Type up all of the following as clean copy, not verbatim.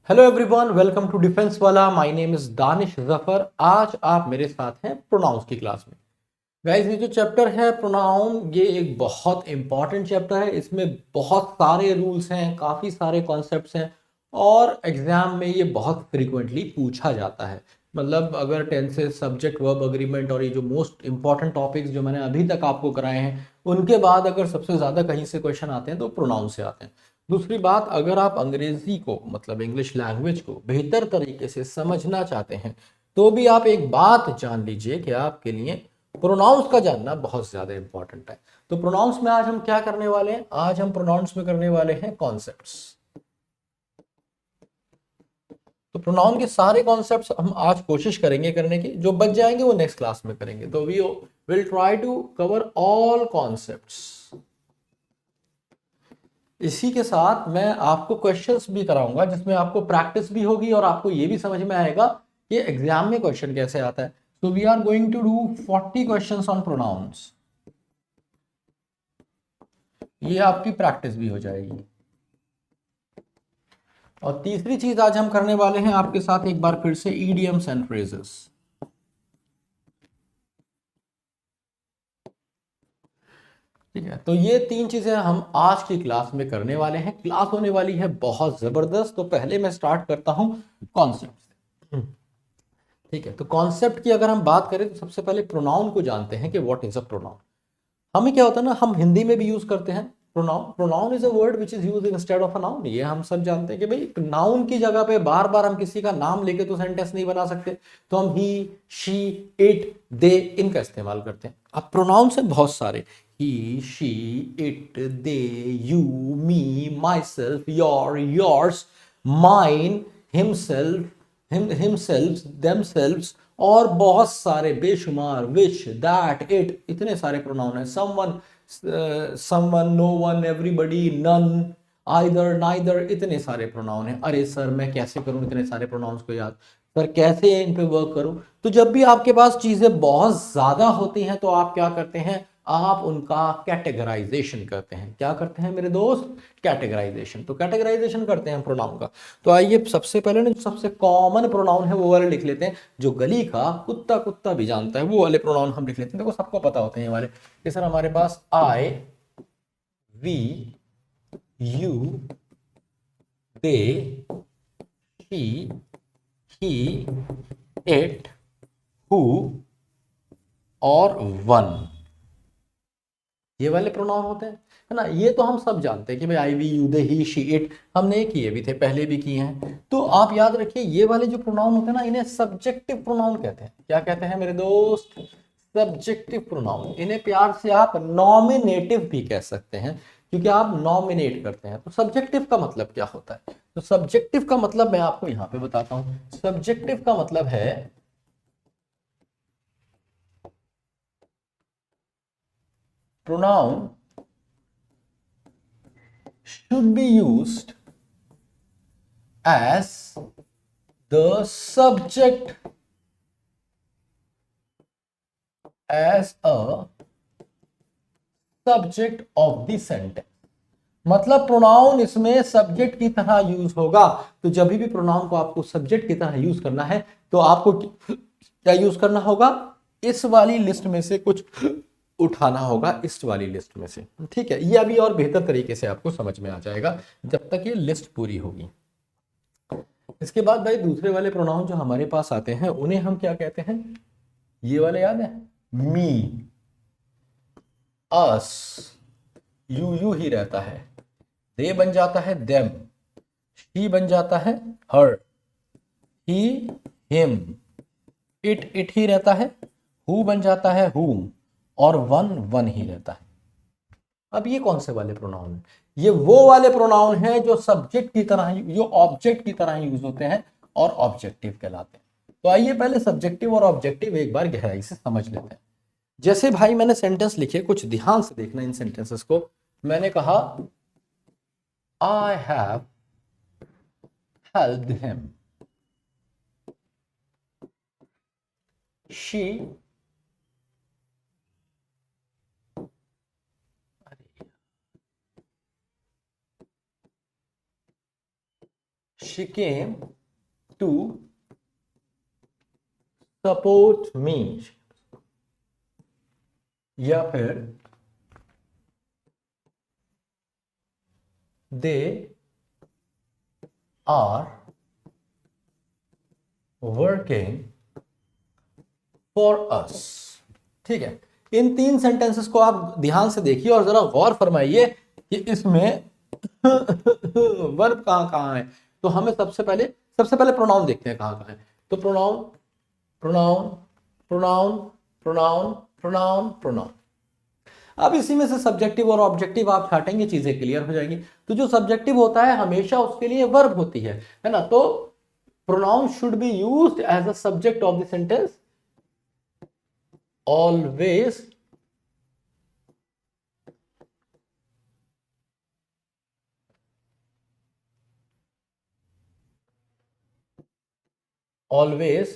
Hello everyone, welcome to defence वाला। My name is Danish Zafar. आज आप मेरे साथ हैं प्रोनाउंस की क्लास में। गाइस, ये जो चैप्टर है प्रोनाउन, ये एक बहुत इंपॉर्टेंट चैप्टर है। इसमें बहुत सारे रूल्स हैं, काफ़ी सारे कॉन्सेप्ट्स हैं और एग्जाम में ये बहुत फ्रीक्वेंटली पूछा जाता है। मतलब अगर टेंसेस, सब्जेक्ट, वर्ब, अग्रीमेंट और ये जो मोस्ट इंपॉर्टेंट टॉपिक्स जो मैंने अभी तक आपको कराए हैं, उनके बाद अगर सबसे ज़्यादा कहीं से क्वेश्चन आते हैं तो प्रोनाउन से आते हैं। दूसरी बात, अगर आप अंग्रेजी को मतलब इंग्लिश लैंग्वेज को बेहतर तरीके से समझना चाहते हैं तो भी आप एक बात जान लीजिए कि आपके लिए प्रोनाउंस का जानना बहुत ज्यादा इंपॉर्टेंट है। तो प्रोनाउंस में आज हम क्या करने वाले हैं? आज हम प्रोनाउंस में करने वाले हैं कॉन्सेप्ट्स। तो प्रोनाउन के सारे कॉन्सेप्ट्स हम आज कोशिश करेंगे करने की, जो बच जाएंगे वो नेक्स्ट क्लास में करेंगे। तो we will try to cover all concepts. इसी के साथ मैं आपको क्वेश्चंस भी कराऊंगा जिसमें आपको प्रैक्टिस भी होगी और आपको ये भी समझ में आएगा कि एग्जाम में क्वेश्चन कैसे आता है। तो we are going to do 40 questions on pronouns. ये आपकी प्रैक्टिस भी हो जाएगी। और तीसरी चीज आज हम करने वाले हैं आपके साथ एक बार फिर से ईडियम्स एंड फ्रेजेस। ठीक है, तो ये तीन चीजें हम आज की क्लास में करने वाले हैं। क्लास होने वाली है बहुत जबरदस्त। तो पहले मैं स्टार्ट करता हूं कॉन्सेप्ट से। ठीक है, तो कॉन्सेप्ट की अगर हम बात करें तो सबसे पहले प्रोनाउन को जानते हैं कि व्हाट इज अ प्रोनाउन। हमें क्या होता है ना, हम हिंदी में भी यूज करते हैं pronoun. Pronoun is a word which is use instead of a noun. ये हम सब जानते हैं कि भाई नाउन की जगह पे बार बार हम किसी का नाम लेके तो सेंटेंस नहीं बना सकते। तो हम ही, शी, इट, दे इनका इस्तेमाल करते हैं। अब प्रोनाउन से बहुत सारे, he, she, it, they, you, me, myself, your, yours, mine, himself, himself, themselves और बहुत सारे बेशुमार, विच, दैट, इट, इतने सारे प्रोनाउन हैं। Someone, someone, no one, everybody, none, either, neither, इतने सारे प्रोनाउन हैं। अरे सर, मैं कैसे करूं इतने सारे प्रोनाउंस को याद? सर कैसे इन पे वर्क करूं? तो जब भी आपके पास चीजें बहुत ज्यादा होती हैं तो आप क्या करते हैं? आप उनका कैटेगराइजेशन करते हैं। क्या करते हैं मेरे दोस्त? कैटेगराइजेशन। तो कैटेगराइजेशन करते हैं प्रोनाउन का। तो आइए सबसे पहले ना, सबसे कॉमन प्रोनाउन है वो वाले लिख लेते हैं, जो गली का कुत्ता कुत्ता भी जानता है। वो वाले प्रोनाउन हम लिख लेते हैं। देखो सबको पता होते हैं ये वाले। कि सर हमारे पास I, we, you, they, she, he, it, who और वन। ये वाले प्रोनाउन होते हैं, है ना। ये तो हम सब जानते हैं कि भाई I, we, you, they, he, she, it हमने किए भी थे, पहले भी किए हैं। तो आप याद रखिए, ये वाले जो प्रोनाउन होते हैं ना, इन्हें सब्जेक्टिव प्रोनाउन कहते हैं। क्या कहते हैं मेरे दोस्त? Subjective pronoun. इन्हें प्यार से आप नॉमिनेटिव भी कह सकते हैं, क्योंकि आप नॉमिनेट करते हैं। तो सब्जेक्टिव का मतलब क्या होता है? तो सब्जेक्टिव का मतलब मैं आपको यहां पे बताता हूं। सब्जेक्टिव का मतलब है pronoun should be used as the subject, as a subject of the sentence। मतलब प्रोनाउन इसमें सब्जेक्ट की तरह यूज होगा। तो जब भी प्रोनाउन को आपको सब्जेक्ट की तरह यूज करना है तो आपको क्या यूज करना होगा? इस वाली लिस्ट में से कुछ उठाना होगा, इस वाली लिस्ट में से। ठीक है, ये अभी और बेहतर तरीके से आपको समझ में आ जाएगा जब तक ये लिस्ट पूरी होगी। इसके बाद भाई दूसरे वाले प्रोनाउन जो हमारे पास आते हैं उन्हें हम क्या कहते हैं? ये वाले याद है? मी, अस, यू ही रहता है, दे बन जाता है देम, शी बन जाता है हर, ही, हिम, इट ही रहता है, हु बन जाता है हुम और वन ही रहता है। अब ये कौन से वाले प्रोनाउन हैं? ये वो वाले प्रोनाउन हैं जो सब्जेक्ट की तरह, जो ऑब्जेक्ट की तरह यूज होते हैं और ऑब्जेक्टिव कहलाते हैं। तो आइए पहले सब्जेक्टिव और ऑब्जेक्टिव एक बार गहराई से समझ लेते हैं। जैसे भाई मैंने सेंटेंस लिखे, कुछ ध्यान से देखना इन सेंटेंसेस को। मैंने कहा I have helped him, she, she came to support me, या फिर they are working for us. ठीक है, इन 3 सेंटेंसेस को आप ध्यान से देखिए और जरा गौर फरमाइए कि इसमें वर्ब कहां कहां है। तो हमें सबसे पहले प्रोनाउन देखते हैं कहां कहां है। तो pronoun pronoun pronoun pronoun pronoun pronoun. अब इसी में से सब्जेक्टिव और ऑब्जेक्टिव आप छाटेंगे, चीजें क्लियर हो जाएंगी। तो जो सब्जेक्टिव होता है हमेशा उसके लिए वर्ब होती है ना। तो pronoun should be used as a subject of the sentence always, always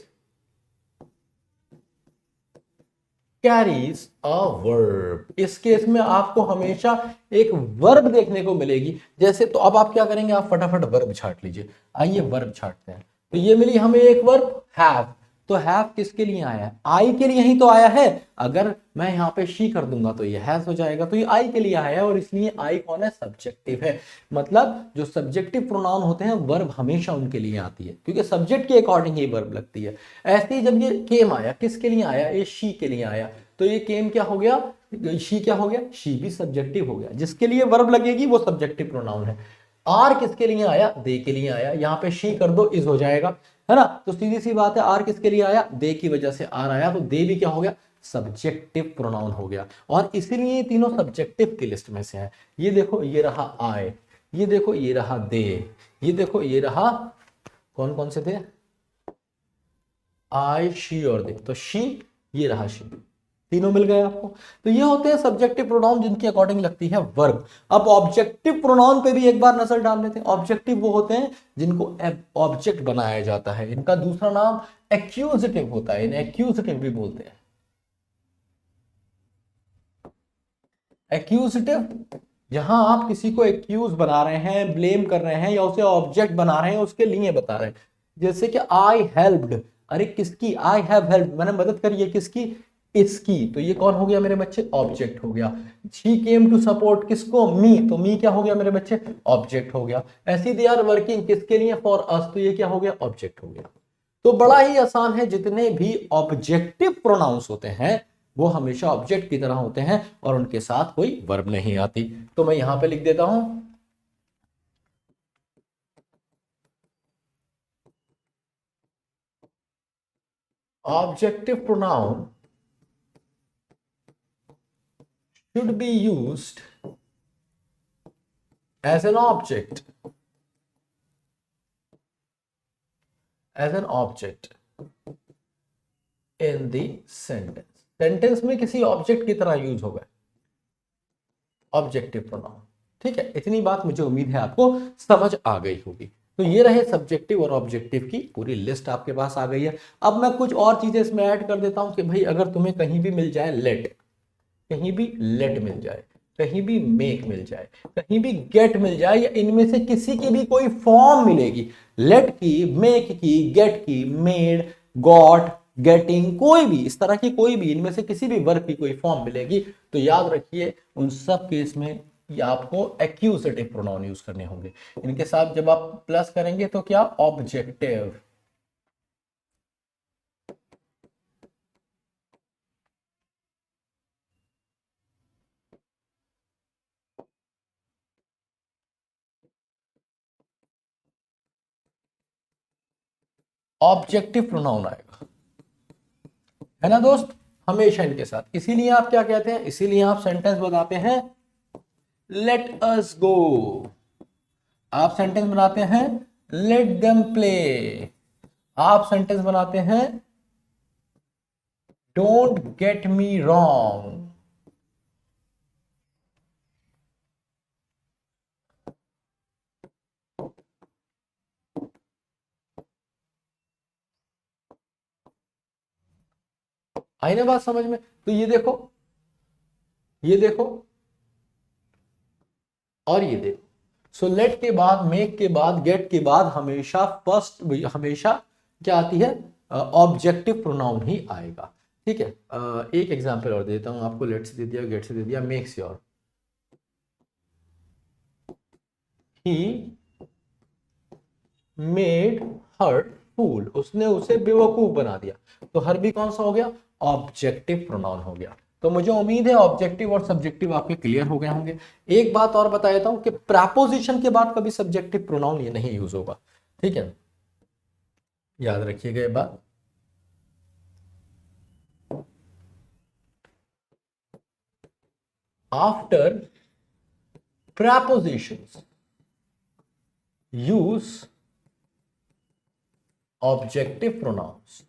carries a verb। इस केस में आपको हमेशा एक वर्ब देखने को मिलेगी। जैसे तो अब आप क्या करेंगे, आप फटाफट वर्ब छाट लीजिए। आइए वर्ब छाटते हैं। तो ये मिली हमें एक वर्ब हैव। तो हैव किसके लिए आया है, आई के लिए ही तो आया है। अगर मैं यहां पे शी कर दूंगा तो ये हैज हो जाएगा। तो ये आई के लिए आया है और इसलिए आई कौन है, सब्जेक्टिव है। मतलब जो सब्जेक्टिव प्रोनाउन होते हैं वर्ब हमेशा उनके लिए आती है, क्योंकि सब्जेक्ट के अकॉर्डिंग ही वर्ब लगती है। ऐसे ही जब ये केम आया, किसके लिए आया, ये शी के लिए आया। तो ये केम क्या हो गया, शी क्या हो गया, शी भी सब्जेक्टिव हो गया। जिसके लिए वर्ब लगेगी वो सब्जेक्टिव प्रोनाउन है। आर किसके लिए आया, दे के लिए आया। यहां पे शी कर दो, इज हो जाएगा, है ना। तो सीधी सी बात है, आर किसके लिए आया, दे की वजह से आर आया। तो दे भी क्या हो गया, सब्जेक्टिव प्रोनाउन हो गया। और इसीलिए ये तीनों सब्जेक्टिव की लिस्ट में से हैं। ये देखो ये रहा आए, ये देखो ये रहा दे, ये देखो ये रहा, कौन कौन से थे, आई शी और दे। तो शी, ये रहा शी, तीनों मिल गए आपको। तो ये होते हैं सब्जेक्टिव प्रोनाउन जिनके अकॉर्डिंग लगती है वर्ब। अब ऑब्जेक्टिव प्रोनाउन पे भी एक बार नजर डाल लेते हैं। ऑब्जेक्टिव वो होते हैं जिनको ऑब्जेक्ट बनाया जाता है। इनका दूसरा नाम एक्यूजेटिव होता है, इन्हें एक्यूजेटिव भी बोलते हैं। एक्यूजेटिव, जहां आप किसी को एक्यूज बना रहे हैं, ब्लेम कर रहे हैं या उसे ऑब्जेक्ट बना रहे हैं, उसके लिए बता रहे हैं। जैसे कि आई हेल्प्ड, अरे किसकी, आई हैव हेल्प्ड, मैंने मदद करी, ये किसकी, इसकी। तो ये कौन हो गया मेरे बच्चे, ऑब्जेक्ट हो गया। शी केम टू सपोर्ट किसको, मी, तो मी क्या हो गया मेरे बच्चे, ऑब्जेक्ट हो गया। ऐसी दे आर वर्किंग किसके लिए, फॉर अस, तो ये क्या हो गया, ऑब्जेक्ट हो गया। तो बड़ा ही आसान है, जितने भी ऑब्जेक्टिव प्रोनाउंस होते हैं वो हमेशा ऑब्जेक्ट की तरह होते हैं और उनके साथ कोई वर्ब नहीं आती। तो मैं यहां पे लिख देता हूं, objective pronoun should be used as an object, as an object in the sentence। Sentence में किसी ऑब्जेक्ट की तरह यूज होगा ऑब्जेक्टिव प्रोनाउन। ठीक है, इतनी बात मुझे उम्मीद है आपको समझ आ गई होगी। तो ये रहे सब्जेक्टिव और ऑब्जेक्टिव की पूरी लिस्ट आपके पास आ गई है। अब मैं कुछ और चीजें इसमें ऐड कर देता हूं कि भाई अगर तुम्हें कहीं भी मिल जाए लेट, कहीं भी लेट मिल जाए, कहीं भी मेक मिल जाए, कहीं भी गेट मिल जाए, या इनमें से किसी की भी कोई फॉर्म मिलेगी, लेट की, मेक की, गेट की, मेड, गॉट, गेटिंग, कोई भी इस तरह की, कोई भी इनमें से किसी भी वर्ब की कोई फॉर्म मिलेगी, तो याद रखिए उन सब केस में ये आपको एक्यूजेटिव प्रोनाउन यूज करने होंगे। इनके साथ जब आप प्लस करेंगे तो क्या, ऑब्जेक्टिव। ऑब्जेक्टिव प्रोनाउन आएगा, है ना दोस्त, हमेशा इनके साथ। इसीलिए आप क्या कहते हैं, इसीलिए आप सेंटेंस बताते हैं लेट अस गो, आप सेंटेंस बनाते हैं लेट देम प्ले, आप सेंटेंस बनाते हैं डोंट गेट मी रॉन्ग। आई ना बात समझ में। तो ये देखो, ये देखो और ये देखो, सो लेट के बाद, मेक के बाद, गेट के बाद हमेशा हमेशा क्या आती है, ऑब्जेक्टिव प्रोनाउन ही आएगा। ठीक है, एक एग्जांपल और देता हूं आपको। लेट से दे दिया, गेट से दे दिया, make sure, he made her fool, उसने उसे बेवकूफ बना दिया। तो हर भी कौन सा हो गया, ऑब्जेक्टिव प्रोनाउन हो गया। तो मुझे उम्मीद है ऑब्जेक्टिव और सब्जेक्टिव आपके क्लियर हो गए होंगे। एक बात और बता देता हूं कि प्रपोजिशन के बाद कभी सब्जेक्टिव प्रोनाउन ये नहीं यूज होगा। ठीक है, याद रखिएगा ये बात। After prepositions use objective pronouns.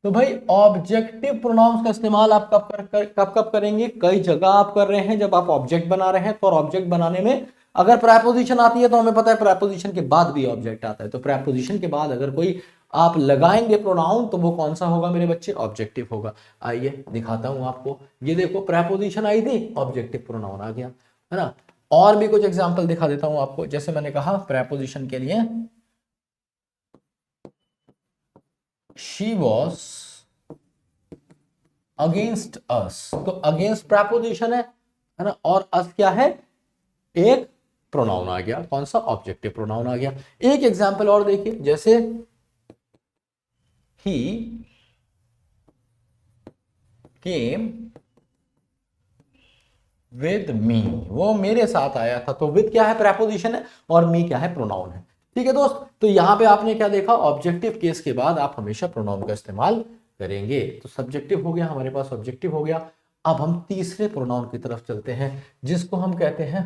तो भाई ऑब्जेक्टिव प्रोनाउंस का इस्तेमाल आप कब करेंगे, कई जगह आप कर रहे हैं। जब आप ऑब्जेक्ट बना रहे हैं तो ऑब्जेक्ट बनाने में अगर प्रेपोजिशन आती है तो हमें पता है प्रेपोजिशन के बाद भी ऑब्जेक्ट आता है। तो प्रेपोजिशन के बाद अगर कोई आप लगाएंगे प्रोनाउन तो वो कौन सा होगा मेरे बच्चे, ऑब्जेक्टिव होगा। आइए दिखाता हूं आपको, ये देखो प्रेपोजिशन आई थी, ऑब्जेक्टिव प्रोनाउन आ गया, है ना। और भी कुछ एग्जांपल दिखा देता हूं आपको। जैसे मैंने कहा प्रेपोजिशन के लिए शी वॉज अगेंस्ट अस, तो अगेंस्ट प्रेपोजिशन है ना, और अस क्या है, एक प्रोनाउन आ गया, कौन सा, ऑब्जेक्टिव प्रोनाउन आ गया। एक एग्जांपल और देखिए, जैसे ही केम विद मी, वो मेरे साथ आया था। तो विद क्या है, प्रेपोजिशन है, और मी क्या है, प्रोनाउन है। ठीक है दोस्त, तो यहां पे आपने क्या देखा, ऑब्जेक्टिव केस के बाद आप हमेशा प्रोनाउन का इस्तेमाल करेंगे। तो सब्जेक्टिव हो गया हमारे पास, ऑब्जेक्टिव हो गया। अब हम तीसरे प्रोनाउन की तरफ चलते हैं जिसको हम कहते हैं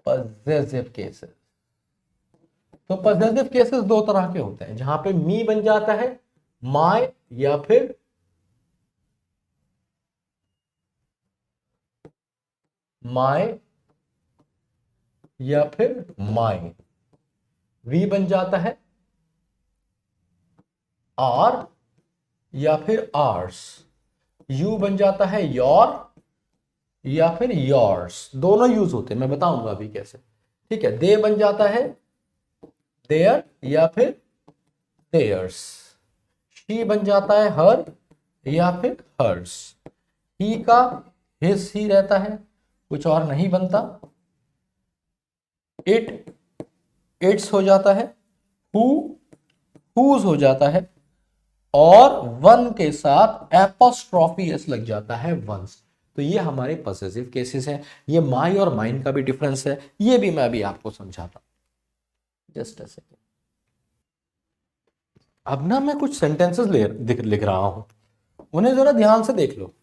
पजेसिव केसेस। तो पजेसिव केसेस दो तरह के होते हैं, जहां पे मी बन जाता है माय या फिर माय या फिर माय, वी बन जाता है आर या फिर आर्स, यू बन जाता है योर या फिर योर्स। दोनों यूज होते हैं, मैं बताऊंगा अभी कैसे। ठीक है, दे बन जाता है देयर या फिर देयर्स, शी बन जाता है हर या फिर हर्स, ही का हिस ही रहता है, कुछ और नहीं बनता, इट इट्स हो जाता है, हु हुज हो जाता है, और वन के साथ एपोस्ट्रॉफी एस लग जाता है, वंस। तो ये हमारे पॉसेसिव केसेस हैं। ये माई और माइन का भी डिफरेंस है, ये भी मैं अभी आपको समझाता हूं, जस्ट अ सेकेंड। अब ना मैं कुछ सेंटेंसेस लिख रहा हूं, उन्हें जरा ध्यान से देख लो।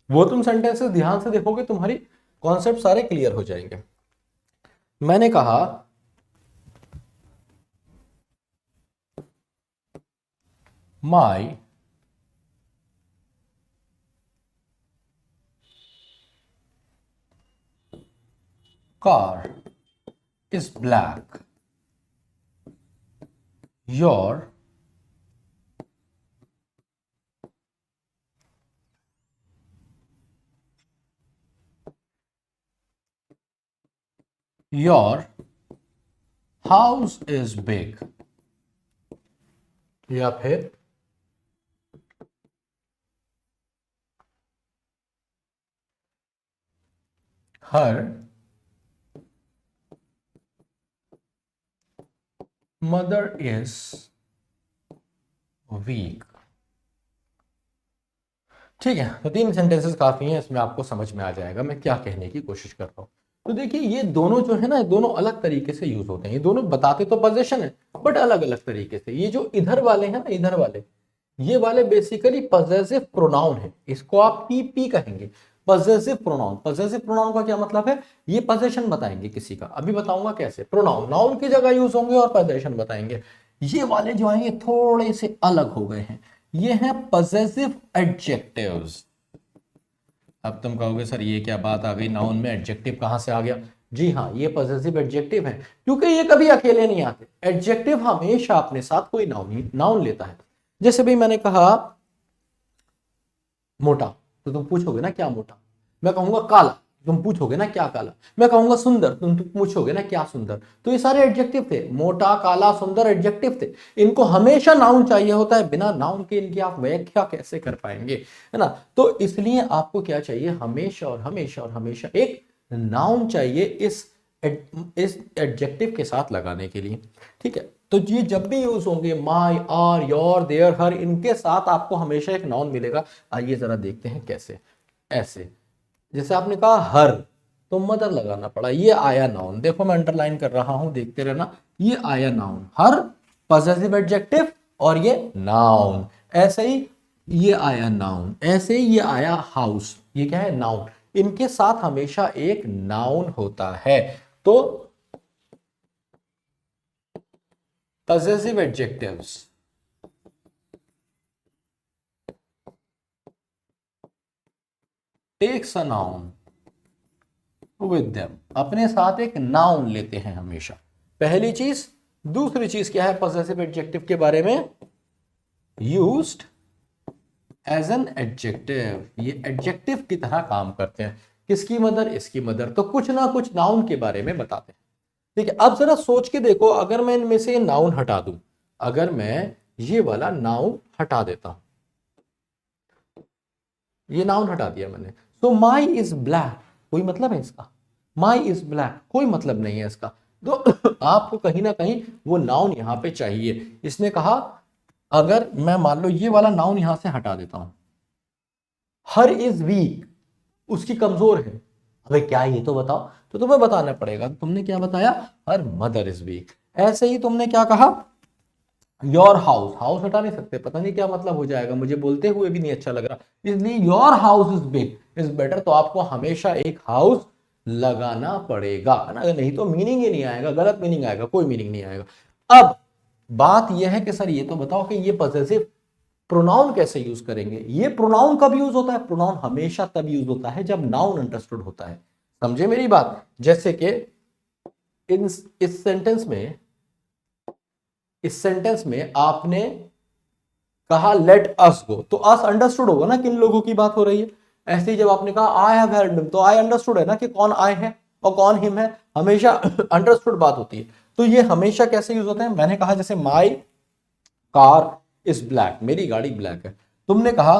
वो तुम सेंटेंसेस ध्यान से देखोगे तुम्हारी कॉन्सेप्ट सारे क्लियर हो जाएंगे। मैंने कहा my car is black, your your house is big, या फिर हर मदर इज वीक। ठीक है, तो 3 सेंटेंसेस काफी हैं, इसमें आपको समझ में आ जाएगा मैं क्या कहने की कोशिश कर रहा हूं। तो देखिए ये दोनों जो है ना, दोनों अलग तरीके से यूज होते हैं। ये दोनों बताते तो पोजीशन है बट अलग अलग तरीके से। ये जो इधर वाले हैं ना, इधर वाले, ये वाले बेसिकली पॉसेसिव प्रोनाउन है, इसको आप पीपी कहेंगे, पॉसेसिव प्रोनाउन। पॉसेसिव प्रोनाउन का क्या मतलब है, ये पोजीशन बताएंगे किसी का, अभी बताऊंगा कैसे। प्रोनाउन नाउन की जगह यूज होंगे और पोजीशन बताएंगे। ये वाले जो हैं ये थोड़े से अलग हो गए हैं, ये हैं पॉसेसिव एडजेक्टिव्स। अब तुम कहोगे सर ये क्या बात आ गई, नाउन में एडजेक्टिव कहां से आ गया। जी हाँ, ये पॉसेसिव एडजेक्टिव है, क्योंकि ये कभी अकेले नहीं आते। एडजेक्टिव हमेशा अपने साथ कोई नाउन लेता है। जैसे भी मैंने कहा मोटा, तो तुम पूछोगे ना क्या मोटा, मैं कहूंगा काला, तुम पूछोगे ना क्या काला, मैं कहूंगा सुंदर, तुम पूछोगे ना क्या सुंदर। तो ये सारे एडजेक्टिव थे, मोटा, काला, सुंदर एडजेक्टिव थे। इनको हमेशा नाउन चाहिए होता है, बिना नाउन के इनकी आप व्याख्या कैसे कर पाएंगे, है ना। तो इसलिए आपको क्या चाहिए, हमेशा और हमेशा और हमेशा एक नाउन चाहिए इस एडजेक्टिव के साथ लगाने के लिए, ठीक है। तो ये जब भी यूज होंगे, माई, आर, योर, देयर, हर, इनके साथ आपको हमेशा एक नाउन मिलेगा। आइए जरा देखते हैं कैसे। ऐसे जैसे आपने कहा हर, तो मदर लगाना पड़ा, ये आया नाउन, देखो मैं अंडरलाइन कर रहा हूं, देखते रहना, ये आया नाउन, हर पॉसेसिव एडजेक्टिव, और ये नाउन। ऐसे ही ये आया नाउन, ऐसे ही ये आया हाउस, ये क्या है, नाउन। इनके साथ हमेशा एक नाउन होता है। तो possessive adjectives takes a noun with them, अपने साथ एक नाउन लेते हैं हमेशा, पहली चीज। दूसरी चीज क्या है possessive adjective के बारे में, used as an adjective, ये adjective की तरह काम करते हैं, किसकी मदर, इसकी मदर, तो कुछ ना कुछ नाउन के बारे में बताते हैं, ठीक है। अब जरा सोच के देखो, अगर मैं इनमें से नाउन हटा दूं, अगर मैं ये वाला नाउन हटा देता हूं, ये नाउन हटा दिया मैंने, तो माई इज ब्लैक, कोई मतलब है इसका, माई इज ब्लैक कोई मतलब नहीं है इसका। तो आपको कहीं ना कहीं वो नाउन यहां पे चाहिए। इसने कहा, अगर मैं मान लो ये वाला नाउन यहां से हटा देता हूं, हर इज वीक, उसकी कमजोर है, अबे क्या ये तो बताओ, तो तुम्हें बताना पड़ेगा, तुमने क्या बताया, हर मदर इज वीक। ऐसे ही तुमने क्या कहा, योर हाउस, हाउस हटा नहीं सकते, पता नहीं क्या मतलब हो जाएगा, मुझे बोलते हुए भी नहीं अच्छा लग रहा, इसलिए your house is big is better, तो आपको हमेशा एक हाउस लगाना पड़ेगा, है ना, नहीं तो मीनिंग ही नहीं आएगा, गलत मीनिंग आएगा, कोई मीनिंग नहीं आएगा। अब बात यह है कि सर ये तो बताओ कि ये पॉसेसिव प्रोनाउन कैसे यूज करेंगे। ये प्रोनाउन कब यूज होता है, प्रोनाउन हमेशा तब यूज होता है जब नाउन अंडरस्टूड होता है, समझे मेरी बात। जैसे कि इन इस सेंटेंस में, इस सेंटेंस में आपने कहा लेट अस गो, तो अस अंडरस्टूड होगा ना किन लोगों की बात हो रही है। ऐसे ही जब आपने कहा आई हैव हेल्ड हिम, तो आई अंडरस्टूड है ना कि कौन आई है और कौन हिम है, हमेशा अंडरस्टूड बात होती है। तो ये हमेशा कैसे यूज होते हैं, मैंने कहा जैसे माई कार इज ब्लैक, मेरी गाड़ी ब्लैक है, तुमने कहा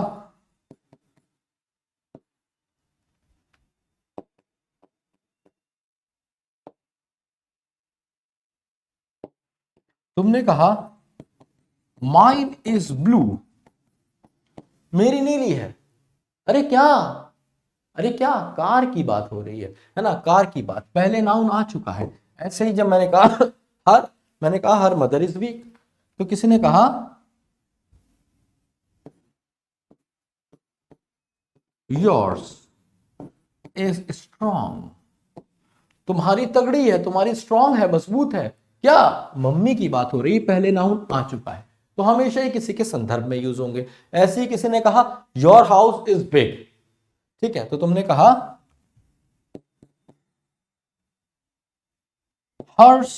तुमने कहा माइन इज ब्लू, मेरी नीली है। अरे क्या, अरे क्या, कार की बात हो रही है ना, कार की बात, पहले नाउन आ चुका है। ऐसे ही जब मैंने कहा हर, मैंने कहा हर मदर इज वीक, तो किसी ने कहा योर्स इज स्ट्रॉन्ग, तुम्हारी तगड़ी है, तुम्हारी स्ट्रांग है, मजबूत है। क्या, मम्मी की बात हो रही है, पहले नाउन आ चुका है, तो हमेशा ही किसी के संदर्भ में यूज होंगे। ऐसे ही किसी ने कहा योर हाउस इज बिग, ठीक है, तो तुमने कहा हर्स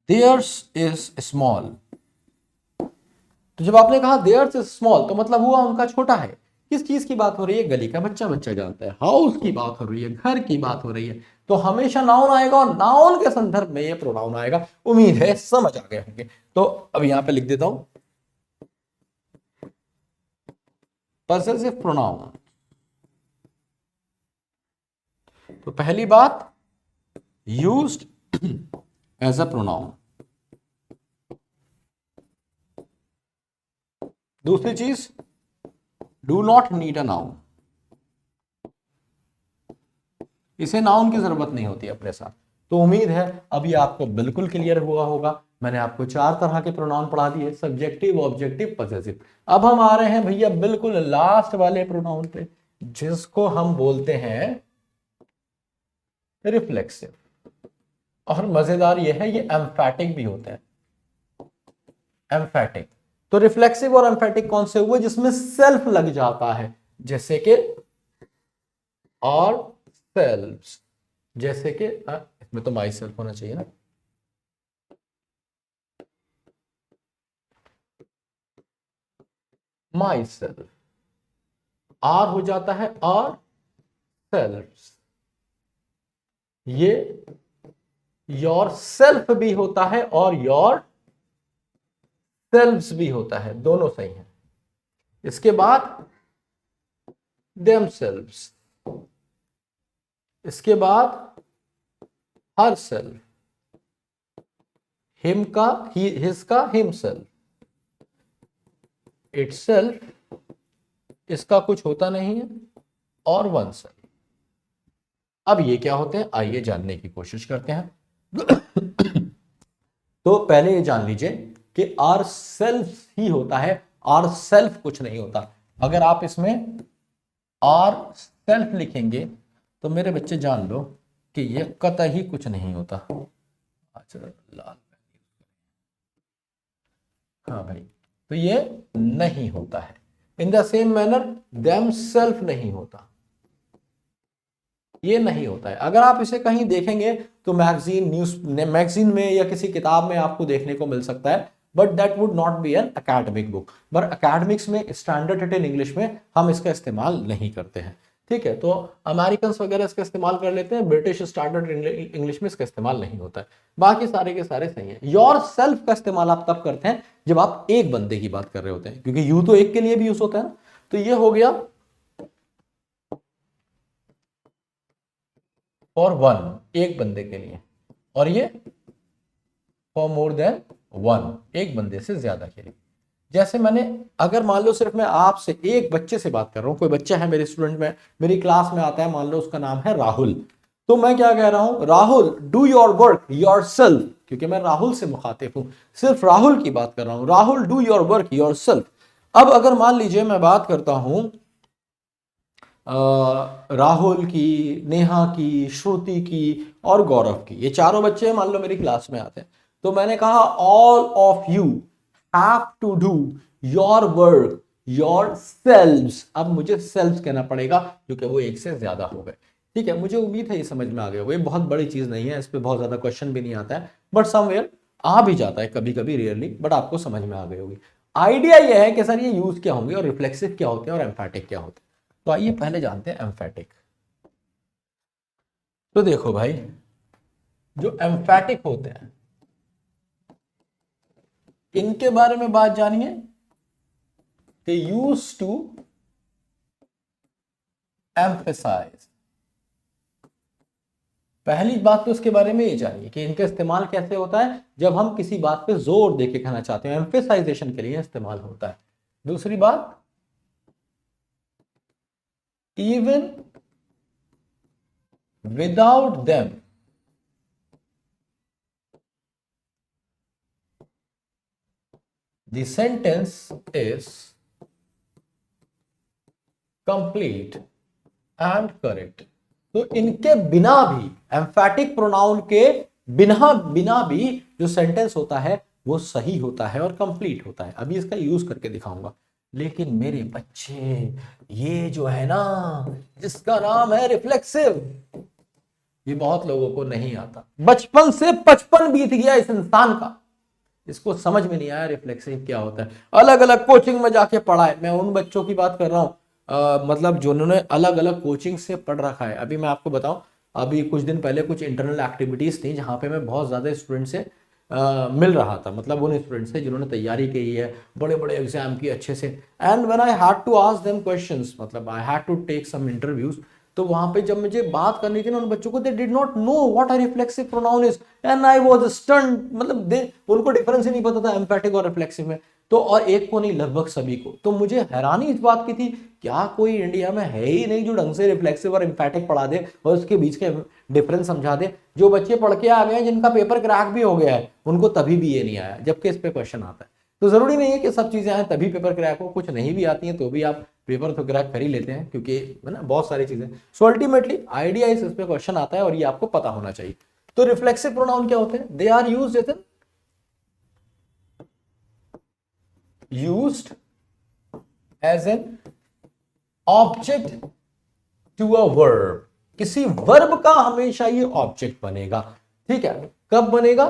देयर्स इज स्मॉल, तो जब आपने कहा देयर्स इज स्मॉल, तो मतलब हुआ उनका छोटा है। किस चीज की बात हो रही है, गली का बच्चा बच्चा जानता है, हाउस की बात हो रही है, घर की बात हो रही है, तो हमेशा नाउन आएगा और नाउन के संदर्भ में ये प्रोनाउन आएगा। उम्मीद है समझ आ गए होंगे। तो अब यहां पे लिख देता हूं पॉसेसिव प्रोनाउन। तो पहली बात, यूज्ड एज अ प्रोनाउन, दूसरी चीज, do not need a noun, इसे नाउन की जरूरत नहीं होती अपने साथ। तो उम्मीद है अभी आपको बिल्कुल क्लियर हुआ होगा। मैंने आपको 4 तरह के प्रोनाउन पढ़ा दिए, सब्जेक्टिव, ऑब्जेक्टिव, पॉसेसिव। अब हम आ रहे हैं भैया बिल्कुल लास्ट वाले प्रोनाउन पे, जिसको हम बोलते हैं रिफ्लेक्सिव। और मजेदार ये है, ये एम्फैटिक भी होते हैं, एम्फैटिक। तो रिफ्लेक्सिव और एम्फैटिक कौन से हुए, जिसमें सेल्फ लग जाता है, जैसे कि और सेल्फ, जैसे कि इसमें तो माई सेल्फ होना चाहिए ना, माई सेल्फ, आर हो जाता है आर सेल्फ, ये योर सेल्फ भी होता है और योर सेल्व्स भी होता है, दोनों सही है। इसके बाद देमसेल्व्स, इसके बाद हर सेल्फ, हिम का हिज का हिमसेल्फ, इटसेल्फ इसका कुछ होता नहीं है, और वन सेल्फ। अब ये क्या होते हैं, आइए जानने की कोशिश करते हैं। तो पहले ये जान लीजिए कि आर सेल्फ ही होता है, आर सेल्फ कुछ नहीं होता। अगर आप इसमें आर सेल्फ लिखेंगे तो मेरे बच्चे जान लो कि ये कतई कुछ नहीं होता। अच्छा लाल, हाँ भाई, तो ये नहीं होता है। In the same manner them self नहीं होता, ये नहीं होता है। अगर आप इसे कहीं देखेंगे तो मैगजीन में या किसी किताब में आपको देखने को मिल सकता है, but that would not be an academic book. But academics में स्टैंडर्ड रिटन इंग्लिश में हम इसका इस्तेमाल नहीं करते हैं, ठीक है। तो अमेरिकन वगैरह इसका इस्तेमाल कर लेते हैं, ब्रिटिश स्टैंडर्ड इंग्लिश में इसका इस्तेमाल नहीं होता है। बाकी सारे के सारे सही हैं। योर सेल्फ का इस्तेमाल आप तब करते हैं जब आप एक बंदे की बात कर रहे होते हैं, क्योंकि यू तो एक के लिए भी यूज होता है ना। तो ये हो गया फॉर वन, एक बंदे के लिए, और ये फॉर मोर देन वन, एक बंदे से ज्यादा के लिए। जैसे मैंने, अगर मान लो सिर्फ मैं आपसे एक बच्चे से बात कर रहा हूं, कोई बच्चा है मेरे स्टूडेंट में, मेरी क्लास में आता है, मान लो उसका नाम है राहुल, तो मैं क्या कह रहा हूं, Rahul do your work your self, क्योंकि मैं राहुल से मुखातिब हूं, सिर्फ राहुल की बात कर रहा हूं, Rahul do your work your self. अब अगर मान लीजिए मैं बात करता हूं राहुल की, नेहा की, श्रुति की और गौरव की, ये चारों बच्चे मान लो मेरी क्लास में आते हैं, तो मैंने कहा all of you have to do your work yourselves. अब मुझे सेल्व्स कहना पड़ेगा क्योंकि वो एक से ज्यादा हो गए, ठीक है। मुझे उम्मीद है ये समझ में आ गया होगा, ये बहुत बड़ी चीज नहीं है, इस पे बहुत ज्यादा क्वेश्चन भी नहीं आता है, बट समवेयर आ भी जाता है कभी कभी, रेयरली, बट आपको समझ में आ गई होगी। आइडिया ये है कि सर ये यूज क्या होंगे और रिफ्लेक्सिव क्या होते हैं और एम्फैटिक क्या होते हैं। तो आइए पहले जानते हैं एम्फैटिक। तो देखो भाई, जो एम्फैटिक होते हैं इनके बारे में बात जानिए कि यूज टू एम्फेसाइज। पहली बात तो इसके बारे में ये जानिए कि इनका इस्तेमाल कैसे होता है, जब हम किसी बात पे जोर देके कहना चाहते हैं, एम्फेसाइजेशन के लिए इस्तेमाल होता है। दूसरी बात, even without them the sentence is complete and correct। तो इनके बिना भी, एम्फैटिक प्रोनाउन के बिना बिना भी जो सेंटेंस होता है वो सही होता है और कंप्लीट होता है। अभी इसका यूज करके दिखाऊंगा। लेकिन मेरे बच्चे, ये जो है ना जिसका नाम है रिफ्लेक्सिव, ये बहुत लोगों को नहीं आता। बचपन से 55 बीत गया इस इंसान का, इसको समझ में नहीं आया रिफ्लेक्सिव क्या होता है। अलग अलग कोचिंग में जाके पढ़ा है, मैं उन बच्चों की बात कर रहा हूं, मतलब जिन्होंने अलग अलग कोचिंग से पढ़ रखा है। अभी मैं आपको बताऊं, अभी कुछ दिन पहले कुछ इंटरनल एक्टिविटीज थी जहां पे मैं बहुत ज्यादा स्टूडेंट से मिल रहा था, मतलब उन स्टूडेंट से जिन्होंने तैयारी की है, बड़े बड़े एग्जाम की अच्छे से। And when I had to ask them questions, मतलब I had to take some interviews, तो वहां पे जब मुझे बात करनी थी ना उन बच्चों को, they did not know what a reflexive pronoun is, and I was stunned. मतलब उनको डिफरेंस ही नहीं पता था एम्फैटिक और रिफ्लेक्सिव में। तो और एक को नहीं, लगभग सभी को। तो मुझे हैरानी इस बात की थी, क्या कोई इंडिया में है ही नहीं जो ढंग से रिफ्लेक्सिव और एम्फैटिक पढ़ा दे और उसके बीच के डिफरेंस समझा दे। जो बच्चे पढ़ के आ गए, जिनका पेपर क्रैक भी हो गया है, उनको तभी भी ये नहीं आया, जबकि इस पे क्वेश्चन आता है। तो जरूरी नहीं है कि सब चीजें आए तभी पेपर क्रैक हो, कुछ नहीं भी आती हैं तो भी आप पेपर तो क्रैक कर ही लेते हैं, क्योंकि है ना बहुत सारी चीजें। सो अल्टीमेटली आइडिया इस पे क्वेश्चन आता है और ये आपको पता होना चाहिए। तो रिफ्लेक्सिव प्रोनाउन क्या होते हैं? They are used as an object to a verb. किसी वर्ब का हमेशा ये ऑब्जेक्ट बनेगा, ठीक है। कब बनेगा?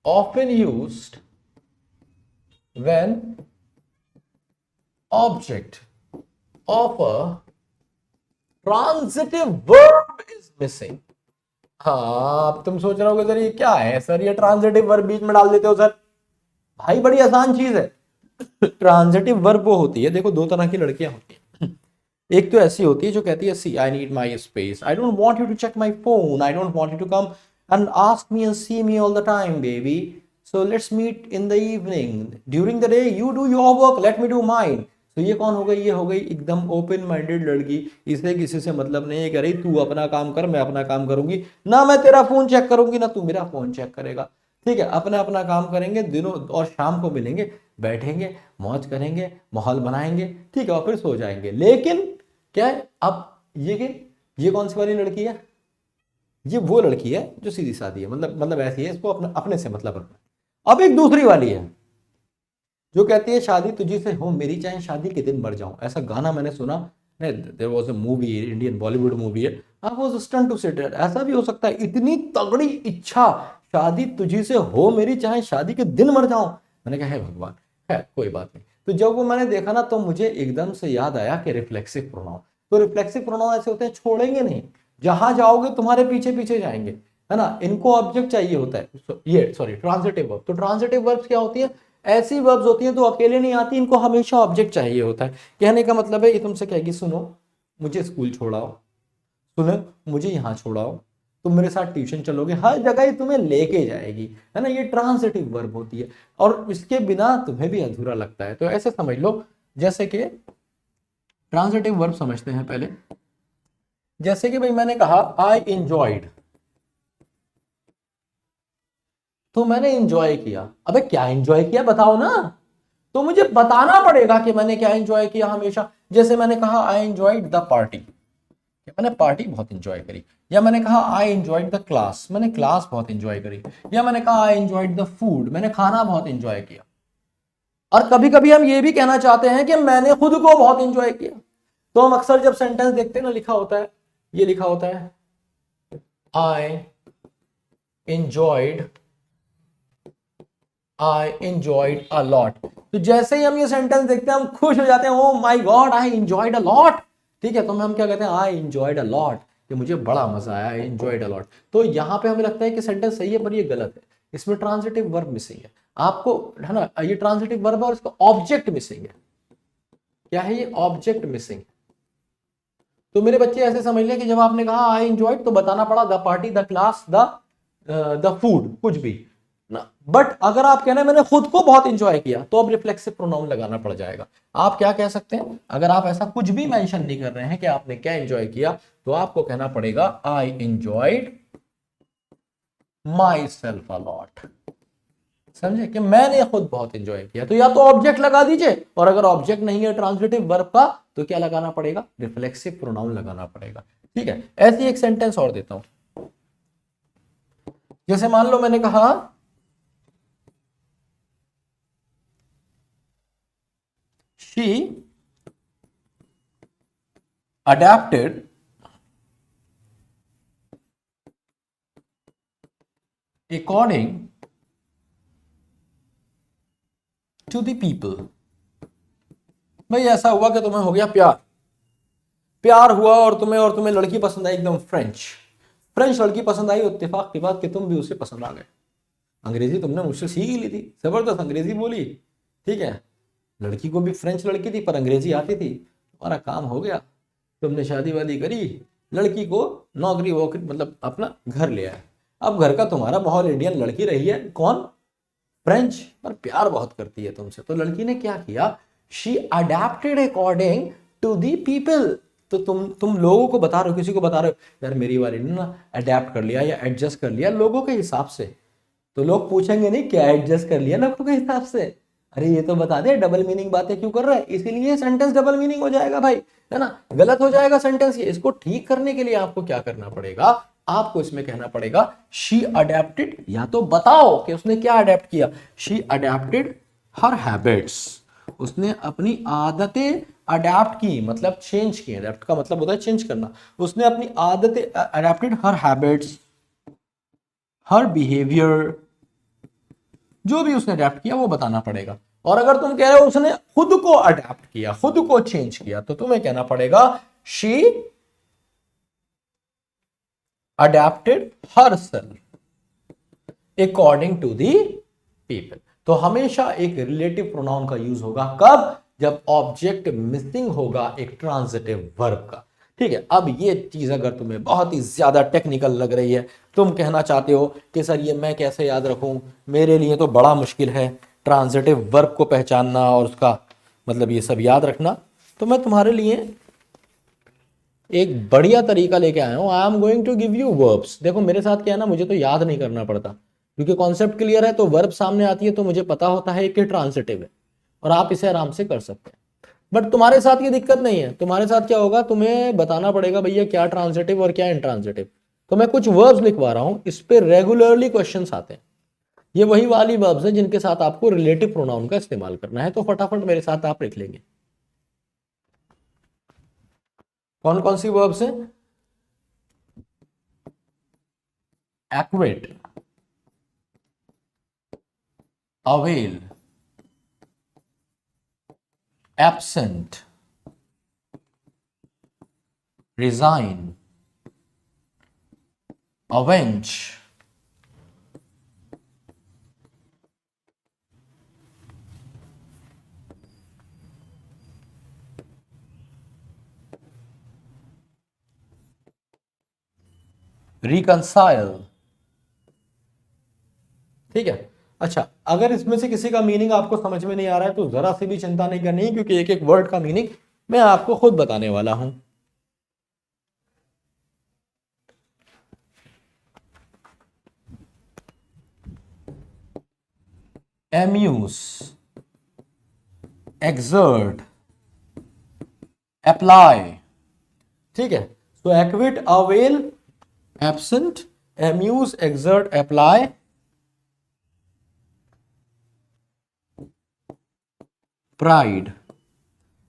often used when object of a transitive verb is missing। हाँ, अब तुम सोच रहे होगे सर ये क्या है सर, ये ट्रांजिटिव वर्ब बीच में डाल देते हो सर। भाई बड़ी आसान चीज है। ट्रांजिटिव वर्ब वो होती है, देखो दो तरह की लड़कियां होती हैं। एक तो ऐसी होती है जो कहती है see I need my space, I don't want you to check my phone, I don't want you to come and ask me and see me all the time baby, so let's meet in the evening, during the day you do your work, let me do mine. तो ये कौन हो गई, ये हो गई एकदम open minded लड़की, इसे किसी से मतलब नहीं है, कह रही तू अपना काम कर मैं अपना काम करूंगी, ना मैं तेरा फोन चेक करूंगी ना तू मेरा फोन चेक करेगा। ठीक है, अपना अपना काम करेंगे दिनों और शाम को मिलेंगे, बैठेंगे, मौज करेंगे, माहौल बनाएंगे, ठीक है, और फिर सो जाएंगे। लेकिन क्या है अब ये कौन सी वाली लड़की है, ये वो लड़की है जो सीधी सादी है, मतलब ऐसी है, इसको अपने से मतलब रखना है। अब एक दूसरी वाली है जो कहती है शादी तुझी से हो मेरी, चाहे शादी के दिन मर जाऊं। ऐसा गाना मैंने सुना, there was a movie, Indian Bollywood movie है, I was stun to see that. ऐसा भी हो सकता है, इतनी तगड़ी इच्छा, शादी तुझी से हो मेरी, चाहे शादी के दिन मर जाऊं। मैंने कहा है भगवान, है कोई बात नहीं। तो जब वो मैंने देखा ना तो मुझे एकदम से याद आया कि रिफ्लेक्सिव प्रोनाउन, तो रिफ्लेक्सिव प्रोनाउन ऐसे होते हैं छोड़ेंगे नहीं, जहां जाओगे तुम्हारे पीछे पीछे जाएंगे, है ना। इनको ऑब्जेक्ट चाहिए होता है, ये सॉरी ट्रांजिटिव वर्ब। तो ट्रांजिटिव वर्ब्स क्या होती है, ऐसी वर्ब्स होती हैं तो अकेले नहीं आती, इनको हमेशा ऑब्जेक्ट चाहिए होता है। कहने का मतलब है ये तुमसे कहेगी सुनो मुझे स्कूल छोड़ाओ, सुनो मुझे यहाँ छोड़ाओ, तुम मेरे साथ ट्यूशन चलोगे, हर जगह ही तुम्हें लेके जाएगी, है ना। ये ट्रांजिटिव वर्ब होती है और इसके बिना तुम्हें भी अधूरा लगता है। तो ऐसे समझ लो, जैसे कि ट्रांजिटिव वर्ब समझते हैं पहले। जैसे कि भाई मैंने कहा आई इंजॉयड, तो मैंने एंजॉय किया। अबे क्या एंजॉय किया बताओ ना, तो मुझे बताना पड़ेगा कि मैंने क्या एंजॉय किया हमेशा। जैसे मैंने कहा आई एंजॉयड द पार्टी, मैंने पार्टी बहुत एंजॉय करी। या मैंने कहा आई एंजॉयड द क्लास, मैंने क्लास बहुत एंजॉय करी। या मैंने कहा आई एंजॉयड द फूड, मैंने खाना बहुत एंजॉय किया। और कभी कभी हम ये भी कहना चाहते हैं कि मैंने खुद को बहुत एंजॉय किया। तो हम अक्सर जब सेंटेंस देखते हैं ना, लिखा होता है, ये लिखा होता है आई एंजॉयड अ लॉट। तो जैसे ही हम ये सेंटेंस देखते हैं हम खुश हो जाते हैं, oh my God I enjoyed a lot. ठीक है, तो हम क्या कहते हैं, आई एंजॉयड अ लॉट, कि मुझे बड़ा मजा आया, आई एंजॉयड अ लॉट। तो यहाँ पे हमें लगता है कि सेंटेंस सही है पर ये गलत है, इसमें ट्रांजिटिव वर्ब मिसिंग है। आपको है ना, ये ट्रांजिटिव वर्ब है और इसका ऑब्जेक्ट मिसिंग है। क्या है ये, ऑब्जेक्ट मिसिंग। तो मेरे बच्चे ऐसे समझ लें कि जब आपने कहा आई एंजॉयड तो बताना पड़ा the party, the class, the food, कुछ भी ना। बट अगर आप कहना मैंने खुद को बहुत एंजॉय किया, तो अब रिफ्लेक्सिव प्रोनाउन लगाना पड़ जाएगा। आप क्या कह सकते हैं, अगर आप ऐसा कुछ भी मेंशन नहीं कर रहे हैं कि आपने क्या एंजॉय किया, तो आपको कहना पड़ेगा I enjoyed my self a lot. समझे कि मैंने खुद बहुत एंजॉय किया। तो या तो ऑब्जेक्ट लगा दीजिए, और अगर ऑब्जेक्ट नहीं है ट्रांजिटिव वर्ब का, तो क्या लगाना पड़ेगा, रिफ्लेक्सिव प्रोनाउन लगाना पड़ेगा। ठीक है, ऐसी एक सेंटेंस और देता हूं। जैसे मान लो मैंने कहा she adapted according to the people। भाई ऐसा हुआ कि तुम्हें हो गया प्यार, प्यार हुआ और तुम्हें लड़की पसंद आई, एकदम फ्रेंच लड़की पसंद आई, इत्तेफाक की बात कि तुम भी उसे पसंद आ गए। अंग्रेजी तुमने मुझसे सीख ही ली थी, जबरदस्त अंग्रेजी बोली। ठीक है, लड़की को भी फ्रेंच लड़की थी पर अंग्रेजी आती थी, तुम्हारा काम हो गया, तुमने शादी वादी करी, लड़की को नौकरी वोकरी मतलब अपना घर ले आए। अब घर का तुम्हारा माहौल, इंडियन लड़की रही है कौन, फ्रेंच, पर प्यार बहुत करती है तुमसे। तो लड़की ने क्या किया, she adapted according to the people. तो तुम लोगों को बता रहे हो, किसी को बता रहे हो यार मेरी वाली ने ना अडेप्ट कर लिया या एडजस्ट कर लिया लोगों के हिसाब से। तो लोग पूछेंगे नहीं क्या एडजस्ट कर लिया लोगों के हिसाब से, अरे ये तो बता दे डबल मीनिंग बातें क्यों कर रहा है। इसीलिए सेंटेंस डबल मीनिंग हो जाएगा भाई, है ना, गलत हो जाएगा सेंटेंस। ये इसको ठीक करने के लिए आपको क्या करना पड़ेगा, आपको इसमें कहना पड़ेगा शी अडेप्टेड, या तो बताओ कि उसने क्या अडेप्ट किया, शी अडेप्टेड हर हैबिट्स, उसने अपनी आदतें अडेप्ट की, मतलब चेंज की। अडेप्ट का मतलब होता है चेंज करना। उसने अपनी आदतें अडेप्टेड हर हैबिट्स, हर बिहेवियर, जो भी उसने अडेप्ट किया वो बताना पड़ेगा। और अगर तुम कह रहे हो उसने खुद को अडेप्ट किया, खुद को चेंज किया, तो तुम्हें कहना पड़ेगा she adapted herself according to the people. तो हमेशा एक रिलेटिव प्रोनाउन का यूज होगा कब? जब ऑब्जेक्ट मिसिंग होगा एक ट्रांजिटिव वर्ब का। ठीक है, अब ये चीज अगर तुम्हें बहुत ही ज्यादा टेक्निकल लग रही है, तुम कहना चाहते हो कि सर ये मैं कैसे याद रखूं, मेरे लिए तो बड़ा मुश्किल है ट्रांजिटिव वर्ब को पहचानना और उसका मतलब ये सब याद रखना, तो मैं तुम्हारे लिए एक बढ़िया तरीका लेके आया हूं। I am going to give you verbs. देखो मेरे साथ क्या है ना, मुझे तो याद नहीं करना पड़ता क्योंकि कॉन्सेप्ट क्लियर है, तो वर्ब सामने आती है तो मुझे पता होता है कि ट्रांजिटिव है और आप इसे आराम से कर सकते हैं। बट तुम्हारे साथ ये दिक्कत नहीं है। तुम्हारे साथ क्या होगा, तुम्हें बताना पड़ेगा भैया क्या ट्रांजिटिव और क्या इंट्रांजिटिव। तो मैं कुछ वर्ब्स लिखवा रहा हूं, इस पे रेगुलरली क्वेश्चंस आते हैं। ये वही वाली वर्ब्स हैं जिनके साथ आपको रिलेटिव प्रोनाउन का इस्तेमाल करना है, तो फटाफट मेरे साथ आप लिख लेंगे। कौन कौन सी वर्ब्स हैं? Acquit, avail, absent, resign, avenge, reconcile. ठीक है, अच्छा अगर इसमें से किसी का मीनिंग आपको समझ में नहीं आ रहा है तो जरा सी भी चिंता नहीं करनी है, क्योंकि एक एक वर्ड का मीनिंग मैं आपको खुद बताने वाला हूं। Amuse, exert, apply. ठीक है, तो equity, avail, absent, amuse, exert, apply, pride.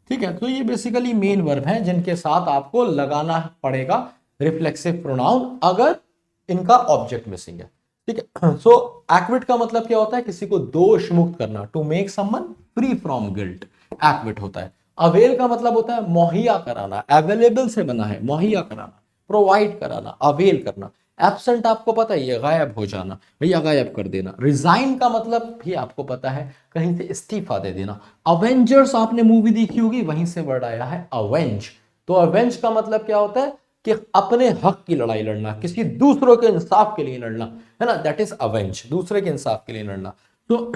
ठीक है, तो ये बेसिकली मेन वर्ब हैं जिनके साथ आपको लगाना पड़ेगा रिफ्लेक्सिव प्रोनाउन अगर इनका ऑब्जेक्ट मिसिंग है। ठीक है, सो एक्विट का मतलब क्या होता है? किसी को दोष मुक्त करना, to make someone free from guilt, acquit होता है। अवेल का मतलब होता है मुहैया कराना, अवेलेबल से बना है, मुहैया कराना, प्रोवाइड कराना, अवेल करना। एब्सेंट आपको पता ही है, गायब हो जाना, भैया गायब कर देना। रिजाइन का मतलब भी आपको पता है, कहीं से इस्तीफा दे देना। अवेंजर्स आपने मूवी देखी होगी, वहीं से वर्ड आया है अवेंज। तो अवेंज का मतलब क्या होता है कि अपने हक की लड़ाई लड़ना, किसी दूसरों के इंसाफ के लिए लड़ना, है ना, दैट इज अवेंज, दूसरे के इंसाफ के लिए लड़ना। तो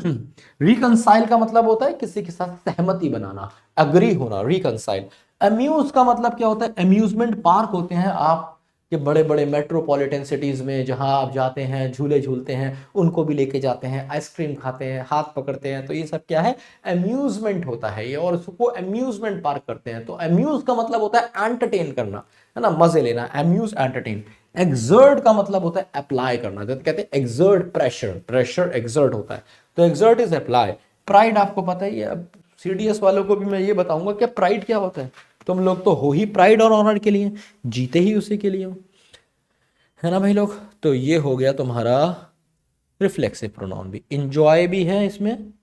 रिकंसाइल का मतलब होता है किसी के साथ सहमति बनाना, अग्री होना, रिकंसाइल। अम्यूज का मतलब क्या होता है? अम्यूजमेंट पार्क होते हैं आप कि बड़े बड़े मेट्रोपॉलिटन सिटीज में जहां आप जाते हैं, झूले झूलते हैं, उनको भी लेके जाते हैं, आइसक्रीम खाते हैं, हाथ पकड़ते हैं, तो ये सब क्या है? अम्यूजमेंट होता है ये, और उसको अम्यूजमेंट पार्क करते हैं। तो अम्यूज का मतलब होता है एंटरटेन करना, है ना, मजे लेना, अम्यूज, एंटरटेन। एक्सर्ट का मतलब होता है अप्लाई करना, जैसे कहते हैं एक्सर्ट प्रेशर, प्रेशर एक्सर्ट होता है, तो एक्सर्ट इज अप्लाई। प्राइड आपको पता ही है, अब सीडीएस वालों को भी मैं ये बताऊंगा कि प्राइड क्या होता है। तुम लोग तो हो ही प्राइड और ऑनर के लिए, जीते ही उसी के लिए हो, है ना भाई लोग। तो ये हो गया तुम्हारा रिफ्लेक्सिव प्रोनाउन भी, इंजॉय भी है इसमें।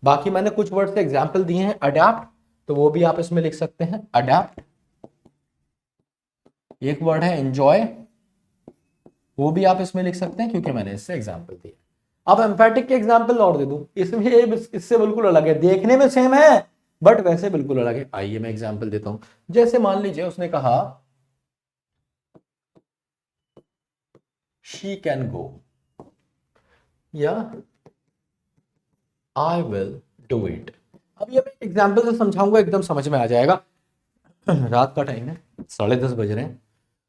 बाकी मैंने कुछ वर्ड से एग्जाम्पल दिए हैं, अडेप्ट, तो वो भी आप इसमें लिख सकते हैं, अडेप्ट। एक वर्ड है एंजॉय, वो भी आप इसमें लिख सकते हैं क्योंकि मैंने इससे एग्जाम्पल दिया। अब एम्फेटिक के एग्जाम्पल और दे दूं, इसमें इससे बिल्कुल अलग है, देखने में सेम है बट वैसे बिल्कुल अलग है। आइए मैं एग्जाम्पल देता हूं। जैसे मान लीजिए उसने कहा शी कैन गो, या आई विल डू इट। अब ये मैं एग्जाम्पल से समझाऊंगा, एकदम समझ में आ जाएगा। रात का टाइम है, 10:30 बज रहे हैं,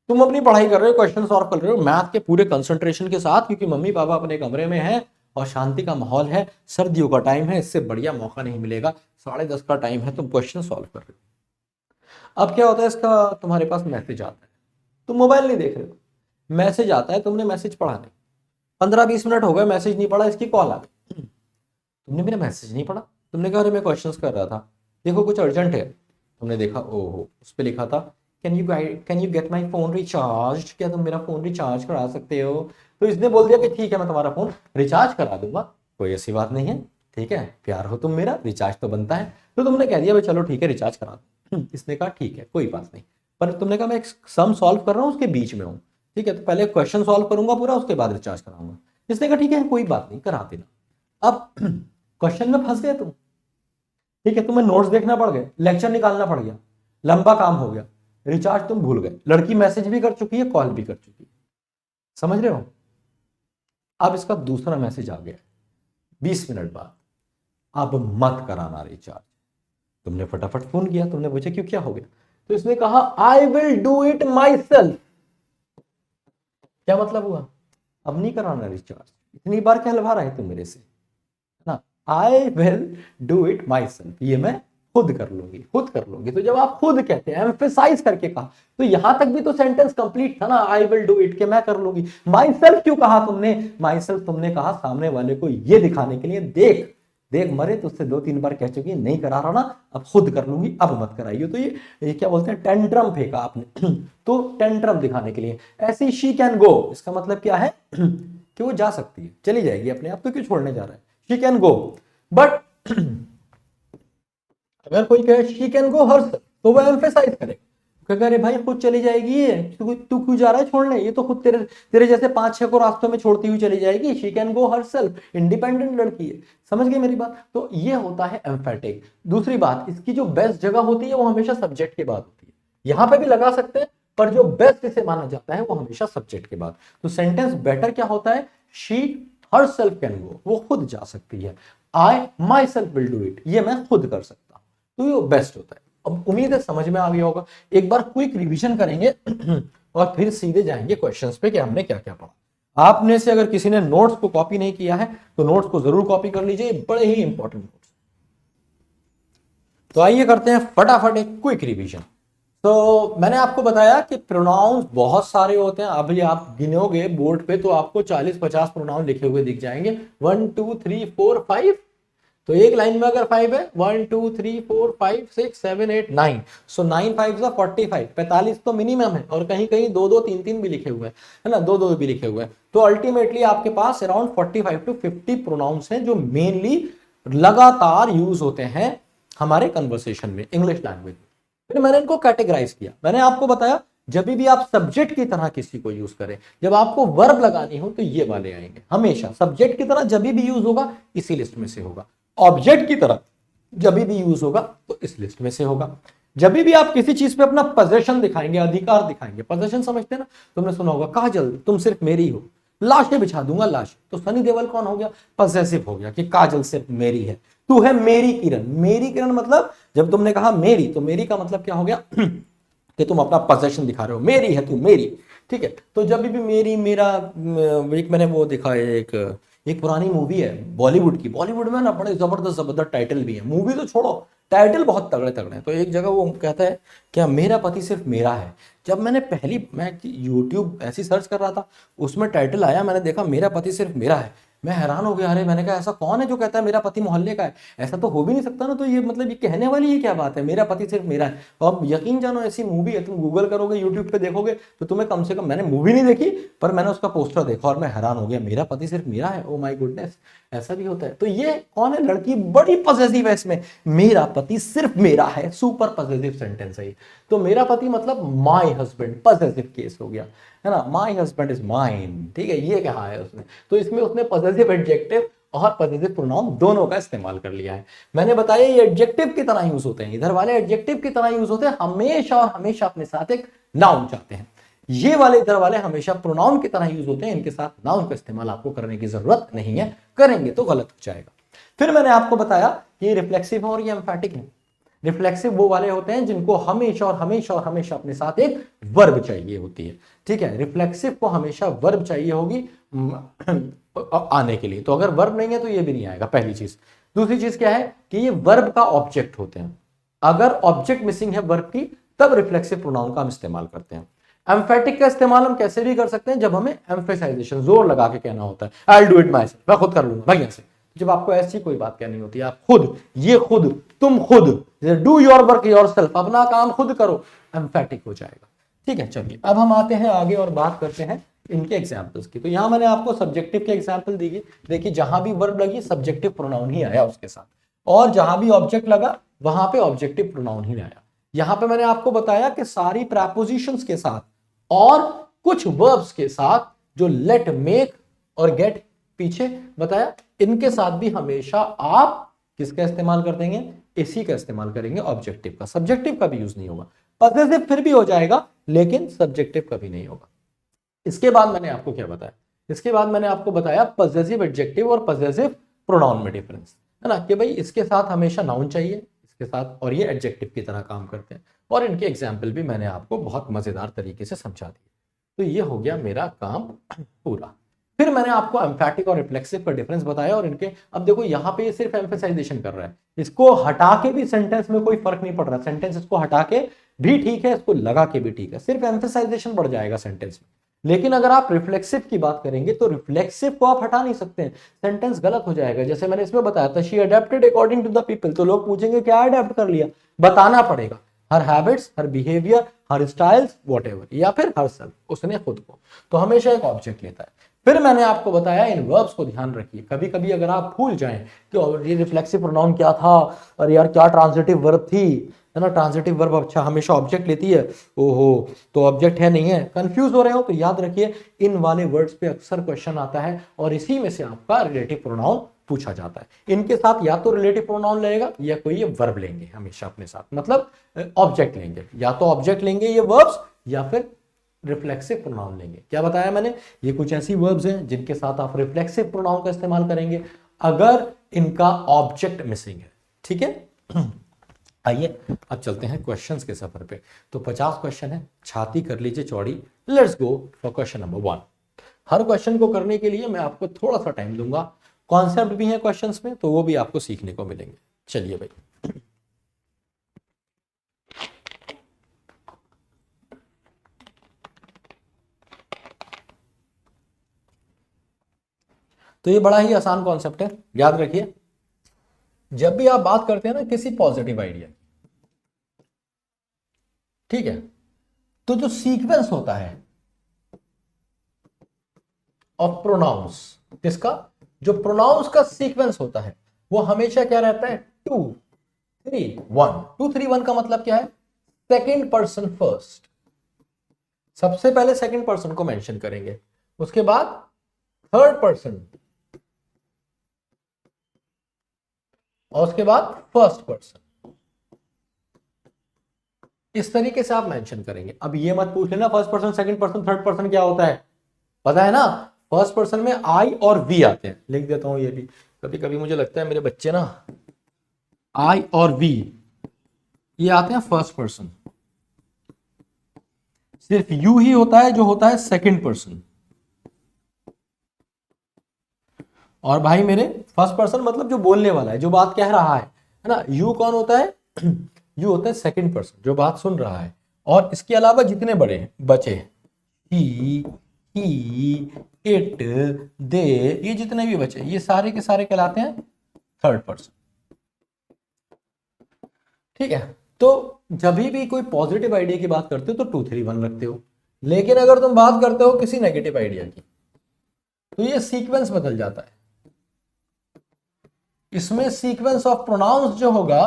तुम अपनी पढ़ाई कर रहे हो, क्वेश्चन सॉल्व कर रहे हो मैथ के पूरे कंसंट्रेशन के साथ, क्योंकि मम्मी पापा अपने कमरे में हैं और शांति का माहौल है, सर्दियों का टाइम है, इससे बढ़िया मौका नहीं मिलेगा। 10:30 का टाइम है, तुम क्वेश्चन सॉल्व कर रहे हो। अब क्या होता है, इसका तुम्हारे पास मैसेज आता है, तुम मोबाइल नहीं देख रहे हो, मैसेज आता है, तुमने मैसेज पढ़ा नहीं, 15-20 मिनट हो गए मैसेज नहीं पढ़ा, इसकी कॉल आ गई, तुमने मेरा मैसेज नहीं पढ़ा, तुमने कहा अरे मैं क्वेश्चंस कर रहा था, देखो कुछ अर्जेंट है, तुमने देखा ओहो उस पर लिखा था can you get my phone recharge, क्या तुम मेरा फोन रिचार्ज करा सकते हो? तो इसने बोल दिया कि ठीक है मैं तुम्हारा फोन रिचार्ज करा दूंगा, कोई ऐसी बात नहीं है, ठीक है प्यार हो तुम मेरा, रिचार्ज तो बनता है। तो तुमने कह दिया भाई चलो ठीक है रिचार्ज करा दो। इसने कहा ठीक है कोई बात नहीं, पर तुमने कहा मैं एक सम सॉल्व कर रहा हूँ उसके बीच में हूँ, ठीक है तो पहले क्वेश्चन सॉल्व करूंगा पूरा, उसके बाद रिचार्ज कराऊंगा। इसने कहा ठीक है कोई बात नहीं करा देना। अब क्वेश्चन में फंस गए तुम, ठीक है तुम्हें नोट्स देखना पड़ गए, लेक्चर निकालना पड़ गया, लंबा काम हो गया, रिचार्ज तुम भूल गए, लड़की मैसेज भी कर चुकी है, कॉल भी कर चुकी है, समझ रहे हो? अब इसका दूसरा मैसेज आ गया 20 मिनट बाद, अब मत कराना रिचार्ज। तुमने फटाफट फोन किया, तुमने पूछा क्यों क्या हो गया? तो इसने कहा I will do it my self. क्या मतलब हुआ? अब नहीं कराना रिचार्ज, इतनी बार क्या लभा रहा है तुम मेरे से ना, I will do it my self, ये मैं खुद कर लूंगी, खुद कर लूंगी। तो जब आप खुद कहते हैं, एम्फेसाइज करके कहा, तो यहां तक भी तो सेंटेंस कंप्लीट था ना, आई विल डू इट के मैं कर लूंगी। माई सेल्फ क्यों कहा तुमने? माई सेल्फ तुमने कहा सामने वाले को ये दिखाने के लिए, देख देख मरे तुझसे 2-3 बार कह चुकी नहीं करा रहा ना, अब खुद कर लूंगी, अब मत कराइए। तो ये क्या बोलते हैं, टेंट्रम फेंका आपने। तो टेंट्रम दिखाने के लिए। ऐसी शी कैन गो, इसका मतलब क्या है कि वो जा सकती है, चली जाएगी अपने आप, तो क्यों छोड़ने जा रहा है? She can go. बट अगर कोई कहे शी कैन गो हर्सेल्फ, तो वो एम्फेसाइज करेगा, अरे भाई खुद चली जाएगी, तू क्यों जा रहा है छोड़ने, ये तो खुद तेरे जैसे 5-6 को रास्तों में छोड़ती हुई चली जाएगी। She can go herself, independent लड़की है। समझ गए मेरी बात? तो ये होता है एम्फेटिक। दूसरी बात, इसकी जो बेस्ट जगह होती है वो हमेशा सब्जेक्ट के बाद होती है। यहां पे भी लगा सकते हैं, पर जो बेस्ट इसे माना जाता है वो हमेशा सब्जेक्ट के बाद। तो सेंटेंस बेटर क्या होता है? शी हरसेल्फ कैन गो, वो खुद जा सकती है। I myself will do it, ये मैं खुद कर सकता हूं, तो ये बेस्ट होता है। अब उम्मीद है समझ में आ गया होगा। एक बार क्विक रिवीजन करेंगे और फिर सीधे जाएंगे क्वेश्चंस पे कि हमने क्या क्या पढ़ा। आपने से अगर किसी ने नोट्स को कॉपी नहीं किया है तो नोट्स को जरूर कॉपी कर लीजिए, बड़े ही इंपॉर्टेंट नोट्स। तो आइए करते हैं फटाफट एक क्विक रिवीजन। तो मैंने आपको बताया कि प्रोनाउंस बहुत सारे होते हैं। अभी आप गिनोगे बोर्ड पे तो आपको 40-50 प्रोनाउन लिखे हुए दिख जाएंगे, 1 2 3 4 5। तो एक लाइन में अगर 5 है, 1 2 3 4 5 6 7 8 9, सो 9 5 45, 45 तो मिनिमम है, और कहीं कहीं 2-2 3-3 भी लिखे हुए हैं, है ना, 2-2 भी लिखे हुए हैं। तो अल्टीमेटली आपके पास अराउंड 45 to 50 प्रोनाउंस हैं जो मेनली लगातार यूज होते हैं हमारे कन्वर्सेशन में, इंग्लिश लैंग्वेज में। फिर मैंने इनको कैटेगराइज किया। मैंने आपको बताया जब भी आप सब्जेक्ट की तरह किसी को यूज करें, जब आपको वर्ब लगानी हो तो ये वाले आएंगे हमेशा। सब्जेक्ट की तरह जब भी यूज होगा इसी लिस्ट में से होगा। ऑब्जेक्ट की तरह जब भी यूज होगा तो इस लिस्ट में से होगा। जब भी आप किसी चीज पे अपना पोजेशन दिखाएंगे, अधिकार दिखाएंगे, पोजेशन समझते हैं ना, तुमने सुना होगा काजल तुम सिर्फ मेरी हो, लाशें बिछा दूंगा लाश। तो सनी देओल कौन हो गया? पॉसेसिव हो गया कि काजल सिर्फ मेरी है, तू है मेरी किरण। मेरी किरण मतलब जब तुमने कहा मेरी, तो मेरी का मतलब क्या हो गया कि तुम अपना पोजेशन दिखा रहे हो, मेरी है तू, मेरी। ठीक है, तो जब भी मेरी मेरा, एक मैंने वो देखा है, एक पुरानी मूवी है बॉलीवुड की, बॉलीवुड में ना बड़े जबरदस्त टाइटल भी है, मूवी तो छोड़ो टाइटल बहुत तगड़े तगड़े हैं। तो एक जगह वो कहता है क्या मेरा पति सिर्फ मेरा है। जब मैं यूट्यूब ऐसी सर्च कर रहा था, उसमें टाइटल आया, मैंने देखा मेरा पति सिर्फ मेरा है, मैं हैरान हो गया। अरे मैंने कहा ऐसा कौन है जो कहता है मेरा पति मोहल्ले का है? ऐसा तो हो भी नहीं सकता ना। तो ये मतलब ये कहने वाली ये क्या बात है, मेरा पति सिर्फ मेरा है। तो अब यकीन जानो ऐसी मूवी है, तुम गूगल करोगे यूट्यूब पे देखोगे तो तुम्हें कम से कम, मैंने मूवी नहीं देखी पर मैंने उसका पोस्टर देखा और मैं हैरान हो गया, मेरा पति सिर्फ मेरा है। ओ माय गुडनेस, ऐसा भी होता है। तो ये कौन है? लड़की बड़ी पॉजिटिव है इसमें, मेरा पति सिर्फ मेरा है, सुपर पॉजिटिव सेंटेंस है। तो मेरा पति मतलब माय हस्बैंड, पॉजिटिव केस हो गया, है ना, माय हस्बैंड इज माइन। ठीक है, ये कहा है उसने। तो इसमें उसने पॉजिटिव एडजेक्टिव और पॉजिटिव प्रोनाउन दोनों का इस्तेमाल कर लिया है। मैंने बताया ये एडजेक्टिव की तरह यूज होते हैं, इधर वाले एडजेक्टिव की तरह यूज होते हैं, हमेशा और हमेशा अपने साथ एक नाउन चाहते हैं। ये वाले इधर वाले हमेशा प्रोनाउन की तरह यूज होते हैं, इनके साथ नाउन का इस्तेमाल आपको करने की जरूरत नहीं है, करेंगे तो गलत हो जाएगा। फिर मैंने आपको बताया कि ये रिफ्लेक्सिव है और ये एम्फैटिक है। रिफ्लेक्सिव वो वाले होते हैं जिनको हमेशा और हमेशा और हमेशा अपने साथ एक वर्ब चाहिए होती है। ठीक है, रिफ्लेक्सिव को हमेशा वर्ब चाहिए होगी आने के लिए। तो अगर वर्ब नहीं है तो ये भी नहीं आएगा, पहली चीज। दूसरी चीज क्या है कि ये वर्ब का ऑब्जेक्ट होते हैं। अगर ऑब्जेक्ट मिसिंग है वर्ब की, तब रिफ्लेक्सिव प्रोनाउन का हम इस्तेमाल करते हैं। एम्फेटिक का इस्तेमाल हम कैसे भी कर सकते हैं, जब हमें एम्फेसाइजेशन, जोर लगा के कहना होता है, I will do it my self, मैं खुद कर लूंगा भैया से। जब आपको ऐसी कोई बात कहनी होती है, आप खुद, ये खुद, तुम खुद, डू योर वर्क योरसेल्फ, अपना काम खुद करो, एम्फेटिक हो जाएगा। ठीक है, चलिए अब हम आते हैं आगे और बात करते हैं इनके एग्जाम्पल्स की। तो यहां मैंने आपको सब्जेक्टिव के एग्जाम्पल दी, देखिए जहां भी वर्ब लगी सब्जेक्टिव प्रोनाउन ही आया उसके साथ, और जहां भी ऑब्जेक्ट लगा वहां पे ऑब्जेक्टिव प्रोनाउन ही आया। यहां पे मैंने आपको बताया कि सारी प्रेपोजिशंस के साथ और कुछ वर्ब्स के साथ जो लेट, मेक और गेट पीछे बताया, इनके साथ भी हमेशा आप किसका इस्तेमाल कर देंगे, इसी का इस्तेमाल करेंगे, ऑब्जेक्टिव का। सब्जेक्टिव का भी यूज नहीं होगा। पॉसेसिव फिर भी हो जाएगा लेकिन सब्जेक्टिव कभी नहीं होगा। इसके बाद मैंने आपको क्या बताया, इसके बाद मैंने आपको बताया पॉसेसिव एडजेक्टिव और पॉसेसिव प्रोनाउन में डिफरेंस, है ना, कि भाई इसके साथ हमेशा नाउन चाहिए इसके साथ, और ये एडजेक्टिव की तरह काम करते हैं, और इनके एग्जाम्पल भी मैंने आपको बहुत मजेदार तरीके से समझा दिए। तो ये हो गया मेरा काम पूरा। फिर मैंने आपको एम्फैटिक और रिफ्लेक्सिव का डिफरेंस बताया, और इनके, अब देखो यहाँ पे ये सिर्फ एम्फेसाइजेशन कर रहा है, इसको हटा के भी सेंटेंस में कोई फर्क नहीं पड़ रहा, सेंटेंस इसको हटा के भी ठीक है, इसको लगा के भी ठीक है, सिर्फ एम्फेसाइजेशन बढ़ जाएगा सेंटेंस में। लेकिन अगर आप रिफ्लेक्सिव की बात करेंगे तो रिफ्लेक्सिव को आप हटा नहीं सकते हैं, सेंटेंस गलत हो जाएगा। जैसे मैंने इसमें बताया था, she adapted according to the people, तो लोग पूछेंगे क्या अडेप्ट कर लिया, बताना पड़ेगा her habits, her behaviour, her styles, whatever, या फिर हर सेल्फ, उसने खुद को, तो हमेशा एक ऑब्जेक्ट लेता है। फिर मैंने आपको बताया इन वर्ब्स को ध्यान रखिए, कभी कभी अगर आप भूल जाएं कि ये रिफ्लेक्सिव प्रोनाउन क्या था, और यार क्या ट्रांजिटिव वर्ब थी, है ना, ट्रांजिटिव वर्ब अच्छा हमेशा ऑब्जेक्ट लेती है, ओहो तो ऑब्जेक्ट है नहीं है, कंफ्यूज हो रहे हो, तो याद रखिए इन वाले वर्ड्स पे अक्सर क्वेश्चन आता है, और इसी में से आपका रिलेटिव प्रोनाउन पूछा जाता है। इनके साथ या तो रिलेटिव प्रोनाउन लगेगा या कोई ये वर्ब लेंगे हमेशा अपने साथ, मतलब ऑब्जेक्ट लेंगे, या तो ऑब्जेक्ट लेंगे ये वर्ब्स, या फिर रिफ्लेक्सिव प्रोनाउन लेंगे। क्या बताया मैंने, ये कुछ ऐसी वर्ब्स हैं जिनके साथ आप रिफ्लेक्सिव प्रोनाउन का इस्तेमाल करेंगे अगर इनका ऑब्जेक्ट मिसिंग है। ठीक है, आइए अब चलते हैं क्वेश्चंस के सफर पे। तो 50 क्वेश्चन है, छाती कर लीजिए चौड़ी। Let's go for question number 1। Her question को करने के लिए मैं आपको थोड़ा सा टाइम दूंगा, कॉन्सेप्ट भी है क्वेश्चंस में तो वो भी आपको सीखने को मिलेंगे। चलिए भाई, तो ये बड़ा ही आसान कॉन्सेप्ट है, याद रखिए। जब भी आप बात करते हैं ना किसी पॉजिटिव आइडिया, ठीक है, तो जो सीक्वेंस होता है ऑफ प्रोनाउंस, किसका, जो प्रोनाउंस का सीक्वेंस होता है वो हमेशा क्या रहता है, 2 3 1। 2 3 1 का मतलब क्या है, सेकंड पर्सन फर्स्ट, सबसे पहले सेकंड पर्सन को मेंशन करेंगे, उसके बाद थर्ड पर्सन, और उसके बाद फर्स्ट पर्सन, इस तरीके से आप मेंशन करेंगे। अब ये मत पूछ लेना first person, second person, third person क्या होता है, पता है ना, फर्स्ट पर्सन में आई और वी आते हैं, लिख देता हूं ये भी, कभी कभी मुझे लगता है मेरे बच्चे ना आई और वी ये आते हैं फर्स्ट पर्सन, सिर्फ यू ही होता है जो होता है सेकंड पर्सन। और भाई मेरे फर्स्ट पर्सन मतलब जो बोलने वाला है, जो बात कह रहा है ना, यू कौन होता है, यू होता है सेकंड पर्सन जो बात सुन रहा है। और इसके अलावा जितने बड़े बचे, ही, इट, दे, ये जितने भी बचे ये सारे के सारे कहलाते हैं थर्ड पर्सन। ठीक है, तो जब भी कोई पॉजिटिव आइडिया की बात करते हो तो 2 3 1 रखते हो, लेकिन अगर तुम बात करते हो किसी नेगेटिव आइडिया की तो ये सीक्वेंस बदल जाता है। इसमें सीक्वेंस ऑफ प्रोनाउंस जो होगा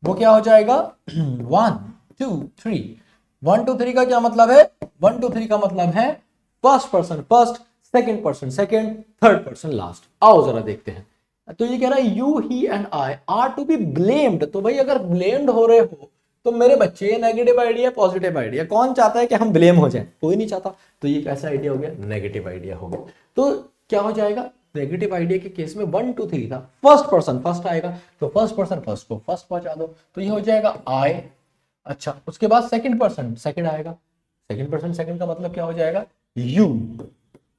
वो क्या हो जाएगा, 1 2 3। 1 2 3 का क्या मतलब है, 1 2 3 का मतलब है first person first, second person second, third person last. आओ जरा देखते हैं। तो ये कह रहा है you he and I are to be blamed. तो भाई अगर ब्लेम्ड हो रहे हो तो मेरे बच्चे, नेगेटिव आइडिया पॉजिटिव आइडिया, कौन चाहता है कि हम ब्लेम हो जाए, कोई नहीं चाहता। तो ये कैसा आइडिया हो गया, नेगेटिव आइडिया हो गया। तो क्या हो जाएगा, नेगेटिव आइडिया के केस में 1 2 3 था, फर्स्ट पर्सन फर्स्ट आएगा तो फर्स्ट पर्सन फर्स्ट को फर्स्ट पहुंचा दो, तो ये हो जाएगा आई। अच्छा, उसके बाद सेकंड पर्सन सेकंड आएगा, सेकंड पर्सन सेकंड का मतलब क्या हो जाएगा, यू,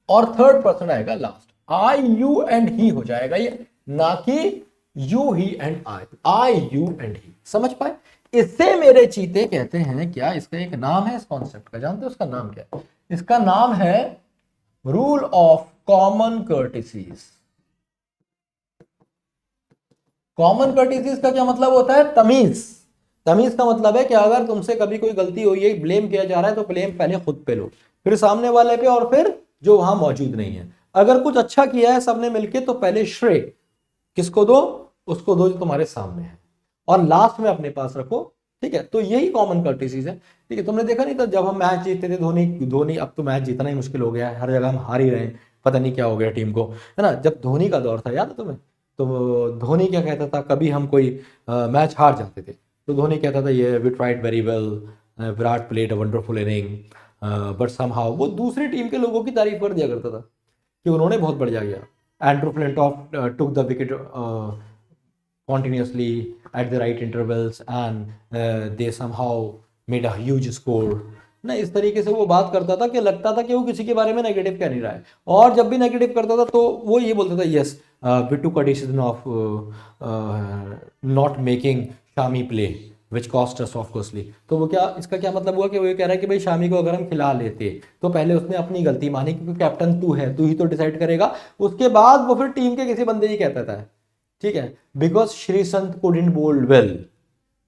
और थर्ड पर्सन आएगा लास्ट, आई यू एंड ही हो जाएगा ये, ना कि you he and I you and ही। समझ पाए, इससे मेरे चीते कहते हैं क्या, इसका एक नाम है इस कॉन्सेप्ट का, जानते हो उसका नाम क्या है, इसका नाम है रूल ऑफ कॉमन कर्टिसीज। कॉमन कर्टिसीज का क्या मतलब होता है? तमीज। तमीज का मतलब है कि अगर तुमसे कभी कोई गलती हुई है, ब्लेम किया जा रहा है, तो ब्लेम पहले खुद पे लो, फिर सामने वाले पे, और फिर जो वहां मौजूद नहीं है। अगर कुछ अच्छा किया है सबने मिलके, तो पहले श्रेय किसको दो? उसको दो जो तुम्हारे सामने है, और लास्ट में अपने पास रखो। ठीक है, तो यही कॉमन कर्टिसीज है। ठीक है, तुमने देखा नहीं था जब हम मैच जीतते थे, धोनी धोनी, अब तो मैच जीतना ही मुश्किल हो गया है, हर जगह हम हार ही रहे हैं, पता नहीं क्या हो गया टीम को, है ना। जब धोनी का दौर था, याद है तुम्हें? तो धोनी क्या कहता था, कभी हम कोई मैच हार जाते थे तो धोनी कहता था, ये we tried very well, Virat played a wonderful inning, but somehow, वो दूसरी टीम के लोगों की तारीफ कर दिया करता था कि उन्होंने बहुत बढ़िया किया। Andrew Flintoff took the wicket continuously at the right intervals and they somehow made a huge score ना। इस तरीके से वो बात करता था कि लगता था कि वो किसी के बारे में नेगेटिव कह नहीं रहा है, और जब भी नेगेटिव करता था तो वो ये बोलता था, yes we took a decision of not making Shami play which cost us of costly. तो वो क्या, इसका क्या मतलब हुआ कि वो ये कह रहा है कि भाई शामी को अगर हम खिला लेते, तो पहले उसने अपनी गलती मानी, क्योंकि कैप्टन तू है, तू ही तो डिसाइड करेगा। उसके बाद वो फिर टीम के किसी बंदे ही कहता था, ठीक है, बिकॉज श्री संत कुडिंट बोल वेल,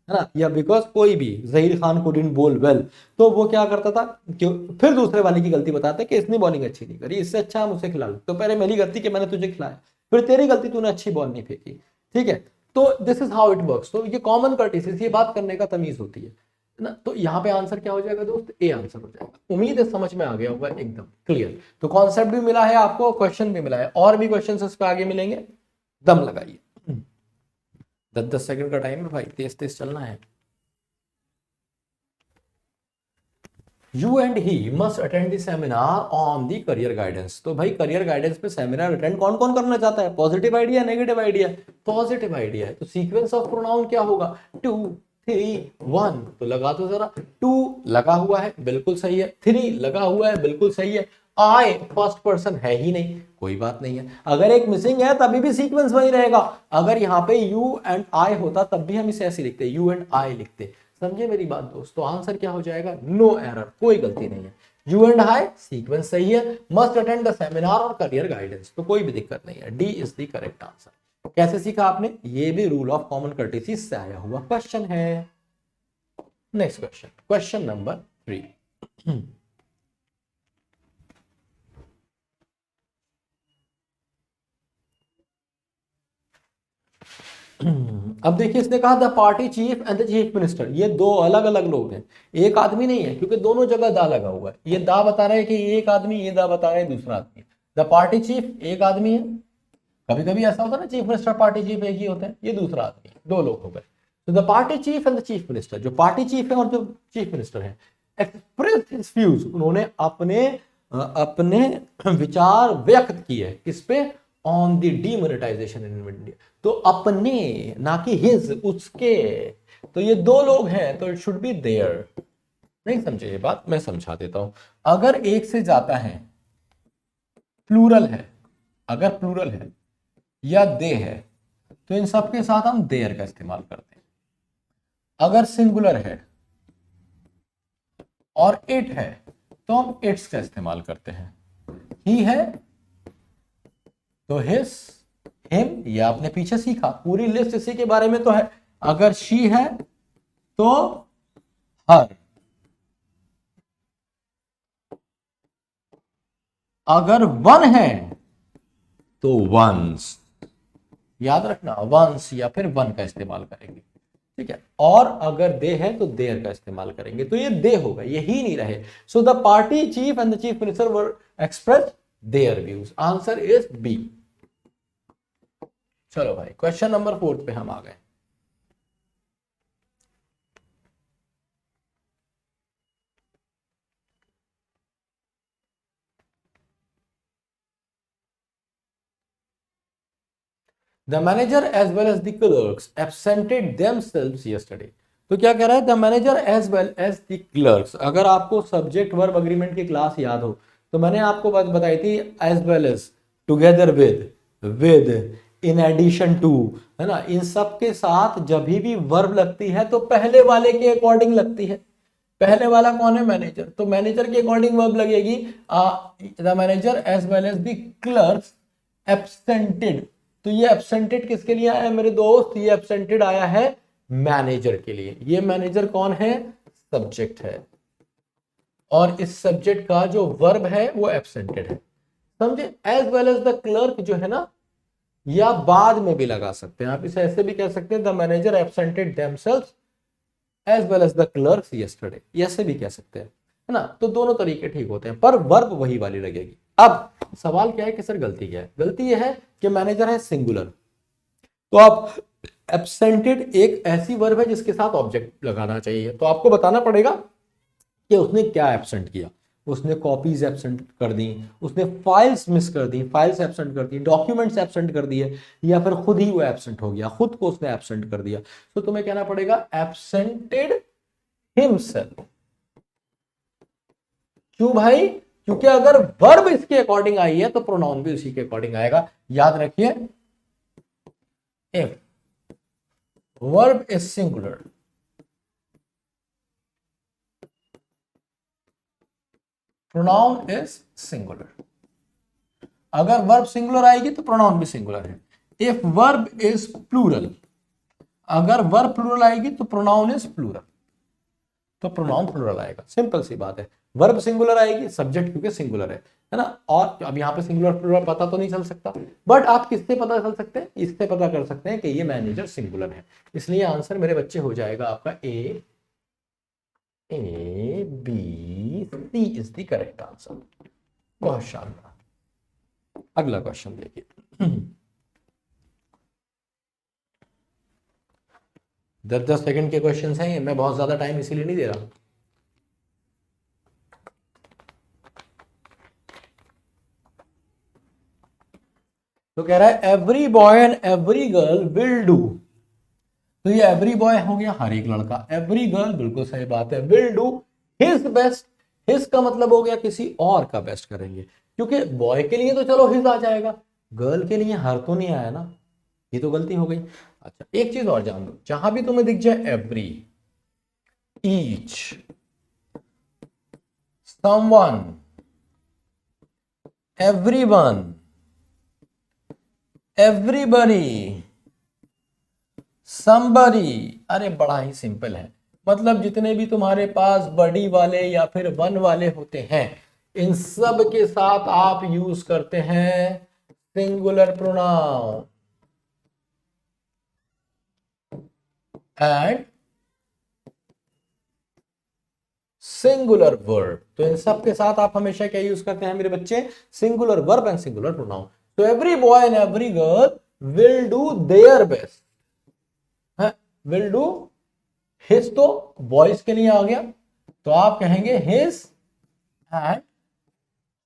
है ना, या बिकॉज कोई भी, जहीर खान कुडिंट बोल वेल, तो वो क्या करता था कि फिर दूसरे वाले की गलती बताते कि इसने बॉलिंग अच्छी नहीं करी, इससे अच्छा हम उसे खिला लो। तो पहले मेरी गलती कि मैंने तुझे खिलाया, फिर तेरी गलती तूने अच्छी बॉल नहीं फेंकी। ठीक है, तो this is how it works. तो ये कॉमन कर्टिसीज, ये बात करने का तमीज होती है ना। तो यहाँ पे आंसर क्या हो जाएगा दोस्त? ए आंसर हो जाएगा। उम्मीद है समझ में आ गया होगा, एकदम क्लियर। तो कॉन्सेप्ट भी मिला है आपको, क्वेश्चन भी मिला है, और भी क्वेश्चन इस पे आगे मिलेंगे, दम लगाइए। 10-10 सेकंड का टाइम है भाई, तेज तेज चलना है। You and he must attend the seminar on the career guidance. तो भाई करियर गाइडेंस पे सेमिनार अटेंड कौन कौन करना चाहता है? Positive idea, negative idea? Positive idea है, तो सीक्वेंस ऑफ प्रोनाउन क्या होगा? 2 3 1। तो लगा दो जरा। 2 लगा हुआ है, बिल्कुल सही है। 3 लगा हुआ है, बिल्कुल सही है। आई फर्स्ट पर्सन है ही नहीं, कोई बात नहीं है। अगर एक मिसिंग है तभी भी सीक्वेंस वही रहेगा। अगर यहाँ पे यू एंड आई होता तब भी हम इसे ऐसे लिखते, यू एंड आई लिखते। समझे मेरी बात दोस्त? तो आंसर क्या हो जाएगा? नो एरर, कोई गलती नहीं है। यू एंड आई सीक्वेंस सही है। मस्ट अटेंड द सेमिनार और करियर गाइडेंस, तो कोई भी दिक्कत नहीं है। D is the correct answer. कैसे सीखा आपने? ये भी रूल ऑफ कॉमन कर्टेसी से आया हुआ क्वेश्चन है। Next question, question number 3। अब देखिए, इसने कहा the party chief and the chief minister, ये दो अलग अलग लोग हैं, एक आदमी नहीं है, क्योंकि दोनों जगह दा लगा हुआ है। ये दा बता रहा है कि एक आदमी, ये दा बता रहा है दूसरा आदमी। द पार्टी चीफ एक आदमी है, कभी कभी ऐसा होता है ना, चीफ मिनिस्टर पार्टी चीफ एक ही होते हैं, ये दूसरा आदमी, दो लोग हो गए। तो the party chief and the chief minister, जो पार्टी चीफ है और जो चीफ मिनिस्टर है, एक्सप्रेस हिज व्यूज, उन्होंने अपने अपने विचार व्यक्त किए किस पे? On the demonetisation in India. तो अपने, ना कि हिज, उसके। तो ये दो लोग हैं, तो इट शुड बी देयर। नहीं समझे ये बात? मैं समझा देता हूं। अगर एक से ज्यादा है, प्लूरल है, अगर प्लूरल है या दे है, तो इन सब के साथ हम देयर का इस्तेमाल करते हैं। अगर सिंगुलर है और इट है, तो हम इट्स का इस्तेमाल करते हैं। ही है तो हिस, हिम, ये आपने पीछे सीखा, पूरी लिस्ट इसी के बारे में तो है। अगर शी है तो हर, अगर वन है तो वंस, याद रखना, वंस या फिर वन का इस्तेमाल करेंगे। ठीक है, और अगर दे है तो देयर का इस्तेमाल करेंगे। तो ये दे होगा, ये ही नहीं रहे। So the party chief and the chief minister were express their views. Answer is B. चलो भाई, क्वेश्चन नंबर 4 पे हम आ गए। The manager as well as the clerks absented themselves yesterday. तो क्या कह रहा है? The manager as well as the clerks. अगर आपको सब्जेक्ट वर्ब अग्रीमेंट की क्लास याद हो, तो मैंने आपको बात बताई थी, as well as, together with, in addition to, है ना। इन सब के साथ जब भी वर्ब लगती है तो पहले वाले के अकॉर्डिंग लगती है। पहले वाला कौन है? मैनेजर। तो मैनेजर के अकॉर्डिंग वर्ब लगेगी the manager as well as the clerks absented तो ये एब्सेंटेड किसके लिए आया है मेरे दोस्त? ये एब्सेंटेड आया है मैनेजर के लिए। ये मैनेजर कौन है? सब्जेक्ट है, और इस सब्जेक्ट का जो वर्ब है वो एब्सेंटेड है, समझे? As well as the clerk जो है ना, या बाद में भी लगा सकते हैं आप, इसे ऐसे भी कह सकते हैं the manager absented themselves as well as the clerks yesterday, ऐसे भी कह सकते हैं, है ना? तो दोनों तरीके ठीक होते हैं, पर वर्ब वही वाली लगेगी। अब सवाल क्या है कि सर गलती क्या है? गलती यह है कि मैनेजर है सिंगुलर, तो आप एब्सेंटेड एक ऐसी वर्ब है जिसके साथ ऑब्जेक्ट लगाना चाहिए, तो आपको बताना पड़ेगा कि उसने क्या एब्सेंट किया। उसने कॉपीज एब्सेंट कर दी, उसने फाइल्स मिस कर दी, फाइल्स एब्सेंट कर दी, डॉक्यूमेंट्स एब्सेंट कर दिए, या फिर खुद ही वो एब्सेंट हो गया, खुद को उसने एब्सेंट कर दिया। तो तुम्हें कहना पड़ेगा एब्सेंटेड हिमसेल्फ। क्यों भाई? क्योंकि अगर वर्ब इसके अकॉर्डिंग आई है तो प्रोनाउन भी उसी के अकॉर्डिंग आएगा। याद रखिए, if verb is singular, pronoun is singular. अगर वर्ब सिंगुलर आएगी तो प्रोनाउन भी सिंगुलर है। इफ वर्ब इज प्लूरल, अगर वर्ब प्लूरल आएगी तो प्रोनाउन इज प्लूरल, तो प्रोनाउन प्लूरल आएगा। सिंपल सी बात है। वर्ब सिंगुलर आएगी, सब्जेक्ट क्योंकि सिंगुलर है ना? और अब यहाँ पे सिंगुलर प्लूरल पता तो नहीं चल सकता, बट आप किससे पता चल सकते हैं? इससे पता कर सकते हैं कि ये मैनेजर सिंगुलर है। इसलिए आंसर मेरे बच्चे हो जाएगा आपका A B C is the correct answer. बहुत शानदार। अगला क्वेश्चन देखिए। 10-10 सेकंड के क्वेश्चन हैं, मैं बहुत ज्यादा टाइम इसीलिए नहीं दे रहा। तो कह रहा है every boy and every girl will do. तो ये एवरी बॉय हो गया हर एक लड़का, एवरी गर्ल बिल्कुल सही बात है, will do his best. His का मतलब हो गया किसी और का बेस्ट करेंगे, क्योंकि बॉय के लिए तो चलो हिज आ जाएगा, गर्ल के लिए हर तो नहीं आया ना, ये तो गलती हो गई। अच्छा, एक चीज और जान दो, जहां भी तुम्हें दिख जाए every, each, someone, everyone, everybody, somebody, अरे बड़ा ही सिंपल है। मतलब जितने भी तुम्हारे पास बड़ी वाले या फिर वन वाले होते हैं, इन सब के साथ आप यूज करते हैं singular pronoun and singular verb. तो इन सब के साथ आप हमेशा क्या यूज करते हैं मेरे बच्चे? Singular verb and singular pronoun. तो every boy and every girl will do their best, will do his तो बॉयज के लिए आ गया, तो आप कहेंगे हिज एंड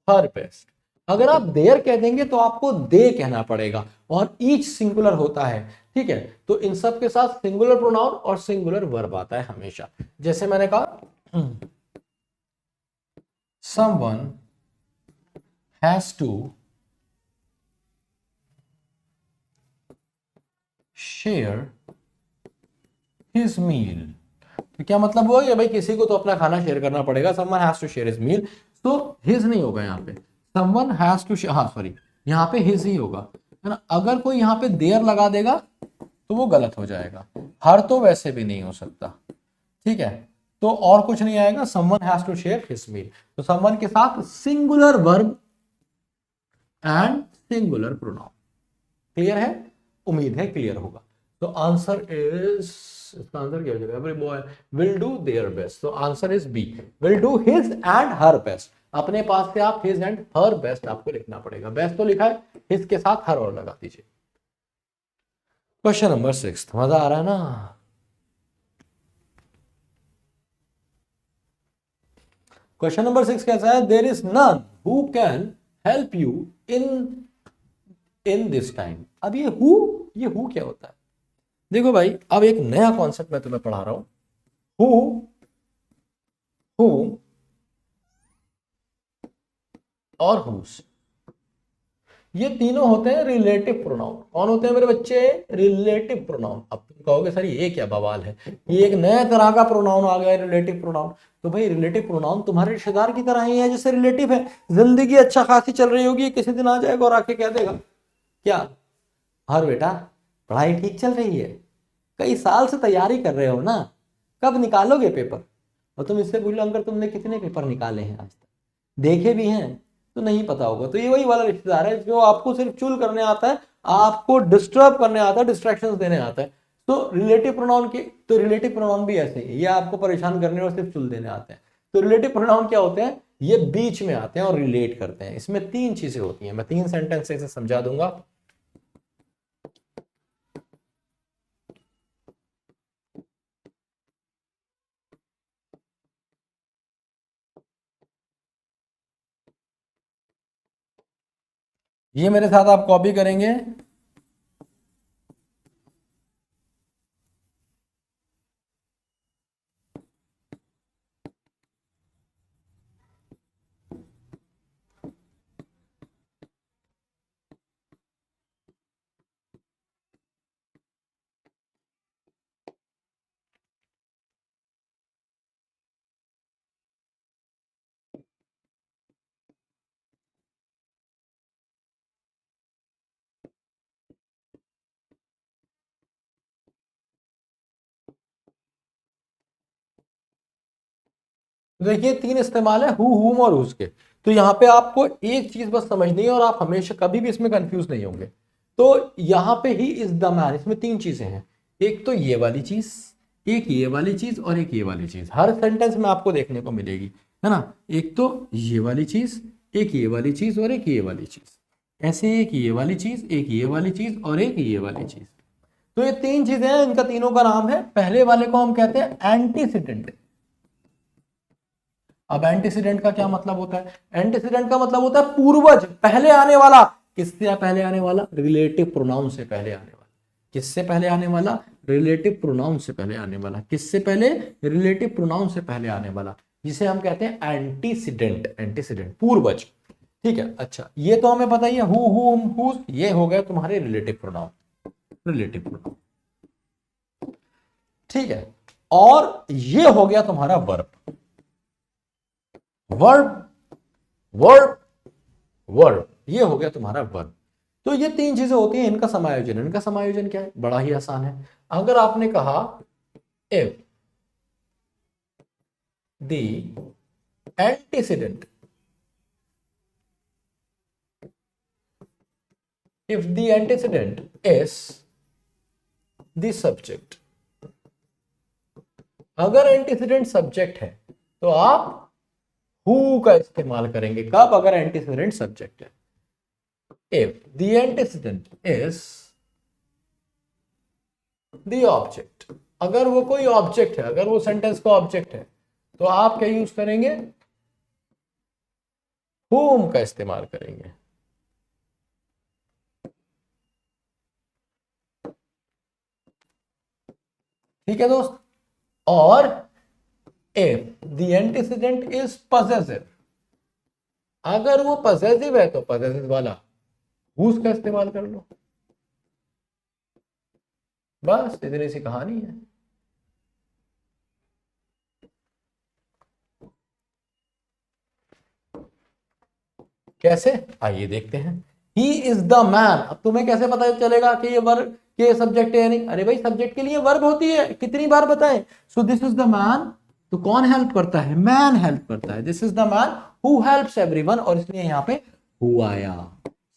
हर बेस्ट। अगर आप देयर कह देंगे तो आपको दे कहना पड़ेगा, और ईच सिंगुलर होता है, ठीक है? तो इन सब के साथ सिंगुलर प्रोनाउन और सिंगुलर वर्ब आता है हमेशा। जैसे मैंने कहा someone has to share his meal। तो क्या मतलब हुआ कि भाई किसी को तो अपना खाना शेयर करना पड़ेगा। someone has to share his meal, तो his नहीं होगा यहाँ पे, someone has to हाँ सॉरी, यहाँ पे his ही होगा, है ना? अगर कोई यहाँ पे देयर लगा देगा तो वो गलत हो जाएगा। हर तो वैसे भी नहीं हो सकता, ठीक है? तो और कुछ नहीं आएगा, someone has to share his meal। तो someone के साथ singular verb and singular pronoun. Clear है? उम्मीद है क्लियर होगा। तो आंसर इज, इसका आंसर क्या हो जाएगा? Every boy will do their best. तो answer is B, will do his and her best. अपने पास से आप हिज एंड हर बेस्ट आपको लिखना पड़ेगा। बेस्ट तो लिखा है, हिज के साथ हर और लगा दीजिए। क्वेश्चन नंबर 6, मजा आ रहा है ना? क्वेश्चन नंबर 6 कैसा है? There is none who can help you in this time. अब ये हु क्या होता है? देखो भाई, अब एक नया कॉन्सेप्ट मैं तुम्हें पढ़ा रहा हूं। हु और हुस, ये तीनों होते हैं रिलेटिव प्रोनाउन। कौन होते हैं मेरे बच्चे? Relative pronoun. अब तुम कहोगे सर ये क्या बवाल है, ये एक नया तरह का प्रोनाउन आ गया रिलेटिव प्रोनाउन। तो भाई रिलेटिव प्रोनाउन तुम्हारे रिश्तेदार की तरह ही है, जैसे रिलेटिव है। जिंदगी अच्छा खासी चल रही होगी, किसी दिन आ जाएगा और आके कह देगा क्या और बेटा पढ़ाई ठीक चल रही है? कई साल से तैयारी कर रहे हो ना, कब निकालोगे पेपर? और तुम इससे पूछ लो अंकल तुमने कितने पेपर निकाले हैं आज तक, देखे भी हैं? तो नहीं पता होगा। तो ये वही वाला रिश्तेदार है जो आपको सिर्फ चुल करने आता है, आपको डिस्टर्ब करने आता है, डिस्ट्रैक्शंस देने आता है। तो रिलेटिव प्रोनाउन की, तो रिलेटिव प्रोनाउन भी ऐसे ही, ये आपको परेशान करने और सिर्फ चुल देने आते हैं। तो रिलेटिव प्रोनाउन क्या होते हैं? ये बीच में आते हैं और रिलेट करते हैं। इसमें तीन चीजें होती हैं, मैं 3 सेंटेंस से समझा दूंगा। ये मेरे साथ आप कॉपी करेंगे। देखिए 3 इस्तेमाल है, हु, हुम और हुज के। तो यहाँ पे आपको एक चीज बस समझनी है और आप हमेशा कभी भी इसमें कंफ्यूज नहीं होंगे। तो यहाँ पे ही इज द मैन, इसमें 3 चीजें हैं। एक तो ये वाली चीज, एक ये वाली चीज और एक ये वाली चीज, हर सेंटेंस में आपको देखने को मिलेगी, है ना। एक तो ये वाली चीज, एक ये वाली चीज और एक ये वाली चीज, ऐसे एक ये वाली चीज, एक ये वाली चीज और एक ये वाली चीज। तो ये 3 चीजें हैं, इनका तीनों का नाम है, पहले वाले को हम कहते हैं एंटीसीडेंट। अब एंटीसीडेंट का क्या मतलब होता है? एंटीसीडेंट का मतलब होता है पूर्वज, पहले आने वाला। किससे पहले आने वाला? रिलेटिव प्रोनाउन से पहले आने वाला। किससे पहले आने वाला? रिलेटिव प्रोनाउन से पहले आने वाला। किससे पहले? रिलेटिव प्रोनाउन से पहले आने वाला, जिसे हम कहते हैं एंटीसीडेंट। एंटीसीडेंट पूर्वज, ठीक है। अच्छा, ये तो हमें पता ही है, हु, हुम, हुज, ये हो गया तुम्हारे रिलेटिव प्रोनाउन, रिलेटिव प्रोनाउन, ठीक है। और ये हो गया तुम्हारा वर्ब, वर्ब, वर्ब, वर्ब, ये हो गया तुम्हारा वर्ब। तो ये 3 चीजें होती हैं, इनका समायोजन। इनका समायोजन क्या है? बड़ा ही आसान है। अगर आपने कहा if the antecedent, if the antecedent is the subject, अगर एंटीसीडेंट सब्जेक्ट है तो आप हु का इस्तेमाल करेंगे। कब? अगर एंटीसीडेंट सब्जेक्ट है। If the antecedent is the object, अगर वो कोई ऑब्जेक्ट है, अगर वो सेंटेंस का ऑब्जेक्ट है, तो आप क्या यूज करेंगे? हुम का इस्तेमाल करेंगे। ठीक है दोस्त। और if the antecedent is possessive, अगर वो possessive है तो possessive वाला whose का इस्तेमाल कर लो। बस इतनी सी कहानी है। कैसे? आइए देखते हैं। He is the man. अब तुम्हें कैसे पता चलेगा कि ये वर्ब के सब्जेक्ट है या नहीं? अरे भाई सब्जेक्ट के लिए वर्ब होती है, कितनी बार बताएं। So this is the man, तो कौन हेल्प करता है? मैन हेल्प करता है। This is the man who helps everyone, और इसलिए यहां पे हु आया,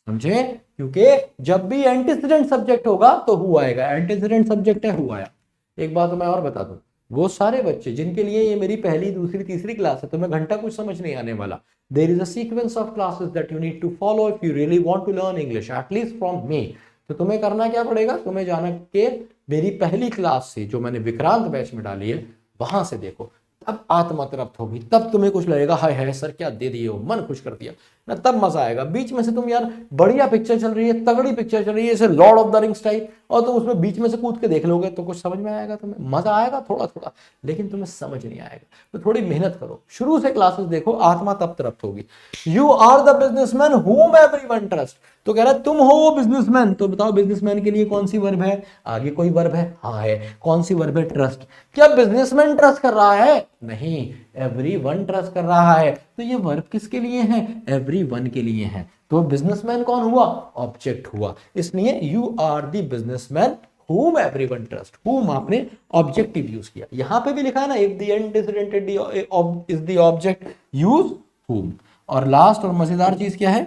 समझे? क्योंकि जब भी एंटीसीडेंट सब्जेक्ट होगा तो हु आएगा। एंटीसीडेंट सब्जेक्ट है, हु आया। एक बात मैं और बता दूं, वो सारे बच्चे जिनके लिए ये मेरी पहली, दूसरी, तीसरी क्लास है, तुम्हें घंटा कुछ समझ नहीं आने वाला। There is a sequence of classes that you need to follow if you really want to learn English, at least from me. तो तुम्हें करना क्या पड़ेगा? तुम्हें जाना के मेरी पहली क्लास से, जो मैंने विक्रांत बैच में डाली है, वहां से देखो। तब आत्मा तृप्त होगी, तब तुम्हें कुछ लगेगा हाय हाय सर क्या दे दिए हो, मन खुश कर दिया ना, तब मजा आएगा। बीच में से तुम यार बढ़िया पिक्चर चल रही है, तगड़ी पिक्चर चल रही है, जैसे Lord of the rings type, और तुम उसमें बीच में से कूद के देख लोगे तो कुछ समझ में आएगा? तुम्हें मजा आएगा थोड़ा थोड़ा, लेकिन तुम्हें समझ नहीं आएगा। तो थोड़ी मेहनत करो, शुरू से क्लासेस देखो, आत्मा तब तृप्त होगी। यू आर द बिजनेसमैन हुम एवरीवन ट्रस्ट। तो कह रहा है तुम हो वो बिजनेसमैन। तो बताओ बिजनेसमैन के लिए कौन सी वर्ब है? आगे कोई वर्ब है? हाँ है। कौन सी वर्ब है? ट्रस्ट। क्या बिजनेसमैन ट्रस्ट कर रहा है? नहीं, एवरीवन ट्रस्ट कर रहा है। तो ये वर्ब किसके लिए है? एवरीवन के लिए है। तो बिजनेसमैन कौन हुआ? ऑब्जेक्ट हुआ। इसलिए you are the businessman whom everyone trust, whom आपने ऑब्जेक्टिव यूज किया। यहां पे भी लिखा है ना, if the antecedent is the object, use whom। और लास्ट और मजेदार चीज क्या है?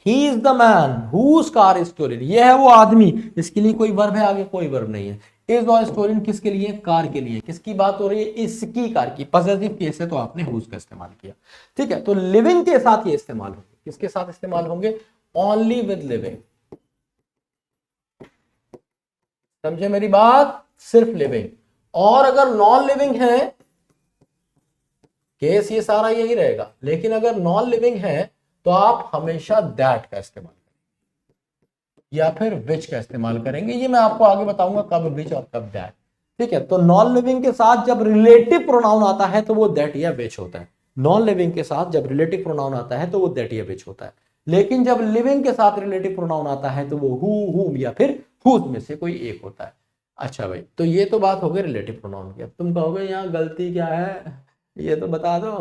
He is the man whose car is stolen, ये है वो आदमी। इसके लिए कोई वर्ब है आगे? कोई वर्ब नहीं है। इज और स्टोलन किसके लिए? कार के लिए। किसकी बात हो रही है? इसकी कार की। पॉसेसिव केस है तो आपने हुज का इस्तेमाल किया। ठीक है, तो लिविंग के साथ ये इस्तेमाल होंगे। किसके साथ इस्तेमाल होंगे? Only with living. समझे मेरी बात? सिर्फ लिविंग। और अगर नॉन लिविंग है, केस ये सारा यही रहेगा, लेकिन अगर नॉन लिविंग है तो आप हमेशा दैट का इस्तेमाल करेंगे या फिर विच का इस्तेमाल करेंगे। ये मैं आपको आगे बताऊंगा कब विच और कब दैट। ठीक है, तो नॉन लिविंग के साथ जब रिलेटिव प्रोनाउन आता है तो वो दैट या विच होता है। नॉन लिविंग के साथ जब रिलेटिव प्रोनाउन आता है तो वो दैट या विच होता है। लेकिन जब लिविंग के साथ रिलेटिव प्रोनाउन आता है तो वो हुम या फिर हुज में से कोई एक होता है। अच्छा भाई, तो ये तो बात हो गई रिलेटिव प्रोनाउन की। अब तुम कहोगे यहाँ गलती क्या है, ये तो बता दो।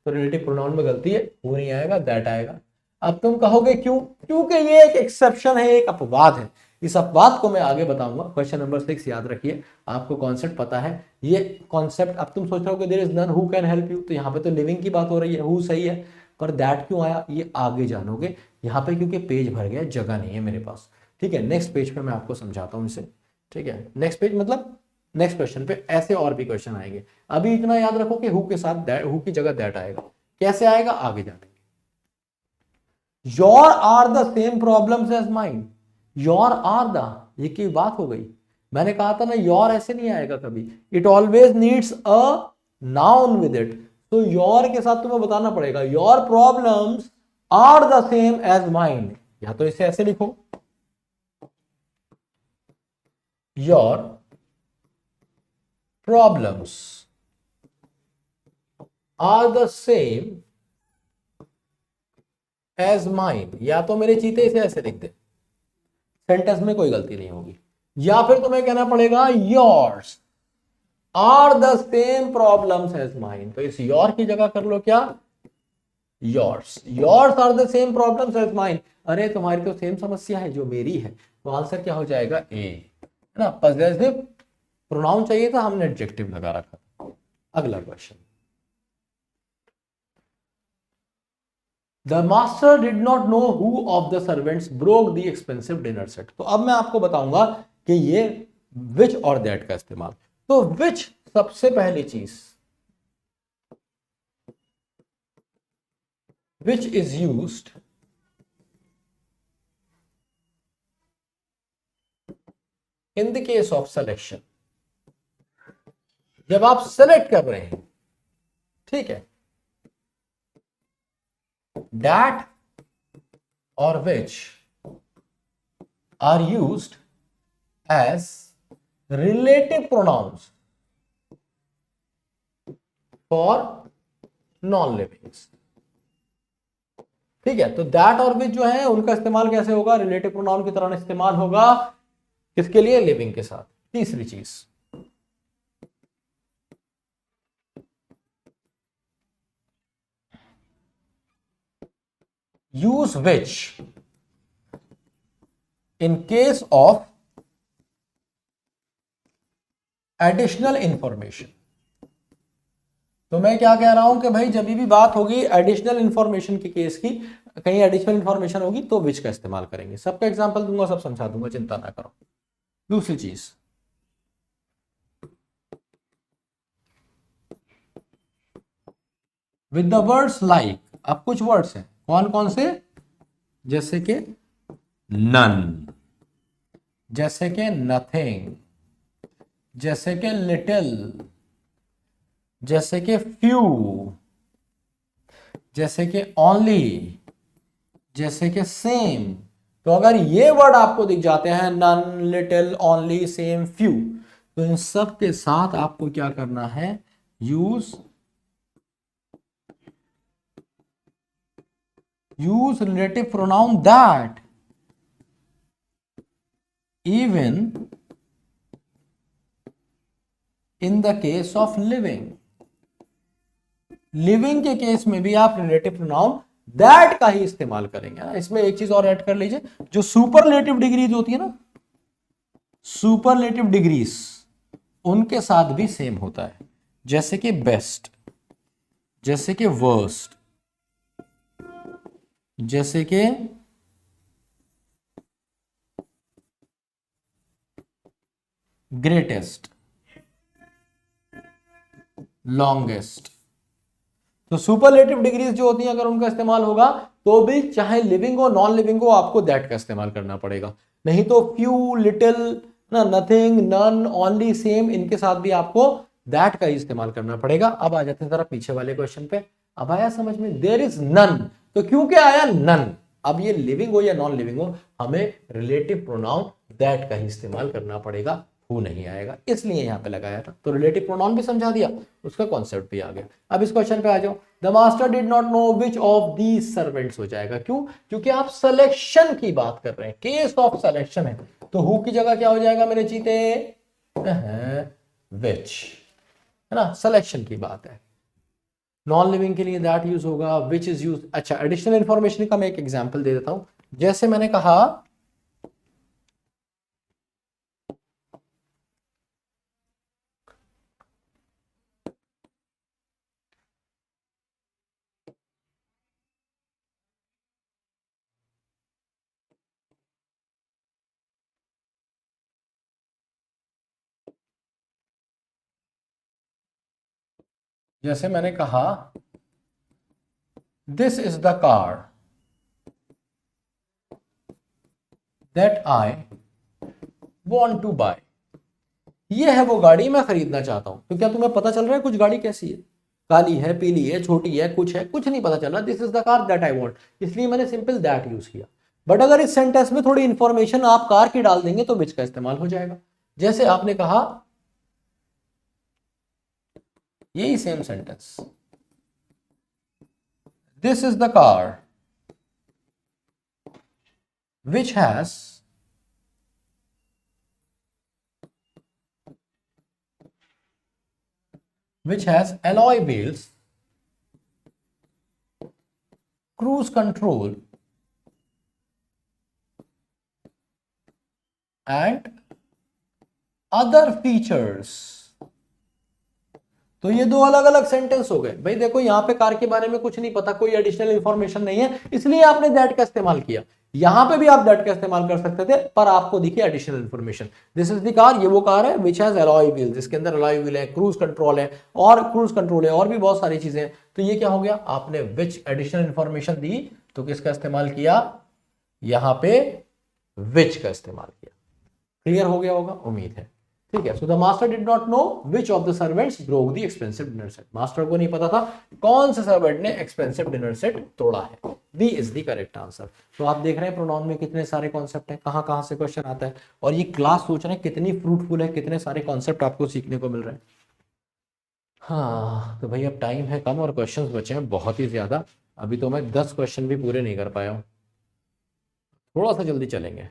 तो रिलेटिव प्रोनाउन में गलती है, वो नहीं आएगा, दैट आएगा। अब तुम कहोगे क्यों? क्योंकि ये एक एक्सेप्शन है, एक अपवाद है। इस अपवाद को मैं आगे बताऊंगा। क्वेश्चन नंबर 6 याद रखिए, आपको कॉन्सेप्ट पता है ये कॉन्सेप्ट। अब तुम सोच रहे हो there is none who can help you, तो यहाँ पे तो लिविंग की बात हो रही है, हु सही है, पर दैट क्यों आया ये आगे जानोगे। यहाँ पे क्योंकि पेज भर गया, जगह नहीं है मेरे पास। ठीक है, नेक्स्ट पेज पे मैं आपको समझाता हूँ इसे। ठीक है, नेक्स्ट पेज मतलब नेक्स्ट क्वेश्चन पे ऐसे और भी क्वेश्चन आएंगे। अभी इतना याद रखो कि हु के साथ हु की जगह दैट आएगा। कैसे आएगा आगे जानेंगे। Your are the same problems as mine. Your are the, ये की बात हो गई। मैंने कहा था ना योर ऐसे नहीं आएगा कभी, it always needs a noun with it. तो योर के साथ तुम्हें बताना पड़ेगा your problems are the same as mine, या तो इसे ऐसे लिखो your problems are the same as mine, या तो मेरे चीते इसे ऐसे लिख दे, सेंटेंस में कोई गलती नहीं होगी। या फिर तुम्हें कहना पड़ेगा yours are the same problems as mine. तो इस योर की जगह कर लो क्या? Yours are the same problems as mine. अरे तुम्हारी तो सेम समस्या है जो मेरी है, तो आंसर क्या हो जाएगा? ए, है ना। पॉसेसिव प्रोनाउन चाहिए था, हमने एडजेक्टिव लगा रखा। अगला question, the master did not know who of the servants broke the expensive dinner set. तो अब मैं आपको बताऊंगा कि ये विच और दैट का इस्तेमाल। तो विच सबसे पहली चीज, which is used in the case of selection. जब आप सेलेक्ट कर रहे हैं, ठीक है, that or which are used as relative pronouns for non-livings। ठीक है, तो that और which जो है उनका इस्तेमाल कैसे होगा? रिलेटिव प्रोनाउन की तरह इस्तेमाल होगा। किसके लिए? लिविंग के साथ। तीसरी चीज, use which in case of additional information. तो मैं क्या कह रहा हूं कि भाई जब भी बात होगी एडिशनल इंफॉर्मेशन के केस की, कहीं एडिशनल इंफॉर्मेशन होगी तो विच का इस्तेमाल करेंगे। सबका एग्जांपल दूंगा, सब समझा दूंगा, चिंता ना करो। दूसरी चीज, विद द वर्ड्स लाइक। अब कुछ वर्ड्स हैं, कौन कौन से? जैसे कि नन, जैसे कि नथिंग, जैसे कि लिटिल, जैसे कि फ्यू, जैसे कि ओनली, जैसे कि सेम। तो अगर ये वर्ड आपको दिख जाते हैं, none, little, only, same, few, तो इन सब के साथ आपको क्या करना है? Use relative pronoun that even in the case of living. Living के केस में भी आप रिलेटिव प्रोनाउन दैट का ही इस्तेमाल करेंगे। इसमें एक चीज और ऐड कर लीजिए, जो सुपरलेटिव डिग्रीज होती है ना, सुपरलेटिव डिग्रीज, उनके साथ भी सेम होता है। जैसे कि बेस्ट, जैसे कि वर्स्ट, जैसे कि ग्रेटेस्ट, लॉन्गेस्ट। तो सुपरलेटिव डिग्रीज जो होती हैं अगर उनका इस्तेमाल होगा तो भी चाहे लिविंग हो नॉन लिविंग हो आपको दैट का इस्तेमाल करना पड़ेगा। नहीं तो फ्यू, लिटिल, ना, नथिंग, नन, ओनली, सेम, इनके साथ भी आपको दैट का ही इस्तेमाल करना पड़ेगा। अब आ जाते हैं जरा पीछे वाले क्वेश्चन पे। अब आया समझ में, देयर इज नन, तो क्यों क्या आया नन? अब ये लिविंग हो या नॉन लिविंग हो हमें रिलेटिव प्रोनाउन दैट का ही इस्तेमाल करना पड़ेगा, हु नहीं आएगा, इसलिए यहां पे लगाया था। तो रिलेटिव प्रोनाउन भी समझा दिया, उसका कॉन्सेप्ट भी आ गया। अब इस क्वेश्चन पे आ जाओ, the master did not know which of these servants हो जाएगा। क्यों? क्योंकि आप सिलेक्शन की बात कर रहे हैं, केस ऑफ सिलेक्शन है, तो हु की जगह क्या हो जाएगा मेरे चीते? विच, है ना, सिलेक्शन की बात है। नॉन लिविंग के लिए दैट यूज होगा, विच इज यूज। अच्छा, एडिशनल इंफॉर्मेशन का मैं एक एग्जांपल दे देता हूं। जैसे मैंने कहा this is the car that I want to buy. ये है वो गाड़ी मैं खरीदना चाहता हूं। तो क्या तुम्हें पता चल रहा है कुछ गाड़ी कैसी है? काली है, पीली है, छोटी है, कुछ नहीं पता चल रहा। This is the car that I want, इसलिए मैंने सिंपल दैट यूज किया। बट अगर इस सेंटेंस में थोड़ी इंफॉर्मेशन आप कार की डाल देंगे तो विच का इस्तेमाल हो जाएगा। जैसे आपने कहा, यही same sentence, this is the car which has alloy wheels, cruise control and other features। तो ये दो अलग अलग सेंटेंस हो गए। भाई देखो, यहां पे कार के बारे में कुछ नहीं पता, कोई एडिशनल इंफॉर्मेशन नहीं है, इसलिए आपने दैट का इस्तेमाल किया। यहां पे भी आप दैट का इस्तेमाल कर सकते थे, पर आपको दिखी additional information. This is the car, ये वो कार है विच हैज अलॉय व्हील्स, जिसके अंदर अलॉय व्हील है, क्रूज कंट्रोल है, और भी बहुत सारी चीजें हैं। तो ये क्या हो गया, आपने विच एडिशनल इंफॉर्मेशन दी तो किसका इस्तेमाल किया? यहां पे विच का इस्तेमाल किया। क्लियर हो गया होगा, उम्मीद है। ठीक है। So the master did not know which of the servants broke the expensive dinner set. Master को नहीं पता था कौन से सर्वेंट ने एक्सपेंसिव डिनर सेट तोड़ा है। B is the correct answer. तो आप देख रहे हैं प्रोनाउन में कितने सारे कॉन्सेप्ट हैं, कहां कहां से क्वेश्चन आता है, और ये क्लास सोच रहे हैं कितनी फ्रूटफुल है, कितने सारे कॉन्सेप्ट आपको सीखने को मिल रहे हैं। हाँ, तो भाई अब टाइम है कम और क्वेश्चंस बचे हैं बहुत ही ज्यादा। अभी तो मैं 10 क्वेश्चन भी पूरे नहीं कर पाया हूं, थोड़ा सा जल्दी चलेंगे।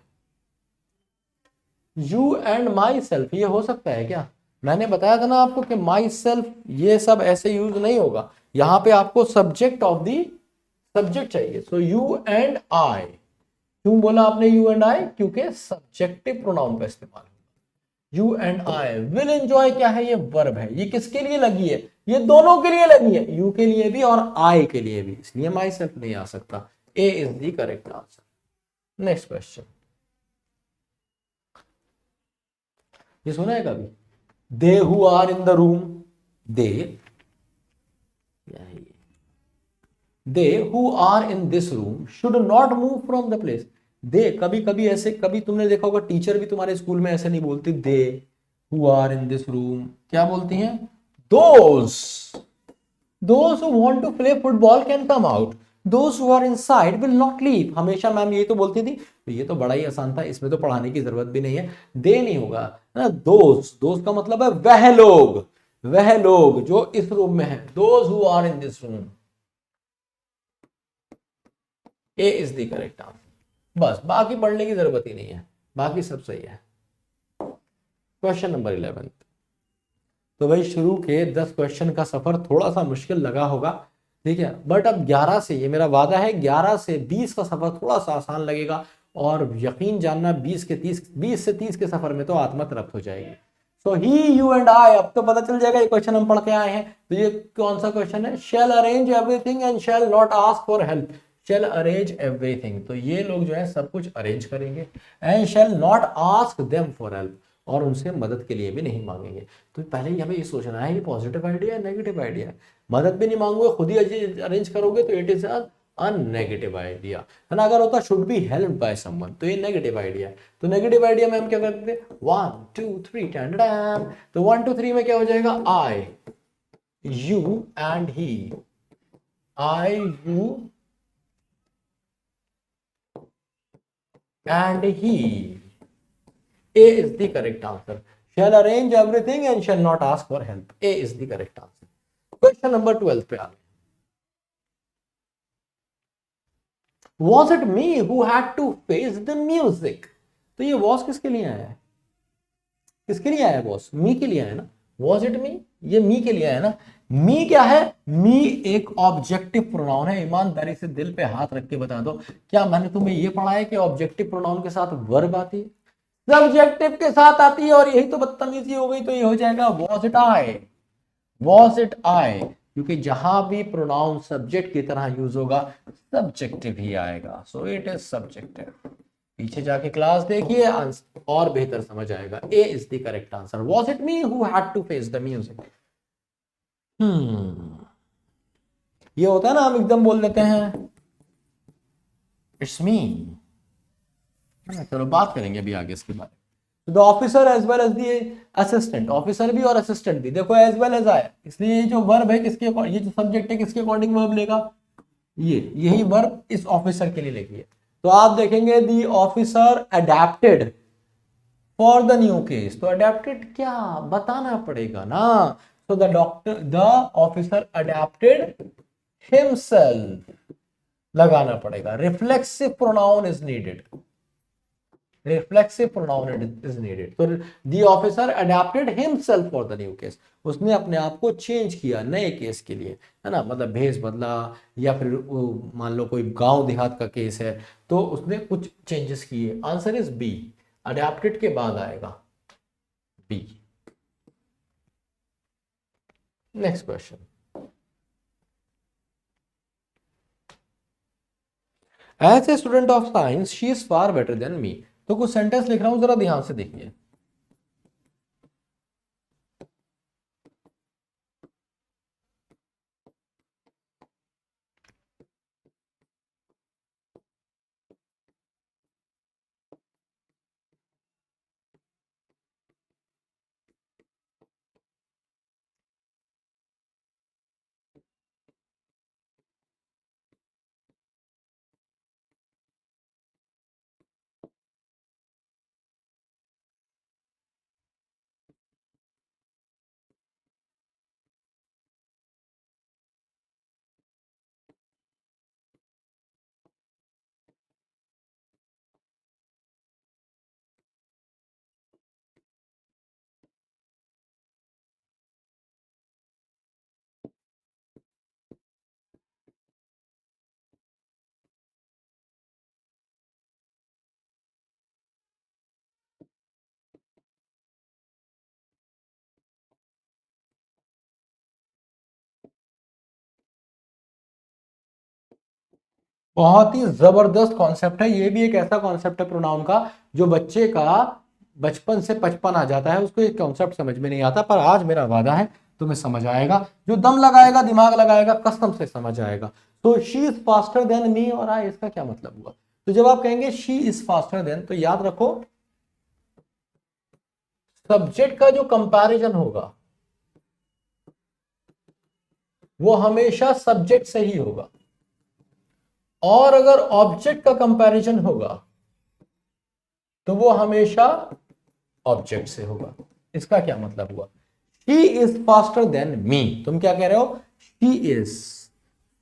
यू एंड माई सेल्फ, ये हो सकता है क्या? मैंने बताया था ना आपको कि माई सेल्फ ये सब ऐसे यूज नहीं होगा, यहां पे आपको सब्जेक्ट ऑफ दी सब्जेक्ट चाहिए। सो यू एंड आई, क्यों बोला आपने यू एंड आई? क्योंकि सब्जेक्टिव प्रोनाउन का इस्तेमाल। You and I will enjoy क्या है? ये वर्ब है। ये किसके लिए लगी है? ये दोनों के लिए लगी है, यू के लिए भी और आई के लिए भी, इसलिए माई सेल्फ नहीं आ सकता। A is the correct answer. Next question, ये सुना है कभी? They who are in the room, they who are in this room should not move from the place. They, कभी कभी ऐसे, कभी तुमने देखा होगा टीचर भी तुम्हारे स्कूल में ऐसे नहीं बोलती they who are in this room, क्या बोलती हैं? Those who want to play football can come out, those who are inside will not leave. हमेशा मैम यही तो बोलती थी। तो ये तो बड़ा ही आसान था, इसमें तो पढ़ाने की जरूरत भी नहीं है। दे नहीं होगा ना, दोज का मतलब है वह लोग जो इस रूम में है। Those who are in this room, A is the correct answer. बस, बाकी पढ़ने की जरूरत ही नहीं है, बाकी सब सही है। क्वेश्चन नंबर 11, तो भाई शुरू के 10 क्वेश्चन का सफर थोड़ा सा मुश्किल लगा होगा, ठीक है, बट अब 11 से, ये मेरा वादा है, 11 से 20 का सफर थोड़ा सा आसान लगेगा। और यकीन जानना 20 से 30 के सफर में तो आत्मा तृप्त हो जाएगी। सो ही, यू एंड आई, अब तो पता चल जाएगा ये क्वेश्चन हम पढ़ के आए हैं। तो ये कौन सा क्वेश्चन है? Shall arrange everything and shall not ask for help. Shall arrange everything, तो ये लोग जो है सब कुछ अरेंज करेंगे, and shall not ask them for help, और उनसे मदद के लिए भी नहीं मांगेंगे। तो पहले ही हमें ये सोचना है ये पॉजिटिव आइडिया है, नेगेटिव आइडिया है। मदद भी नहीं मांगोगे, खुद ही अरेंज करोगे, तो it is a negative idea, है ना। अगर होता should be help by someone, तो ये नेगेटिव आइडिया है। तो नेगेटिव आइडिया में हम क्या करते थे? 1 2 3 टन, तो 1 2 3 में क्या हो जाएगा? I, you and he. I, you and he. A is the correct answer. Shall arrange everything and shall not ask for help. A is the correct answer. Question number 12 पे आ गए। Was it me who had to face the music? तो ये was किसके लिए आया है? किसके लिए आया है was? मी के लिए आया है ना। Was it me? ये मी के लिए आया है ना। मी क्या है? मी एक ऑब्जेक्टिव प्रोनाउन है। ईमानदारी से दिल पे हाथ रख के बता दो, क्या मैंने तुम्हें ये पढ़ा है कि ऑब्जेक्टिव प्रोनाउन के साथ वर्ब आती है, सब्जेक्टिव के साथ आती है? और यही तो बदतमीजी हो गई। तो ये हो जाएगा was it I, was it I, क्योंकि जहां भी प्रोनाउन सब्जेक्ट की तरह यूज होगा सब्जेक्टिव ही आएगा। So it is subjective. पीछे जाके क्लास देखिए, आंसर और बेहतर समझ आएगा। A is the correct answer. was it me who had to face the music? ये होता है ना, हम एकदम बोल देते हैं इट्स मी। चलो बात करेंगे अभी आगे इसके बारे में। The officer as well as the assistant, officer भी और असिस्टेंट भी, देखो एज वेल एज आया, इसलिए ये जो वर्ब है किसके, ये जो सब्जेक्ट है किसके अकॉर्डिंग वर्ब लेगा? यही वर्ब इस ऑफिसर के लिए लेगी। तो आप देखेंगे the officer adapted for the new case, तो अडेप्टेड क्या बताना पड़ेगा ना। So the officer adapted himself लगाना पड़ेगा। Reflexive pronoun is needed, reflexive pronoun is needed. तो the officer adapted himself for the new case, उसने अपने आप को चेंज किया नए केस के लिए, है ना, मतलब भेष बदला, या फिर मान लो कोई गांव देहात का केस है तो उसने कुछ चेंजेस किए। आंसर इज बी, अडेप्टेड के बाद आएगा B. Next question. As a student of science she is far better than me. तो कुछ सेंटेंस लिख रहा हूं, जरा ध्यान से देखिए। बहुत ही जबरदस्त कॉन्सेप्ट है। ये भी एक ऐसा कॉन्सेप्ट है प्रोनाउन का जो बच्चे का बचपन से 55 आ जाता है, उसको ये कॉन्सेप्ट समझ में नहीं आता, पर आज मेरा वादा है तुम्हें समझ आएगा। जो दम लगाएगा, दिमाग लगाएगा, कसम से समझ आएगा। तो she is faster than me और आई, इसका क्या मतलब हुआ? तो जब आप कहेंगे शी इज फास्टर देन, तो याद रखो सब्जेक्ट का जो कंपैरिजन होगा वो हमेशा सब्जेक्ट से ही होगा, और अगर ऑब्जेक्ट का कंपैरिजन होगा तो वो हमेशा ऑब्जेक्ट से होगा। इसका क्या मतलब हुआ? She is faster than me, तुम क्या कह रहे हो? शी इज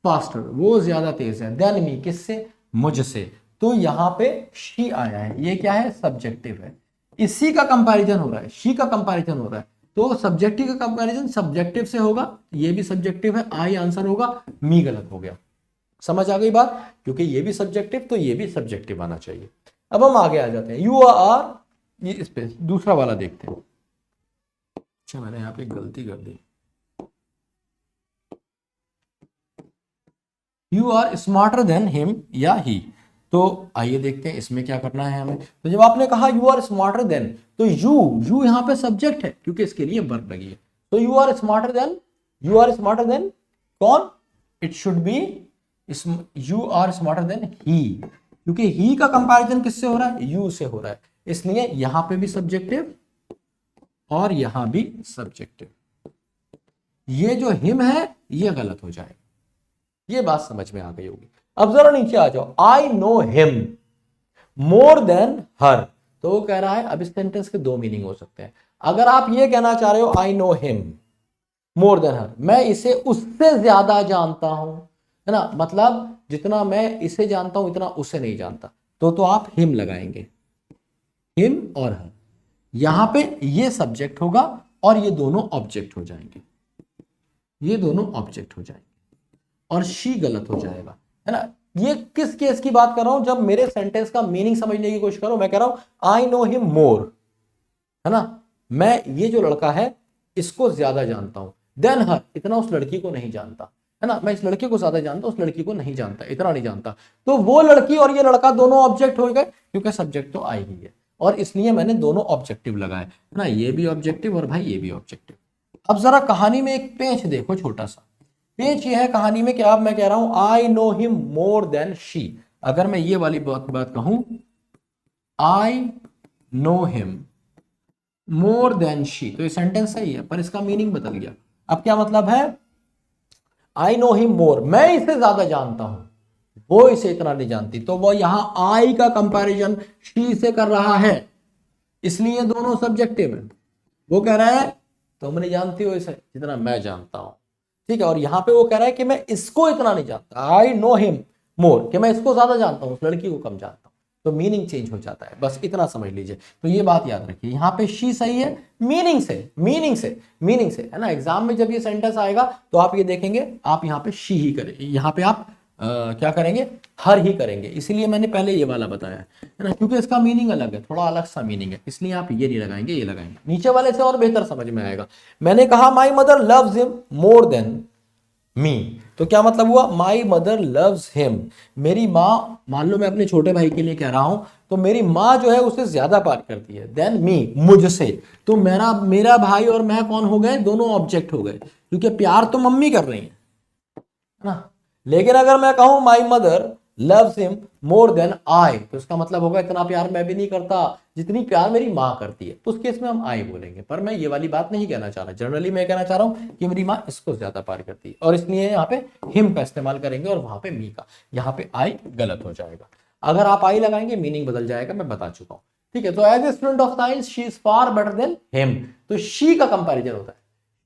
फास्टर, वो ज्यादा तेज है, देन मी किससे? मुझसे। तो यहां पे शी आया है, ये क्या है? सब्जेक्टिव है। इसी का कंपैरिजन हो रहा है, शी का कंपैरिजन हो रहा है। तो सब्जेक्टिव का कंपैरिजन सब्जेक्टिव से होगा, ये भी सब्जेक्टिव है, आई आंसर होगा, मी गलत हो गया। समझ आ गई बात, क्योंकि ये भी सब्जेक्टिव तो ये भी सब्जेक्टिव आना चाहिए। अब हम आगे आ जाते हैं, यू आर, ये इस पे दूसरा वाला देखते हैं। अच्छा मैंने यहाँ पे गलती कर दी, you are smarter than him या ही। तो आइए देखते हैं इसमें क्या करना है हमें। तो जब आपने कहा यू आर स्मार्टर देन, तो यू यहाँ पे सब्जेक्ट है क्योंकि इसके लिए वर्ब लगी है। तो you are smarter than, you are smarter than कौन, it should be you are smarter than he, क्योंकि ही का कंपैरिजन किससे हो रहा है, यू से हो रहा है, इसलिए यहां पे भी सब्जेक्टिव और यहां भी सब्जेक्टिव। ये जो हिम है ये गलत हो जाएगा। ये बात समझ में आ गई होगी। अब जरा नीचे आ जाओ, I know him more than her. तो वो कह रहा है, अब इस सेंटेंस के दो मीनिंग हो सकते हैं। अगर आप ये कहना चाह रहे हो I know him more than her, मैं इसे उससे ज्यादा जानता हूं, है ना, मतलब जितना मैं इसे जानता हूं इतना उसे नहीं जानता, तो आप हिम लगाएंगे, हिम और हर। यहां पे ये सब्जेक्ट होगा और ये दोनों ऑब्जेक्ट हो जाएंगे, ये दोनों ऑब्जेक्ट हो जाएंगे, और शी गलत हो जाएगा, है ना। ये किस केस की बात कर रहा हूं, जब मेरे सेंटेंस का मीनिंग समझने की कोशिश करो। मैं कह रहा हूं आई नो हिम मोर, है ना, मैं ये जो लड़का है इसको ज्यादा जानता हूं, देन हर, इतना उस लड़की को नहीं जानता, है ना, मैं इस लड़के को ज्यादा जानता हूं, उस लड़की को नहीं जानता, इतना नहीं जानता। तो वो लड़की और ये लड़का दोनों ऑब्जेक्ट हो गए, क्योंकि सब्जेक्ट तो आई ही है, और इसलिए मैंने दोनों ऑब्जेक्टिव लगाए, है ना, ये भी ऑब्जेक्टिव और भाई ये भी ऑब्जेक्टिव। अब जरा कहानी में एक पेंच देखो, छोटा सा पेंच ये है कहानी में कि अब मैं कह रहा हूं आई know him more then she. अगर मैं ये वाली बात कहूं, आई know him more then she, तो ये सेंटेंस सही है, पर इसका मीनिंग बदल गया। अब क्या मतलब है, आई नो हिम मोर, मैं इसे ज्यादा जानता हूं, वो इसे इतना नहीं जानती, तो वो यहां आई का कंपैरिजन शी से कर रहा है, इसलिए दोनों सब्जेक्टिव है। वो कह रहा है तुम नहीं जानती हो इसे जितना मैं जानता हूं, ठीक है, और यहां पे वो कह रहा है कि मैं इसको इतना नहीं जानता, आई नो हिम मोर, कि मैं इसको ज्यादा जानता हूं, उस लड़की को कम जानता हूं, तो मीनिंग चेंज हो जाता है, बस इतना समझ लीजिए। तो ये बात याद रखिए, यहां पे शी सही है मीनिंग से, मीनिंग से, है ना। एग्जाम में जब ये सेंटेंस आएगा तो आप ये देखेंगे, आप यहां पे शी ही करें, यहां पे आप क्या करेंगे, हर ही करेंगे, इसीलिए मैंने पहले ये वाला बताया है ना, क्योंकि इसका मीनिंग अलग है, थोड़ा अलग सा मीनिंग है, इसलिए आप ये नहीं लगाएंगे, ये लगाएंगे। नीचे वाले से और बेहतर समझ में आएगा। मैंने कहा my mother loves him more then me, तो क्या मतलब हुआ, माई मदर लव्स हिम, मेरी माँ, मान लो मैं अपने छोटे भाई के लिए कह रहा हूं, तो मेरी माँ जो है उसे ज्यादा प्यार करती है, देन मी, मुझसे। तो मेरा भाई और मैं कौन हो गए, दोनों ऑब्जेक्ट हो गए, क्योंकि प्यार तो मम्मी कर रही है ना। लेकिन अगर मैं कहूं my mother loves him more than I, तो इसका मतलब होगा इतना प्यार मैं भी नहीं करता जितनी प्यार मेरी माँ करती है, उस केस में हम आई बोलेंगे। पर मैं ये वाली बात नहीं कहना चाह रहा, जनरली मैं कहना चाह रहा हूं कि मेरी माँ इसको ज्यादा प्यार करती है, और इसलिए यहाँ पे हिम का इस्तेमाल करेंगे और वहां पे मी का, यहाँ पे आई गलत हो जाएगा। अगर आप आई लगाएंगे मीनिंग बदल जाएगा, मैं बता चुका हूं, ठीक है। तो as a student of science she is far better than him, तो शी का कंपैरिजन होता है,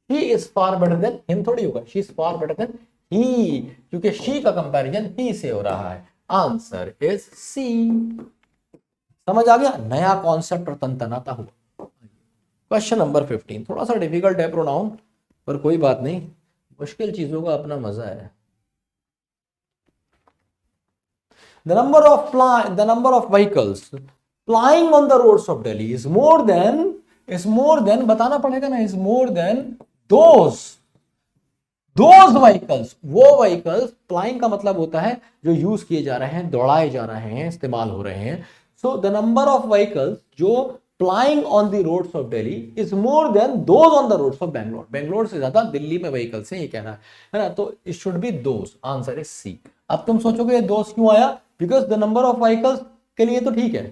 he is far better than him थोड़ी होगा, she is far better than he, क्योंकि शी का कंपैरिजन ही से हो रहा है। Answer is C. समझ आ गया, नया कॉन्सेप्ट और तनतनाता हुआ। क्वेश्चन नंबर 15 थोड़ा सा डिफिकल्ट है प्रोनाउन, पर कोई बात नहीं, मुश्किल चीजों का अपना मजा है। The number of vehicles plying on the roads of Delhi is more than बताना पड़ेगा ना, is more than those vehicles, वो व्हीकल्स, प्लाइंग का मतलब होता है जो यूज किए जा रहे हैं, दौड़ाए जा रहे हैं, इस्तेमाल हो रहे हैं। So the number of vehicles जो plying on the roads of Delhi is more than those on the roads of Bangalore, Bangalore से ज्यादा दिल्ली में व्हीकल्स हैं, ये कहना है ना, तो it should be those, answer is C. अब तुम सोचोगे ये दोज क्यों आया, because the number of vehicles के लिए तो ठीक है,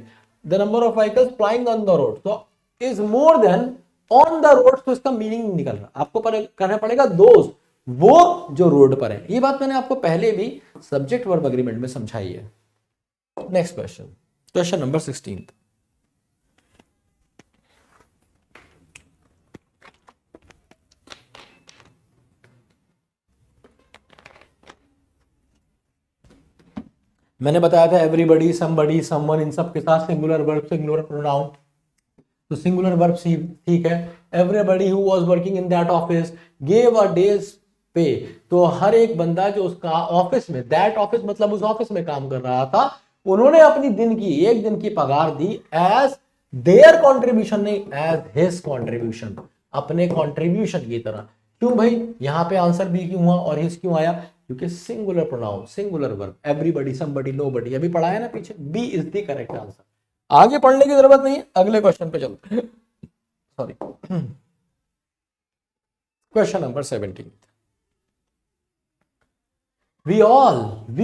the number of vehicles plying on the road तो is more than on the road, तो इसका मीनिंग निकल रहा, आपको करना पड़ेगा दोज, वो जो रोड पर है। ये बात मैंने आपको पहले भी सब्जेक्ट वर्ब एग्रीमेंट में समझाई है। Next question, question number 16। मैंने बताया था एवरीबडी, समबडी, समवन, इन सब के साथ सिंगुलर वर्ब, सिंगुलर प्रोनाउन। तो सिंगुलर वर्ब सी, ठीक है। Everybody who was working in that office gave a days पे, तो हर एक बंदा जो उसका ऑफिस में, दैट ऑफिस मतलब उस ऑफिस में काम कर रहा था, उन्होंने अपनी दिन की, एक दिन की पगार दी एज देयर कॉन्ट्रीब्यूशन, नहीं एज हिज कॉन्ट्रीब्यूशन, अपने कॉन्ट्रीब्यूशन की तरह। क्यों भाई, यहां पे आंसर बी क्यों हुआ और हिज क्यों आया? क्योंकि singular pronoun, singular verb, everybody, somebody, nobody, अभी पढ़ा है ना पीछे, B is the correct answer. आगे पढ़ने की जरूरत नहीं है, अगले क्वेश्चन पे चलते हैं। Sorry, question number 17। We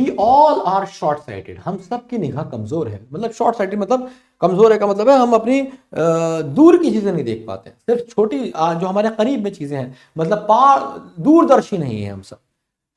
all are short sighted, हम सब की निगाह कमजोर है। मतलब शॉर्ट साइटेड मतलब कमजोर है का मतलब है हम अपनी दूर की चीजें नहीं देख पाते, सिर्फ छोटी जो हमारे करीब में चीजें हैं, मतलब दूरदर्शी नहीं है हम सब,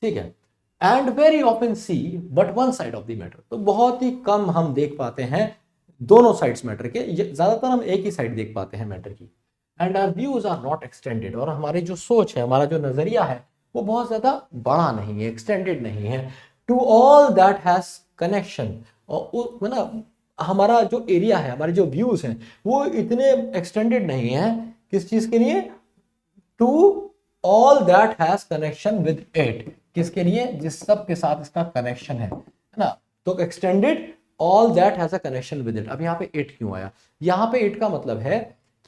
ठीक है। And very often see but one side of the matter, तो बहुत ही कम हम देख पाते हैं दोनों साइड्स मैटर के, ज्यादातर हम एक ही साइड देख पाते हैं मैटर की। And our views are not extended, और हमारी जो सोच है, हमारा जो नजरिया है, वो बहुत ज्यादा बड़ा नहीं है, एक्सटेंडेड नहीं है। To all that has connection, और मतलब हमारा जो एरिया है, हमारे जो व्यूज हैं, वो इतने एक्सटेंडेड नहीं है। किस चीज के लिए? To all that has connection with it, किसके लिए? जिस सब के साथ इसका कनेक्शन है ना। तो extended all that has a connection with it. अब यहाँ पे इट क्यों आया? यहाँ पे इट का मतलब है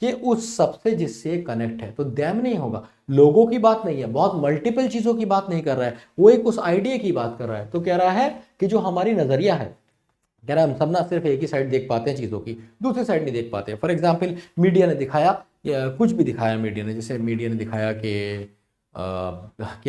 कि उस सबसे जिससे कनेक्ट है, तो दैम नहीं होगा, लोगों की बात नहीं है, बहुत मल्टीपल चीजों की बात नहीं कर रहा है, वो एक उस आइडिया की बात कर रहा है। तो कह रहा है कि जो हमारी नजरिया है, कह रहा है हम सब ना सिर्फ एक ही साइड देख पाते हैं चीजों की, दूसरी साइड नहीं देख पाते। फॉर एग्जाम्पल मीडिया ने दिखाया, या कुछ भी दिखाया मीडिया ने, जैसे मीडिया ने दिखाया कि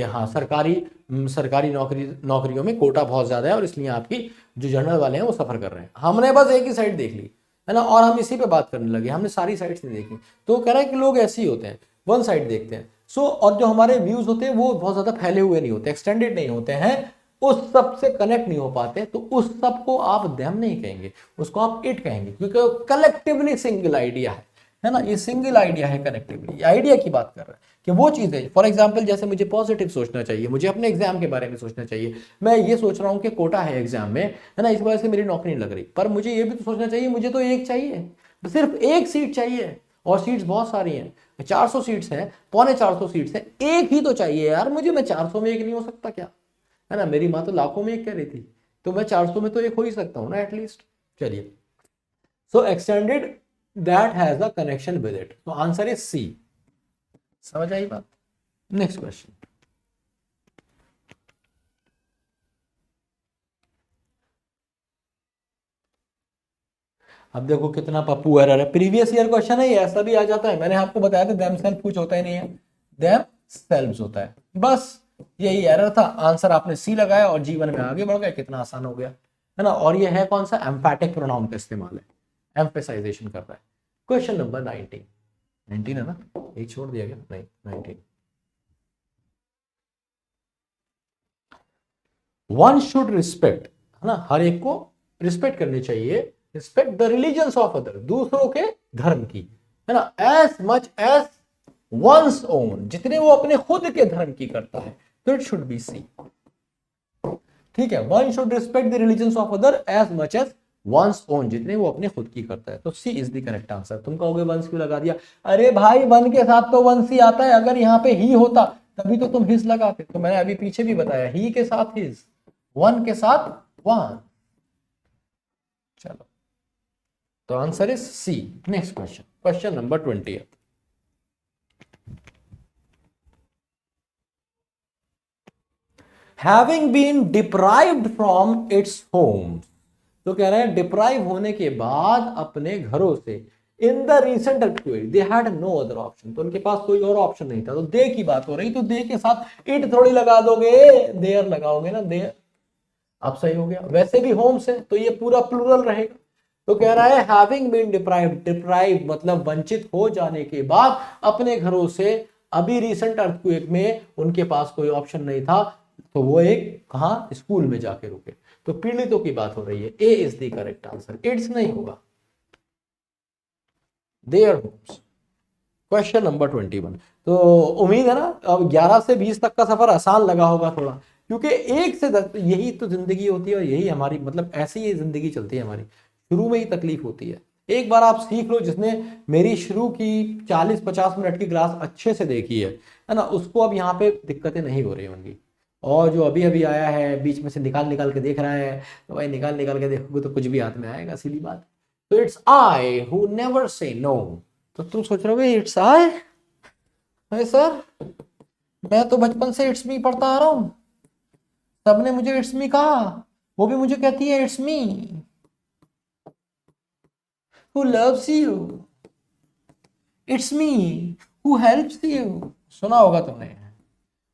हाँ सरकारी नौकरियों में कोटा बहुत ज्यादा है और इसलिए आपकी जो जनरल वाले हैं वो सफर कर रहे हैं। हमने बस एक ही साइड देख ली है ना, और हम इसी पे बात करने लगे, हमने सारी साइड्स नहीं देखी। तो कह रहा है कि लोग ऐसे ही होते हैं, वन साइड देखते हैं। सो और जो हमारे व्यूज होते हैं वो बहुत ज्यादा फैले हुए नहीं होते, एक्सटेंडेड नहीं होते हैं, उस सब से कनेक्ट नहीं हो पाते। तो उस सब को आप देम नहीं कहेंगे, उसको आप इट कहेंगे, क्योंकि कलेक्टिवली सिंगल आइडिया है ना, ये सिंगल आइडिया है, कनेक्टिवली आइडिया की बात कर रहा है कि वो चीजें, फॉर एग्जांपल जैसे मुझे पॉजिटिव सोचना चाहिए, मुझे अपने एग्जाम के बारे में सोचना चाहिए। मैं ये सोच रहा हूँ कि कोटा है एग्जाम में, है ना, इस वजह से मेरी नौकरी नहीं लग रही, पर मुझे ये भी तो सोचना चाहिए मुझे तो एक चाहिए, सिर्फ एक सीट चाहिए, और सीट्स बहुत सारी हैं, 400 सीट्स हैं, 450 सीट्स हैं, एक ही तो चाहिए यार मुझे, मैं 400 में एक नहीं हो सकता क्या? है ना, मेरी माँ तो लाखों में एक कह रही थी, तो मैं 400 में तो एक हो ही सकता हूँ ना एटलीस्ट। चलिए, so extended that has a connection with it, तो आंसर इज सी। समझ आई बात? Next question. अब देखो कितना पप्पू एरर है, प्रीवियस ईयर क्वेश्चन है, ये ऐसा भी आ जाता है। मैंने आपको बताया था देम सेल्फ कुछ होता ही नहीं है, देम सेल्व्स होता है, बस यही एरर था। आंसर आपने सी लगाया और जीवन में आगे बढ़ गए, कितना आसान हो गया, है ना। और ये है कौन सा? एम्फैटिक प्रोनाउन का इस्तेमाल है, एम्फेसाइजेशन कर रहा है। क्वेश्चन नंबर 19, 19 है ना, एक छोड़ दिया गया, नहीं 19। वन शुड रिस्पेक्ट, है ना, हर एक को रिस्पेक्ट करनी चाहिए, respect the religions of other, दूसरों के धर्म की, है ना, as much as one's own, जितने वो अपने खुद के धर्म की करता है। तो इट शुड बी सी, ठीक है। One should respect the religions of other as much as one's own, जितने वो अपने खुद की करता है। तो C is the correct answer. तुम कहोगे वंस क्यों लगा दिया? अरे भाई वन के साथ तो वंस ही आता है, अगर यहाँ पे ही होता तभी तो तुम हिज लगाते। तो मैंने अभी पीछे भी बताया, ही के साथ हिज, वन के साथ वन। चलो, तो answer is C. Next question, question number 20। Having been deprived from its home, तो कह रहे हैं डिप्राइव होने के बाद अपने घरों से, in the recent earthquake they had no other option, तो उनके पास कोई और ऑप्शन नहीं था। तो दे की बात हो रही, तो दे के साथ इट थोड़ी लगा दोगे, देयर लगाओगे ना, देयर। अब सही हो गया। वैसे भी होम से तो ये पूरा प्लूरल रहेगा। तो कह रहा है हैविंग बीन डिप्राइव्ड, डिप्राइव मतलब वंचित हो जाने के बाद अपने घरों से, अभी रिसेंट अर्थक्वेक में उनके पास कोई ऑप्शन नहीं था, तो वो एक कहा स्कूल में जाके रुके। तो पीड़ितों की बात हो रही है, A is the correct answer, it's नहीं होगा, देयर होम्स। Question number 21। तो उम्मीद है ना अब 11 से 20 तक का सफर आसान लगा होगा थोड़ा, क्योंकि 1 से 10 यही तो जिंदगी होती है, और यही हमारी मतलब ऐसी ही जिंदगी चलती है हमारी, शुरू में ही तकलीफ होती है एक बार आप सीख लो, जिसने मेरी शुरू की 40-50 मिनट की क्लास अच्छे से देखी है ना, उसको अब यहाँ पे दिक्कतें नहीं हो रही होंगी। और जो अभी अभी आया है बीच में से निकाल निकाल के देख रहा है, तो भाई निकाल निकाल के देखोगे तो कुछ भी हाथ में आएगा, सीधी बात। तो it's I who never say no. तो तुम सोच रहे हो इट्स आई, अरे सर मैं तो बचपन से इट्स मी पढ़ता आ रहा हूं, सबने मुझे इट्स मी कहा, वो भी मुझे कहती है it's me who loves you, it's me who helps you. सुना होगा तुमने,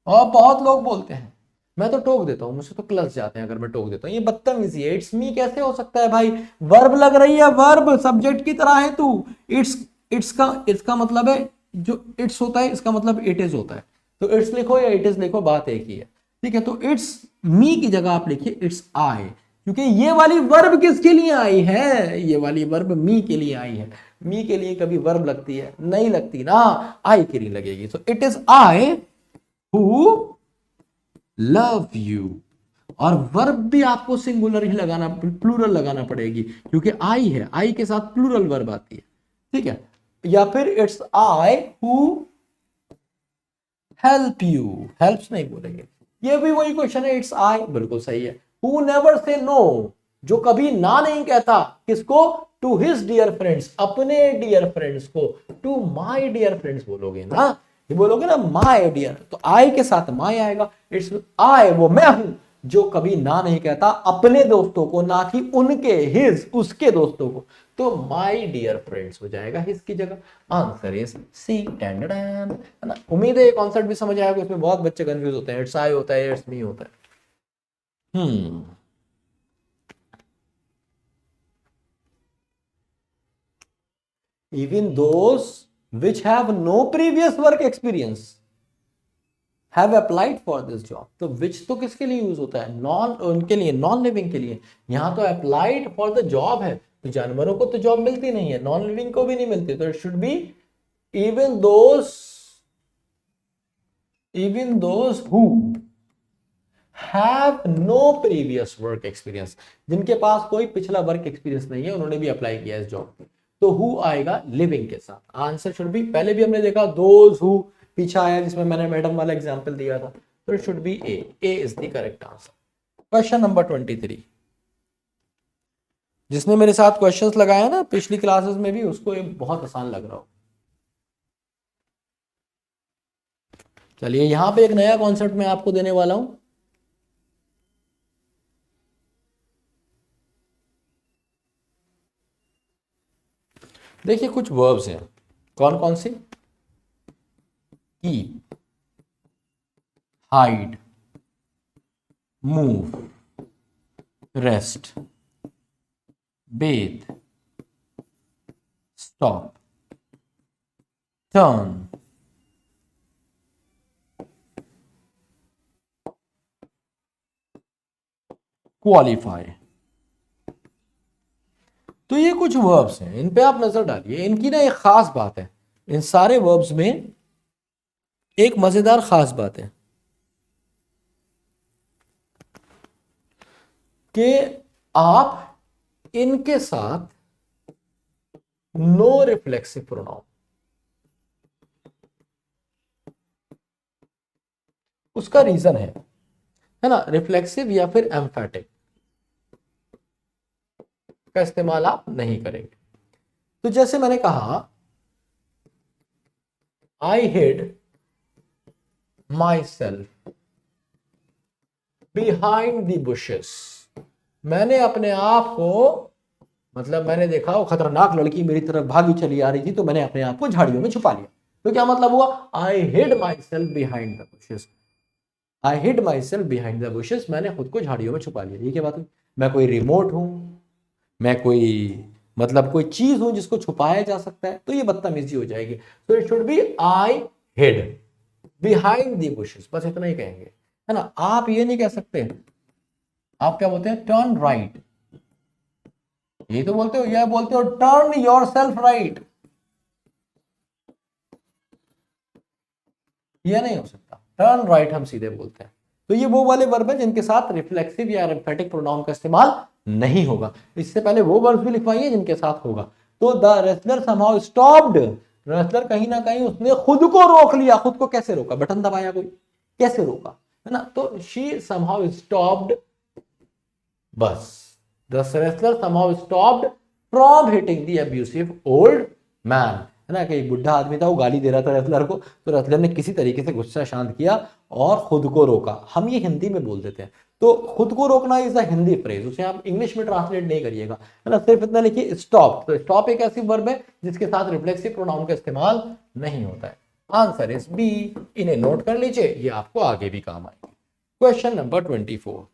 और बहुत लोग बोलते हैं, मैं तो टोक देता हूँ, मुझसे तो क्लस जाते हैं अगर मैं टोक देता हूँ, ये बदतमीजी है। इट्स मी कैसे हो सकता है भाई, वर्ब लग रही है, वर्ब सब्जेक्ट की तरह है तू। इट्स का मतलब है, जो इट्स होता है इसका मतलब इट इज होता है, तो इट्स लिखो या इट इज लिखो बात एक ही है, ठीक है। तो इट्स मी की जगह आप लिखिए इट्स आई, क्योंकि ये वाली वर्ब किसके लिए आई है, ये वाली वर्ब मी के लिए आई है। मी के लिए कभी वर्ब लगती है, नहीं लगती ना, आई के लिए लगेगी। तो it is I who love you, और वर्ब भी आपको सिंगुलर ही लगाना, प्लूरल लगाना पड़ेगी, क्योंकि आई है, आई के साथ प्लूरल वर्ब आती है, ठीक है। या फिर it's I who help you, helps नहीं बोलेंगे, ये भी वही क्वेश्चन है, इट्स आई बिल्कुल सही है। हु नेवर से नो, जो कभी ना नहीं कहता, किसको, टू हिज डियर फ्रेंड्स, अपने डियर फ्रेंड्स को, टू माय डियर फ्रेंड्स बोलोगे ना, ये बोलोगे ना माय डियर, तो आई के साथ माय आएगा। इट्स आई, वो मैं हूं जो कभी ना नहीं कहता अपने दोस्तों को, ना कि उनके, हिज उसके दोस्तों को, तो माय डियर फ्रेंड्स हो जाएगा हिज की जगह। आंसर इज सी, है ना। उम्मीद है ये कॉन्सेप्ट भी समझ आएगा, इसमें बहुत बच्चे कंफ्यूज होते हैं, इट्स आई होता है, इट्स मी होता है। Even those which have no previous work experience have applied for this job। तो which तो किसके लिए यूज होता है, नॉन, उनके लिए, नॉन लिविंग के लिए। यहाँ तो अप्लाइड फॉर द जॉब है, तो जानवरों को तो जॉब मिलती नहीं है, नॉन लिविंग को भी नहीं मिलती, तो it should B even those who have no previous work experience, जिनके पास कोई पिछला वर्क एक्सपीरियंस नहीं है, उन्होंने भी अप्लाई किया इस जॉब पे, तो हु आएगा लिविंग के साथ। आंसर शुड बी, पहले भी हमने देखा दोज हु पीछे आया, जिसमें मैंने मैडम वाला एग्जांपल दिया था, तो it should B A is the correct answer. Question number 23, जिसने मेरे साथ क्वेश्चंस लगाया ना पिछली क्लासेस में भी, उसको ये बहुत आसान लग रहा हो। चलिए यहां पे एक नया कॉन्सेप्ट मैं आपको देने वाला हूं। देखिए कुछ वर्ब्स हैं, कौन कौन से, keep, hide, move, rest, bathe, stop, turn, qualify। तो ये कुछ वर्ब्स हैं, इन पे आप नजर डालिए। इनकी ना एक खास बात है, इन सारे वर्ब्स में एक मजेदार खास बात है कि आप इनके साथ नो रिफ्लेक्सिव प्रोनाउन, उसका रीजन है ना, रिफ्लेक्सिव या फिर एम्फेटिक का इस्तेमाल आप नहीं करेंगे। तो जैसे मैंने कहा I hid myself behind the bushes, मैंने अपने आप को, मतलब मैंने देखा वो खतरनाक लड़की मेरी तरफ भागी चली आ रही थी, तो मैंने अपने आप को झाड़ियों में छुपा लिया। तो क्या मतलब हुआ, I hid myself behind the bushes, I hid myself behind the bushes, मैंने खुद को झाड़ियों में छुपा लिया। ये क्या बात हुई, मैं कोई रिमोट हूं, मैं कोई, मतलब कोई चीज हूं जिसको छुपाया जा सकता है, तो ये बदतमीजी हो जाएगी। तो it should be I hid behind the bushes, बस इतना ही कहेंगे, है ना। आप ये नहीं कह सकते, आप क्या बोलते हैं, टर्न राइट, यही तो बोलते हो, यह बोलते हो टर्न योर सेल्फ राइट, यह नहीं हो सकता, टर्न राइट हम सीधे बोलते हैं। तो ये वो वाले वर्ब है जिनके साथ रिफ्लेक्सिव या एम्फेटिक प्रोनाउन का इस्तेमाल नहीं होगा। इससे पहले वो वर्ब भी लिखवाइए जिनके साथ होगा। तो the wrestler somehow stopped, wrestler कहीं ना कहीं उसने खुद को रोक लिया। खुद को कैसे रोका? बटन दबाया कोई, कैसे रोका, है ना? तो शी समहाउ स्टॉप्ड, बस the wrestler somehow stopped from hitting the abusive old man, है ना? कि बुढ़ा आदमी था, वो गाली दे रहा था रेसलर को, तो रेसलर ने किसी तरीके से गुस्सा शांत किया और खुद को रोका। हम ये हिंदी में बोल देते हैं, तो खुद को रोकना इज अ हिंदी फ्रेज, उसे आप इंग्लिश में ट्रांसलेट नहीं करिएगा, है ना? सिर्फ इतना लिखिए स्टॉप। तो स्टॉप एक ऐसी वर्ब है जिसके साथ रिफ्लेक्सिव प्रोनाउन का इस्तेमाल नहीं होता है। Answer is B. इन्हें नोट कर लीजिए, ये आपको आगे भी काम आएगा। Question number 24,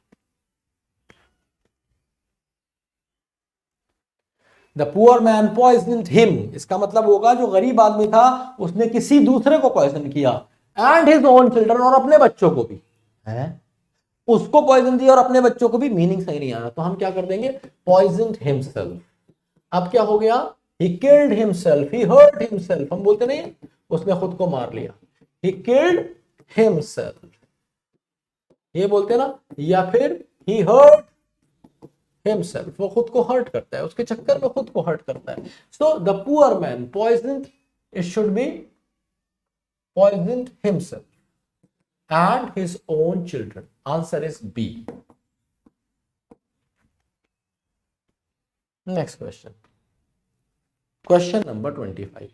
the poor man poisoned him, इसका मतलब होगा जो गरीब आदमी था उसने किसी दूसरे को पॉइजन किया, एंड हिज ओन चिल्ड्रन, और अपने बच्चों को भी, है उसको पॉइजन दिया और अपने बच्चों को भी। मीनिंग सही नहीं आ रहा, तो हम क्या कर देंगे? Poisoned himself. अब क्या हो गया? He killed himself, he hurt himself, हम बोलते नहीं, उसने खुद को मार लिया। ही किल्ड हिमसेल्फ, ये बोलते ना, या फिर ही हर्ट हिमसेल्फ, वो खुद को हर्ट करता है, उसके चक्कर में खुद को हर्ट करता है। So the poor man poisoned, it should be poisoned himself and his own children. Answer is B. Next question. Question number 25.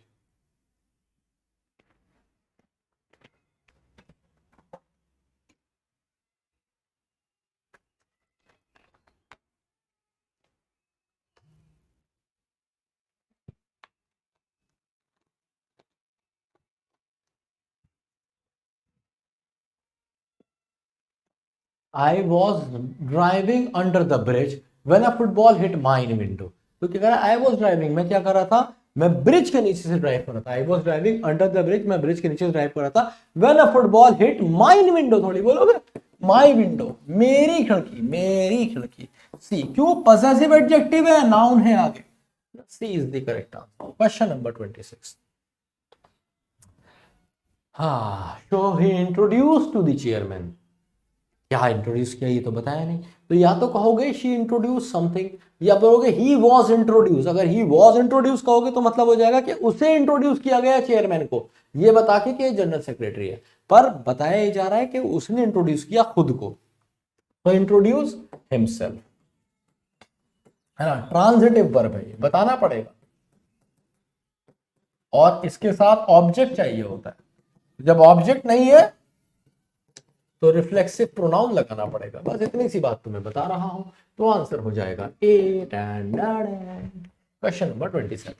I was driving under the bridge when a football hit my window. तो क्या कह रहा है? I was driving, मैं क्या कर रहा था? मैं ब्रिज के नीचे से ड्राइव कर रहा था। I was driving under the bridge, मैं ब्रिज के नीचे से ड्राइव कर रहा था। When a football hit mine window, थोड़ी बोलोगे माई विंडो, मेरी खिड़की, मेरी खिड़की। सी, क्यों? पॉसेसिव एडजेक्टिव है, नाउन है आगे। C is the correct answer. Question number 26। हाँ, so he introduce to the chairman, क्या इंट्रोड्यूस किया ये तो बताया नहीं, तो या तो कहोगे शी इंट्रोड्यूस समथिंग, या बोलोगे ही वॉज इंट्रोड्यूस। अगर ही वॉज इंट्रोड्यूस कहोगे तो मतलब हो जाएगा कि उसे इंट्रोड्यूस किया गया चेयरमैन को, ये बता के जनरल सेक्रेटरी है, पर बताया जा रहा है कि उसने इंट्रोड्यूस किया खुद को, तो इंट्रोड्यूस हिमसेल्फ, है ना? ट्रांजिटिव वर्ब है, ये बताना पड़ेगा, और इसके साथ ऑब्जेक्ट चाहिए होता है। जब ऑब्जेक्ट नहीं है तो रिफ्लेक्सिव प्रोनाउन लगाना पड़ेगा। बस इतनी सी बात तुम्हें बता रहा हूं, तो आंसर हो जाएगा ए। Question number 27।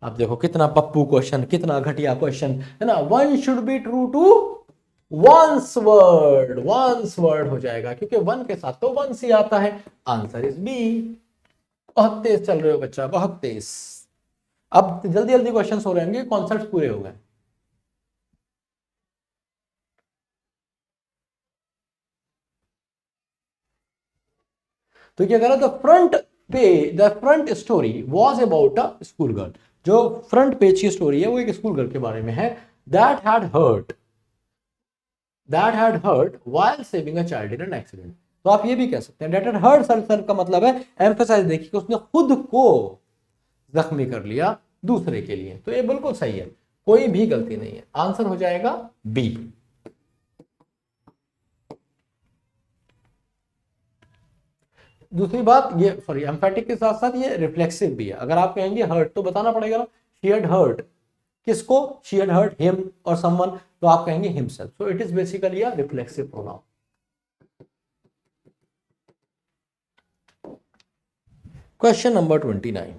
अब देखो कितना पप्पू क्वेश्चन, कितना घटिया क्वेश्चन, है ना? One should be true to one's word, one's word हो जाएगा, क्योंकि वन के साथ तो वंस ही आता है। Answer is B. बहुत तेज चल रहे हो बच्चा, बहुत तेज। अब जल्दी जल्दी क्वेश्चन हो रहे होंगे, कॉन्सेप्ट पूरे हो गए। तो क्या करा? The front story was about a school girl. जो फ्रंट पेज की स्टोरी है वो एक स्कूल गर्ल के बारे में है। That had hurt while saving a child in an accident. तो आप ये भी कह सकते हैं दैट हैड हर्ट सेल्फ का मतलब है एम्फेसाइज, देखिए कि उसने खुद को जख्मी कर लिया दूसरे के लिए। तो ये बिल्कुल सही है, कोई भी गलती नहीं है। आंसर हो जाएगा बी। दूसरी बात, ये सॉरी एम्फेटिक के साथ साथ ये रिफ्लेक्सिव भी है। अगर आप कहेंगे हर्ट तो बताना पड़ेगा ना, शी हैड हर्ट किसको? शी हैड हर्ट हिम और समवन, तो आप कहेंगे himself. So it is basically a reflexive pronoun. Question number 29।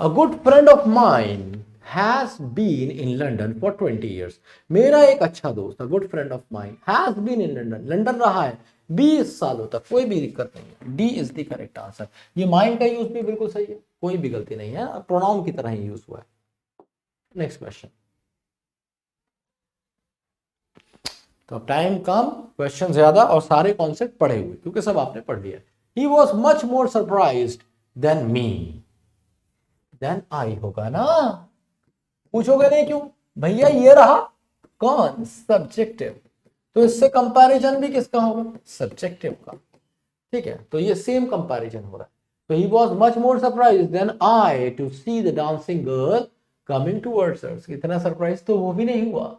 A good friend of mine has been in London for 20 years. मेरा एक अच्छा दोस्त, a good friend of mine has been in London, London रहा है 20 सालों तक। कोई भी दिक्कत नहीं है, D is the correct answer. ये माइंड का यूज भी बिल्कुल सही है, कोई भी गलती नहीं है, प्रोनाउन की तरह ही यूज हुआ है। Next question. तो अब टाइम कम, क्वेश्चन ज्यादा, और सारे कॉन्सेप्ट पढ़े हुए, क्योंकि सब आपने पढ़ लिया। He was much more surprised than me. Than I होगा ना। पूछोगे नहीं क्यों भैया? ये रहा कौन? सब्जेक्टिव। तो इससे कंपैरिजन भी किसका होगा? सब्जेक्टिव का। ठीक है, तो ये सेम कंपैरिजन हो रहा है। तो he was much more surprise than I to see the dancing girl coming towards us. इतना सरप्राइज तो वो भी नहीं हुआ,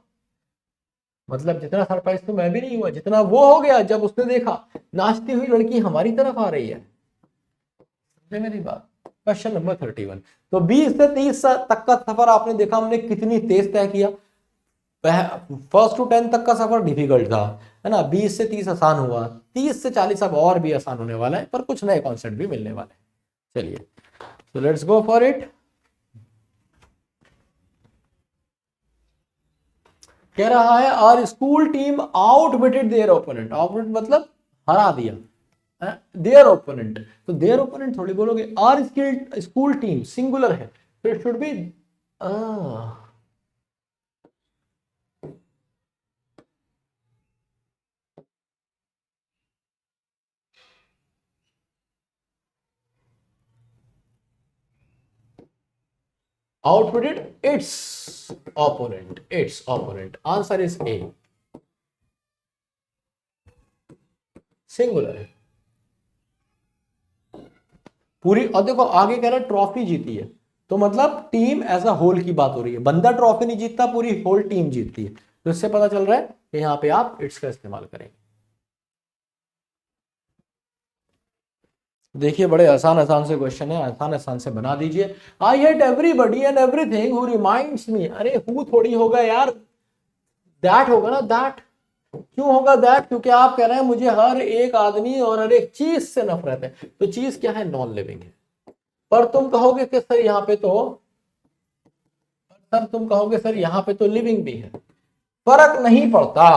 मतलब जितना सरप्राइज तो मैं भी नहीं हुआ जितना वो हो गया जब उसने देखा नाचती हुई लड़की हमारी तरफ आ रही है। समझे मेरी बात? Question number 31। तो 20 से 30 तक का सफर आपने देखा हमने कितनी तेज तय किया। फर्स्ट टू 10 तक का सफर डिफिकल्ट था, है ना। 20 से 30 आसान हुआ, 30 से 40 अब और भी आसान होने वाला है, पर कुछ नए कॉन्सेप्ट भी मिलने वाले हैं। चलिए, so let's go for it। कह रहा है our school team outwitted their opponent. Outwit मतलब हरा दिया देयर ओपोनेंट। तो देयर ओपोनेंट थोड़ी बोलोगे, आर स्कूल टीम सिंगुलर है, तो it should be outwitted its opponent। Answer is A, singular है पूरी। और देखो आगे कह रहा है ट्रॉफी जीती है, तो मतलब टीम एज अ होल की बात हो रही है। बंदा ट्रॉफी नहीं जीतता, पूरी होल टीम जीतती है। तो इससे पता चल रहा है कि यहां पे आप इट्स का इस्तेमाल करेंगे। देखिए बड़े आसान आसान से क्वेश्चन है, आसान आसान से बना दीजिए। I hate everybody and everything who reminds me. अरे हु थोड़ी होगा यार, दैट होगा ना, दैट। क्यों होगा दैट? क्योंकि आप कह रहे हैं मुझे हर एक आदमी और हर एक चीज से नफरत है। तो चीज क्या है? नॉन लिविंग है। पर तुम कहोगे कि सर यहाँ पे तो, सर यहाँ पे तो लिविंग भी है। फर्क नहीं पड़ता,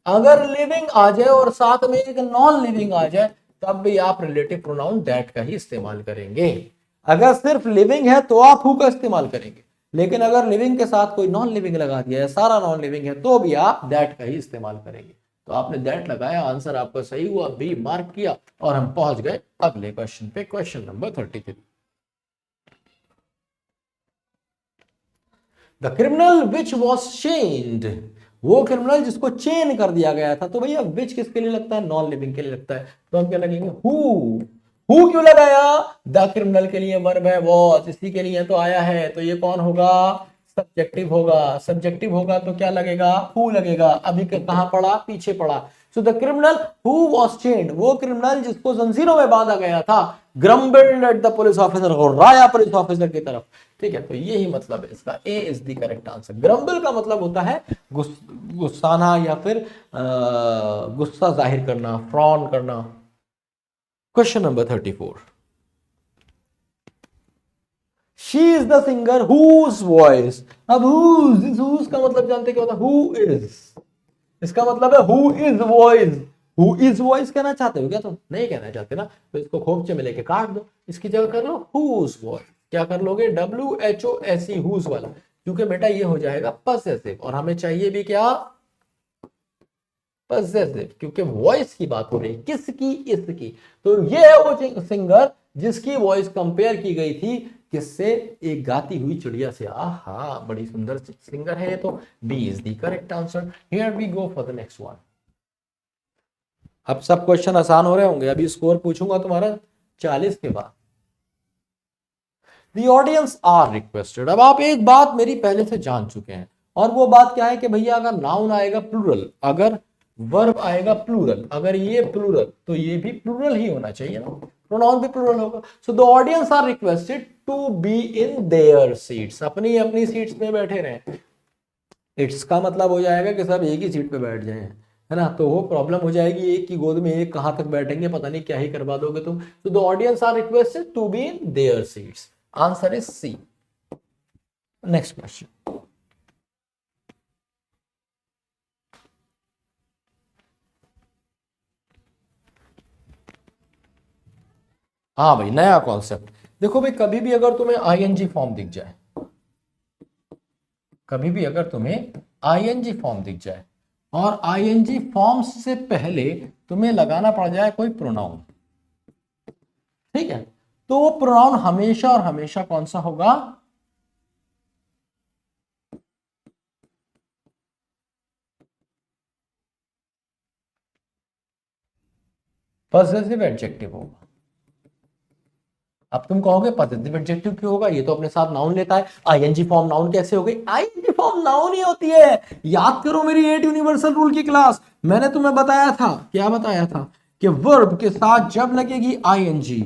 अगर लिविंग आ जाए और साथ में एक नॉन लिविंग आ जाए तब भी आप रिलेटिव प्रोनाउन दैट का ही इस्तेमाल करेंगे। अगर सिर्फ लिविंग है तो आप हु का इस्तेमाल करेंगे, लेकिन अगर लिविंग के साथ कोई नॉन लिविंग लगा दिया है, सारा नॉन लिविंग है, तो भी आप दैट का ही इस्तेमाल करेंगे। तो आपने दैट लगाया, आंसर आपका सही हुआ, बी मार्क किया, और हम पहुंच गए अगले क्वेश्चन पे, question number 33। The criminal which was chained. वो क्रिमिनल जिसको चेन कर दिया गया था। तो भैया विच किसके लिए लगता है? नॉन लिविंग के लिए लगता है। तो हम क्या लगेंगे? हु क्यों लगाया? द क्रिमिनल के लिए वर्ब है वॉज, इसी के लिए तो आया है। तो ये कौन होगा? सब्जेक्टिव होगा। सब्जेक्टिव होगा तो क्या लगेगा? हु लगेगा। अभी कहां पड़ा? पीछे पड़ा। So the criminal who was chained, वो क्रिमिनल जिसको जंजीरों में बांधा गया था, ग्रम्बल्ड एट द पुलिस ऑफिसर, और राया पुलिस ऑफिसर की तरफ। ठीक है, तो यही मतलब है इसका। A is the correct answer. Grumble का मतलब होता है गुस्साना या फिर गुस्सा जाहिर करना, फ्रॉन करना। Question number 34। She is the singer whose voice. अब हुज का मतलब जानते क्या होता है? Who is. इसका मतलब है who is voice. Who is voice कहना चाहते हो क्या तुम? नहीं कहना चाहते ना, तो इसको खोपचे में लेके काट दो, इसकी जगह कर लो हुज वॉइस। क्या कर लोगे? WHOSE, हुज वाला। क्योंकि बेटा ये हो जाएगा पॉसेसिव, और हमें चाहिए भी क्या? पॉसेसिव, क्योंकि वॉइस की बात हो रही है। किसकी? इसकी। तो ये है वो सिंगर जिसकी वॉइस कंपेयर की गई थी किससे? एक गाती हुई चिड़िया से। आहा, बड़ी सुंदर सिंगर है ये तो। B is the correct answer. Here we go for the next one. अब सब क्वेश्चन आसान हो रहे होंगे। अभी स्कोर पूछूंगा तुम्हारा 40 के बाद। The audience are requested. अब आप एक बात मेरी पहले से जान चुके हैं, और वो बात क्या है कि भैया अगर नाउन आएगा प्लूरल, अगर वर्ब आएगा प्लूरल, अगर ये प्लूरल तो ये भी प्लूरल ही होना चाहिए ना, प्रोनाउन भी प्लूरल होगा। So the audience are requested to be in their seats. अपनी अपनी सीट्स में बैठे रहें। इट्स का मतलब हो जाएगा कि सब एक ही सीट पे बैठ जाए, है ना। तो वो प्रॉब्लम हो जाएगी, एक की गोद में एक कहां तक बैठेंगे, पता नहीं क्या ही करवा दोगे तुम। तो the audience are requested to be in their seats. Answer is C. Next question. हाँ भाई, नया कॉन्सेप्ट। देखो भाई, कभी भी अगर तुम्हें आईएनजी फॉर्म दिख जाए, कभी भी अगर तुम्हें आईएनजी फॉर्म दिख जाए, और आईएनजी फॉर्म से पहले तुम्हें लगाना पड़ जाए कोई प्रोनाउन, ठीक है, तो वो प्रोनाउन हमेशा और हमेशा कौन सा होगा? पॉजिटिव एडजेक्टिव होगा। अब तुम कहोगे पॉजिटिव एडजेक्टिव क्यों होगा, ये तो अपने साथ नाउन लेता है। आईएनजी फॉर्म नाउन कैसे हो गई, आईएनजी फॉर्म नाउन ही होती है। याद करो मेरी 8 यूनिवर्सल रूल की क्लास, मैंने तुम्हें बताया था, क्या बताया था, कि वर्ब के साथ जब लगेगी आईएनजी,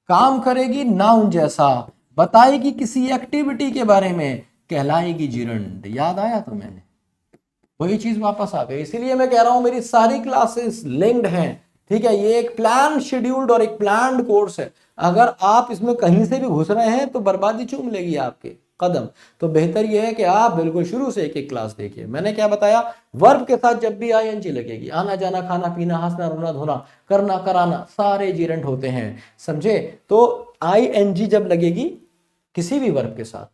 काम करेगी नाउन जैसा, बताएगी किसी एक्टिविटी के बारे में, कहलाएगी जिरंड। याद आया तो मैंने वही चीज वापस आ गई। इसीलिए मैं कह रहा हूं मेरी सारी क्लासेस लिंक्ड हैं। ठीक है, ये एक प्लान शेड्यूल्ड और एक प्लान्ड कोर्स है। अगर आप इसमें कहीं से भी घुस रहे हैं तो बर्बादी चूम लेगी आपके कदम। तो बेहतर यह है कि आप बिल्कुल शुरू से एक एक क्लास देखिए। मैंने क्या बताया, वर्ब के साथ जब भी आईएनजी लगेगी, आना जाना खाना पीना हंसना रोना धोना करना कराना सारे जीरेंट होते हैं, समझे। तो आईएनजी जब लगेगी किसी भी वर्ब के साथ,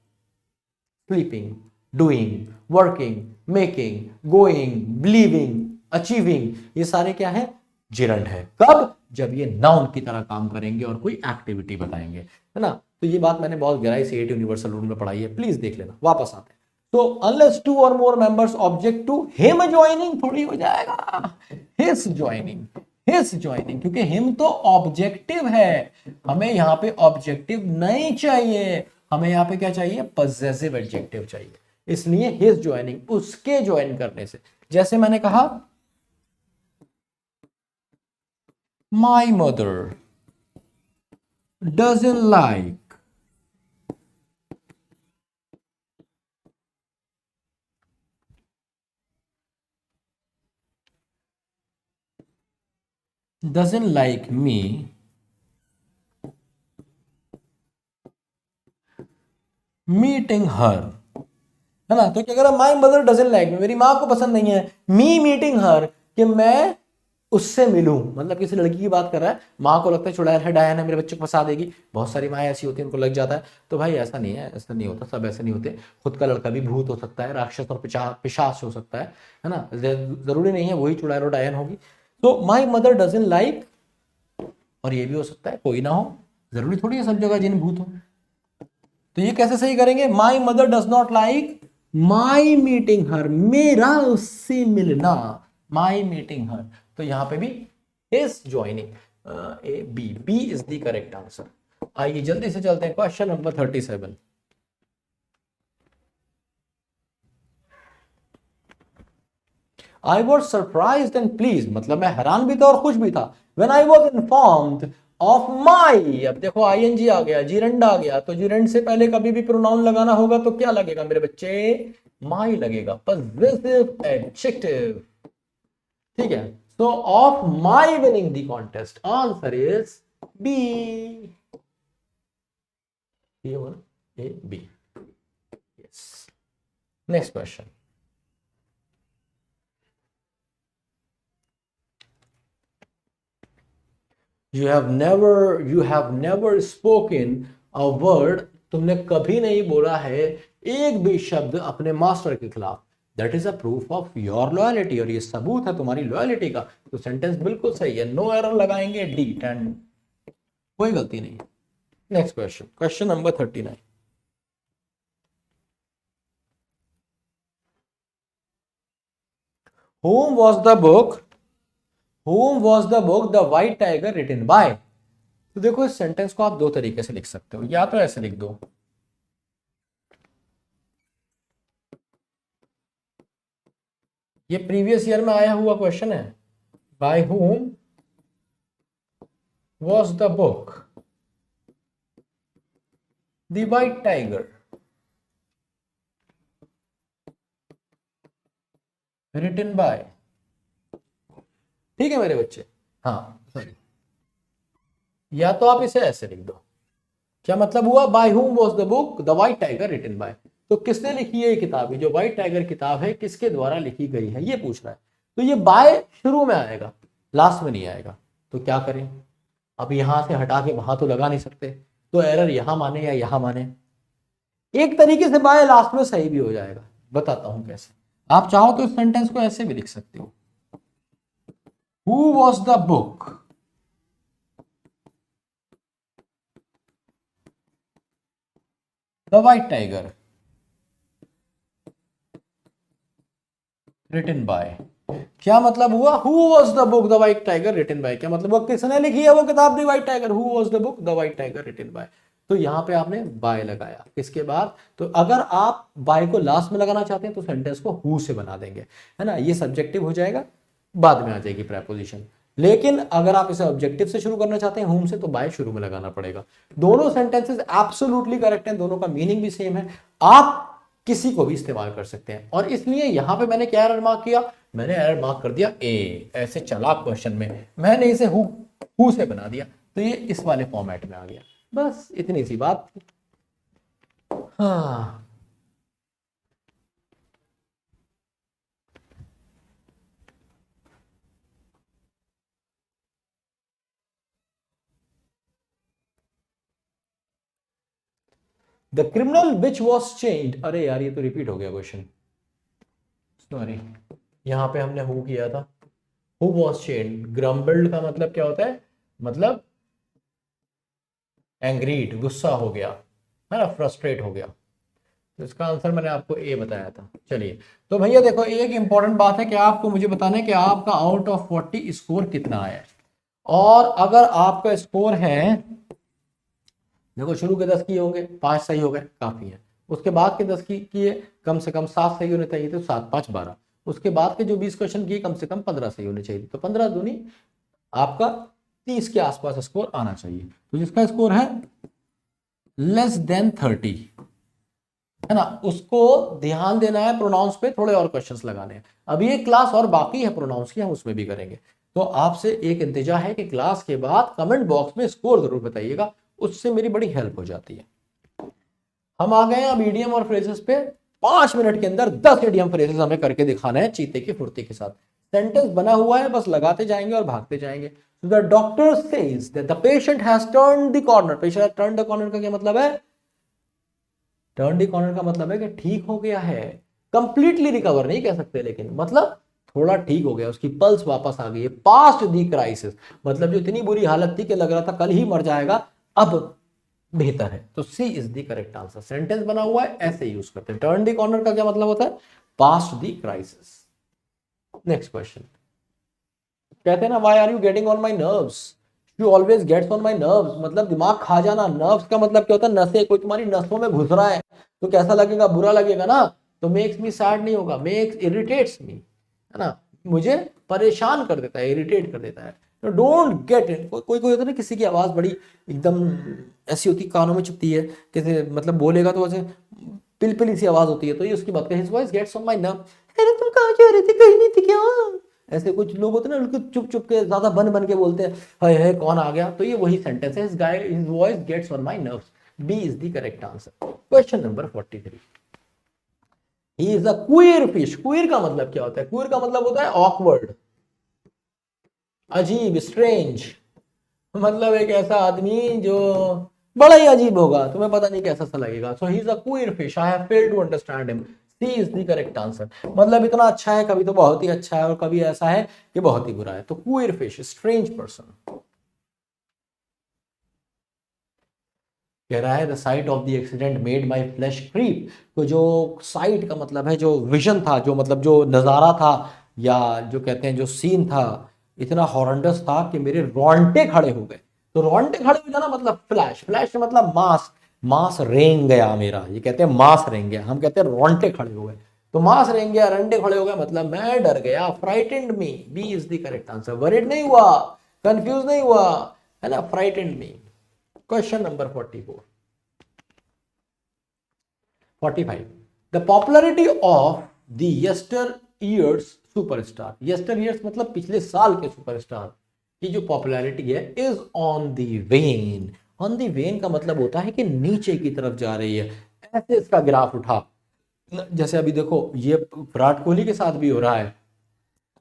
sleeping, doing, working, making, going, believing, achieving, ये सारे क्या है, जिरंड है। कब, जब ये नाउन की तरह काम करेंगे और कोई एक्टिविटी बताएंगे, है ना। तो ये बात मैंने बहुत गहराई से 8 यूनिवर्सल रूल में पढ़ाई है, प्लीज देख लेना। वापस आते हैं, तो unless two or more members object to him joining थोड़ी हो जाएगा, हिज ज्वाइनिंग, हिज ज्वाइनिंग, क्योंकि हिम तो ऑब्जेक्टिव है, हमें यहां पे ऑब्जेक्टिव नहीं चाहिए, हमें यहां पे क्या चाहिए, पॉजेसिव एडजेक्टिव चाहिए। इसलिए हिज ज्वाइनिंग, उसके ज्वाइन करने से, जैसे मैंने कहा my mother doesn't like me meeting her, है ना। तो क्या कह रहा, my mother doesn't like me, मेरी माँ को पसंद नहीं है, मी मीटिंग हर, कि मैं उससे मिलूं, मतलब किसी लड़की की बात कर रहा है, माँ को लगता है चुड़ैल है, डायन है, मेरे बच्चे को फंसा देगी। बहुत सारी माएँ ऐसी होती हैं, उनको लग जाता है। तो भाई ऐसा नहीं है, ऐसा नहीं होता, सब ऐसे नहीं होते। खुद का लड़का भी भूत हो सकता है, राक्षस और पिशाच हो सकता है ना। जरूरी नहीं है वही चुड़ैल और डायन होगी। तो माई मदर डजंट लाइक, और ये भी हो सकता है कोई ना हो, जरूरी थोड़ी है सब जगह जिन भूत हो। तो ये कैसे सही करेंगे, my mother does not like my meeting her, मेरा उससे मिलना, माई मीटिंग हर। तो यहां पे भी is joining, A B is the correct answer. आइए जल्दी से चलते हैं question number 37। I was surprised and pleased, मतलब मैं हैरान भी था और खुश भी था। When I was informed of my, अब देखो आईएनजी आ गया, जीरंड आ गया, तो जीरंड से पहले कभी भी प्रोनाउन लगाना होगा तो क्या लगेगा मेरे बच्चे, माई लगेगा, पॉजिटिव एडजेक्टिव। ठीक है, so of my winning the contest, answer is B, A B. Yes, next question. you have never spoken a word, तुमने कभी नहीं बोला है एक भी शब्द अपने मास्टर के खिलाफ। That is a proof of your loyalty, और ये सबूत है तुम्हारी लॉयलिटी का। तो सेंटेंस बिल्कुल सही है, नो एरर लगाएंगे, डी 10, कोई गलती नहीं। Next question, question number 39। Whom was the book? Whom was the book The White Tiger written by? तो देखो इस सेंटेंस को आप दो तरीके से लिख सकते हो, या तो ऐसे लिख दो, ये प्रीवियस ईयर में आया हुआ क्वेश्चन है, bye whom was the book The White Tiger written by, ठीक है मेरे बच्चे। हाँ सॉरी, या तो आप इसे ऐसे लिख दो, क्या मतलब हुआ, bye whom was the book The White Tiger written by, तो किसने लिखी है ये किताब, ये जो व्हाइट टाइगर किताब है किसके द्वारा लिखी गई है ये पूछ रहा है। तो ये बाय शुरू में आएगा, लास्ट में नहीं आएगा। तो क्या करें, अब यहां से हटा के वहां तो लगा नहीं सकते, तो एरर यहां माने या यहां माने। एक तरीके से बाय लास्ट में सही भी हो जाएगा, बताता हूं कैसे। आप चाहो तो इस सेंटेंस को ऐसे भी लिख सकते हो, who was the book the white tiger written by, क्या मतलब हुआ? Who was the book the white tiger written by? क्या मतलब वो किसने लिखी है वो किताब the white tiger? Who was the book the white tiger written by? तो यहां पे आपने बाय लगाया किसके बाद? तो अगर आप बाय को लास्ट में लगाना चाहते हैं तो सेंटेंस को हु से बना देंगे, है ना, ये सब्जेक्टिव हो जाएगा, बाद में आ जाएगी प्रेपोजिशन। लेकिन अगर आप इसे ऑब्जेक्टिव से शुरू करना चाहते हैं हुम से, तो बाय शुरू में लगाना पड़ेगा। दोनों सेंटेंसेस एब्सोल्युटली करेक्ट हैं, दोनों का मीनिंग भी सेम है, आप किसी को भी इस्तेमाल कर सकते हैं। और इसलिए यहां पे मैंने क्या एरर मार्क किया? मैंने एरर मार्क कर दिया ए, ऐसे चला क्वेश्चन में मैंने इसे हु से बना दिया, तो ये इस वाले फॉर्मेट में आ गया। बस इतनी सी बात थी। हाँ, the criminal which was changed, अरे यार ये तो रिपीट हो गया क्वेश्चन, सॉरी, यहां पे हमने हु किया था। हु वॉज चेंज्ड, ग्रम्बल्ड का मतलब क्या होता है? मतलब एंग्रीड, गुस्सा हो गया, है ना, फ्रस्ट्रेट हो गया। तो इसका आंसर मैंने आपको ए बताया था। चलिए, तो भैया देखो एक इंपॉर्टेंट बात है कि आपको मुझे बताना है कि आपका आउट ऑफ 40 स्कोर कितना आया है। और अगर आपका स्कोर है, देखो शुरू के 10 किए होंगे, 5 सही हो गए, काफी है। उसके बाद के 10 की किए, कम से कम 7 सही होने चाहिए थे, 7 5 12। उसके बाद के जो 20 क्वेश्चन किए, कम से कम 15 सही होने चाहिए, तो 15 दूनी आपका 30 के आसपास स्कोर आना चाहिए। तो जिसका स्कोर है लेस देन 30, है ना, उसको ध्यान देना है प्रोनाउंस पे, थोड़े और क्वेश्चंस लगाने हैं। अभी एक क्लास और बाकी है प्रोनाउंस की, हम उसमें भी करेंगे। तो आपसे एक इंतजा है कि क्लास के बाद कमेंट बॉक्स में स्कोर जरूर बताइएगा, उससे मेरी बड़ी हेल्प हो जाती है। हम आ गए हैं अब ईडियम और फ्रेजेस पे। 5 मिनट के अंदर 10 ईडियम फ्रेजेस हमें करके दिखाना है चीते की फुर्ती के साथ। सेंटेंस बना हुआ है, बस लगाते जाएंगे और भागते जाएंगे। The doctor says that the patient has turned the corner. Patient has turned the corner का क्या मतलब है? टर्न दी कॉर्नर का मतलब है कि ठीक हो गया है, कंप्लीटली रिकवर नहीं कह सकते, लेकिन मतलब थोड़ा ठीक हो गया, उसकी पल्स वापस आ गई है। पास्ट दी क्राइसिस मतलब जो इतनी बुरी हालत थी कि लग रहा था कल ही मर जाएगा, अब बेहतर है। तो C is the correct answer. Sentence बना हुआ है ऐसे यूज करते हैं। टर्न दी कॉर्नर का क्या मतलब होता है? Past the crisis. Next question, कहते हैं ना why are you getting on my nerves, you always gets on my nerves, मतलब दिमाग खा जाना। नर्व्स का मतलब क्या होता है? नसें, कोई तुम्हारी नसों में घुस रहा है तो कैसा लगेगा? बुरा लगेगा ना। तो मेक्स मी सैड नहीं होगा, मेक्स इरिटेट्स मी, है ना, मुझे परेशान कर देता है, इरिटेट कर देता है। तो डोंट गेट इट। कोई कोई होता है ना, किसी की आवाज बड़ी एकदम ऐसी होती, कानों में चुपती है, कैसे मतलब बोलेगा तो ऐसे पिलपिली सी आवाज होती है, तो ये उसकी बात है। His voice gets on my nerve. अरे तुम कहाँ जा रहे थे? कहीं नहीं थी क्या? ऐसे कुछ लोग होते हैं ना, उनको चुप चुप के ज्यादा बन बन के बोलते हैं, हाय हाय कौन आ गया। तो ये वही सेंटेंस है, his voice gets on my nerves. B is the correct answer. Question number 43, he is a queer fish. Queer का मतलब क्या होता है? क्वीर का मतलब होता है ऑकवर्ड, अजीब, स्ट्रेंज। मतलब एक ऐसा आदमी जो बड़ा ही अजीब होगा, तुम्हें पता नहीं कैसा सा लगेगा। So he is a queer fish, I have failed to understand him. C is the correct answer. मतलब इतना अच्छा है, कभी तो बहुत ही अच्छा है, और कभी ऐसा है कि बहुत ही बुरा है। तो क्वीर फिश, स्ट्रेंज पर्सन। कह रहा है the sight of the accident made my flesh creep. तो जो साइट का मतलब है जो विजन था, जो मतलब जो नज़ारा था, या जो कहते हैं जो सीन था, इतना हॉरेंडस था कि मेरे रोंगटे खड़े हो गए। तो रोंगटे खड़े हो जाना मतलब फ्लैश, फ्लैश का मतलब मास, मास रेंग गया मेरा, ये कहते हैं मास रेंग गया, हम कहते हैं रोंगटे खड़े हो गए। तो मास रेंग गया, रंडे खड़े हो गए, मतलब मैं डर गया, frightened me. B is the correct answer. Worried नहीं हुआ, कंफ्यूज नहीं हुआ, है ना, frightened me. Question number 44, 45, the popularity of the yesteryears superstar. Yesteryears मतलब पिछले साल के सुपरस्टार की जो पॉपुलैरिटी है, is on the wane. On the wane का मतलब होता है कि नीचे की तरफ जा रही है, ऐसे इसका ग्राफ उठा। जैसे अभी देखो ये विराट कोहली के साथ भी हो रहा है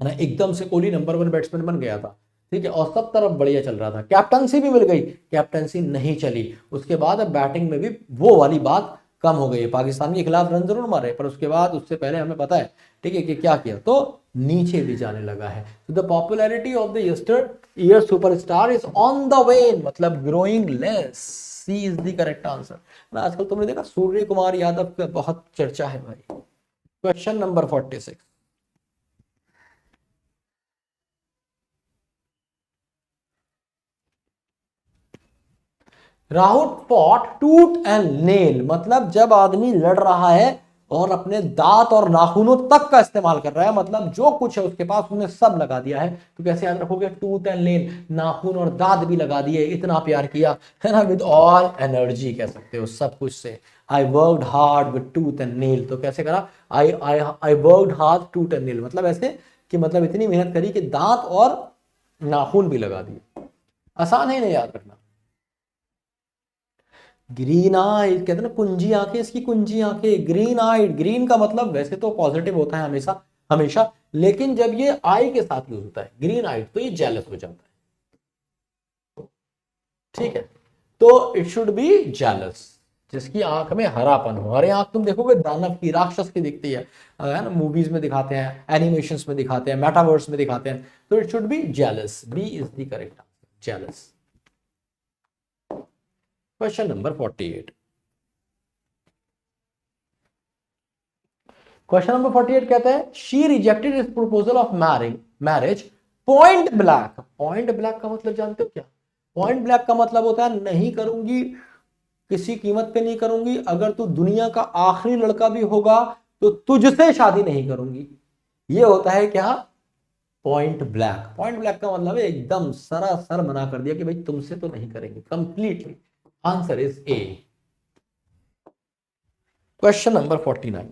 ना, एकदम से कोहली नंबर 1 बैट्समैन बन गया था, ठीक है, और सब तरफ बढ़िया चल रहा था, कैप्टनसी भी मिल गई, कैप्टनसी नहीं चली, उसके बाद अब बैटिंग में भी वो वाली बात कम हो गई है। पाकिस्तान के खिलाफ रन जरूर मारे, पर उसके बाद उससे पहले हमें पता है, ठीक है, कि क्या किया, तो नीचे भी जाने लगा है। तो the popularity of the yesteryear superstar is on the wane, मतलब growing less. C is the correct answer. आजकल तुमने देखा सूर्य कुमार यादव का बहुत चर्चा है भाई। Question number 46, Rahul fought tooth and nail, मतलब जब आदमी लड़ रहा है और अपने दांत और नाखूनों तक का इस्तेमाल कर रहा है, मतलब जो कुछ है उसके पास उसने सब लगा दिया है। तो कैसे याद रखोगे, टूथ एंड नेल, नाखून और दांत भी लगा दिए, इतना प्यार किया है ना, विद ऑल एनर्जी कह सकते हो, सब कुछ से। I worked hard with tooth and nail, तो कैसे करा, I worked hard tooth and nail, मतलब ऐसे कि मतलब इतनी मेहनत करी कि दांत और नाखून भी लगा दिए। आसान है नहीं याद रखना। ग्रीन आइड कहते हैं ना, कुंजी आंखें, इसकी कुंजी आंखें, ग्रीन आइड, ग्रीन का मतलब वैसे तो पॉजिटिव होता है हमेशा हमेशा, लेकिन जब ये आई के साथ यूज होता है ग्रीन आइड तो ये जेलस हो जाता है। ठीक है, तो इट शुड बी जेलस, जिसकी आंख में हरापन हो। हरे आंख तुम देखोगे दानव की, राक्षस की दिखती है ना, मूवीज में दिखाते हैं, एनिमेशंस में दिखाते हैं, मेटावर्स में दिखाते हैं, तो it should be jealous, B is the correct answer, jealous. Question number 48। Question number 48 कहता है she rejected his proposal of marriage point blank. Point blank का मतलब जानते हो क्या? पॉइंट ब्लैंक का मतलब होता है नहीं करूंगी, किसी कीमत पे नहीं करूंगी, अगर तू दुनिया का आखिरी लड़का भी होगा तो तुझसे शादी नहीं करूंगी। ये होता है क्या? Point blank. पॉइंट ब्लैंक का मतलब है एकदम सरासर मना कर दिया कि भाई तुमसे तो नहीं करेंगे, completely. Answer is A. Question number 49।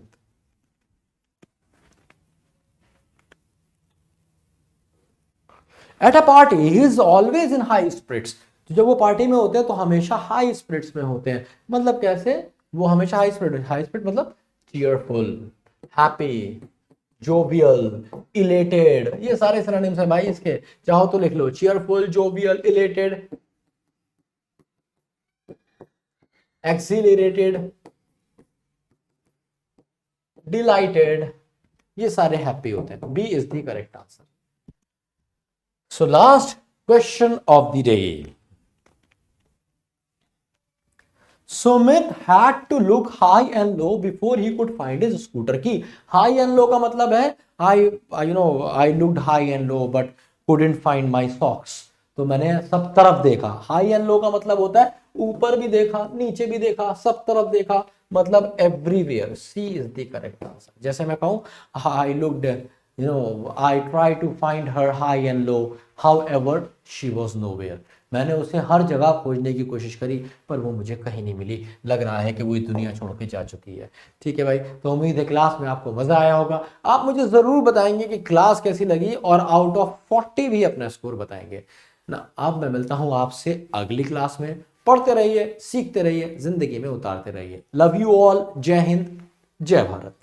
At a party he is always in high spirits. तो जब वो पार्टी में होते हैं तो हमेशा हाई स्पिरिट्स में होते हैं। मतलब कैसे? वो हमेशा हाई स्पिरिट, हाई स्पिरिट मतलब चीयरफुल, हैप्पी, जोवियल, इलेटेड, ये सारे सिनोनिम्स हैं भाई इसके, चाहो तो लिख लो, cheerful, jovial, elated, accelerated, delighted, ये सारे हैप्पी होते हैं। B is the correct answer. So last question of the day. Sumit had to look high and low before he could find his scooter key. High and low का मतलब है I looked high and low but couldn't find my socks. तो मैंने सब तरफ देखा। High and low का मतलब होता है ऊपर भी देखा, नीचे भी देखा, सब तरफ देखा, मतलब everywhere. C is the correct answer. जैसे मैं कहूं I looked, I tried to find her high and low, however she was nowhere. मैंने उसे हर जगह खोजने की कोशिश करी पर वो मुझे कहीं नहीं मिली, लग रहा है कि वो दुनिया छोड़ के जा चुकी है। ठीक है भाई, तो उम्मीद है क्लास में आपको मजा आया होगा। आप मुझे जरूर बताएंगे कि क्लास कैसी लगी और आउट ऑफ 40 भी अपना स्कोर बताएंगे ना। अब मैं मिलता हूं आपसे अगली क्लास में। पढ़ते रहिए, सीखते रहिए, जिंदगी में उतारते रहिए। Love you all. जय हिंद, जय भारत।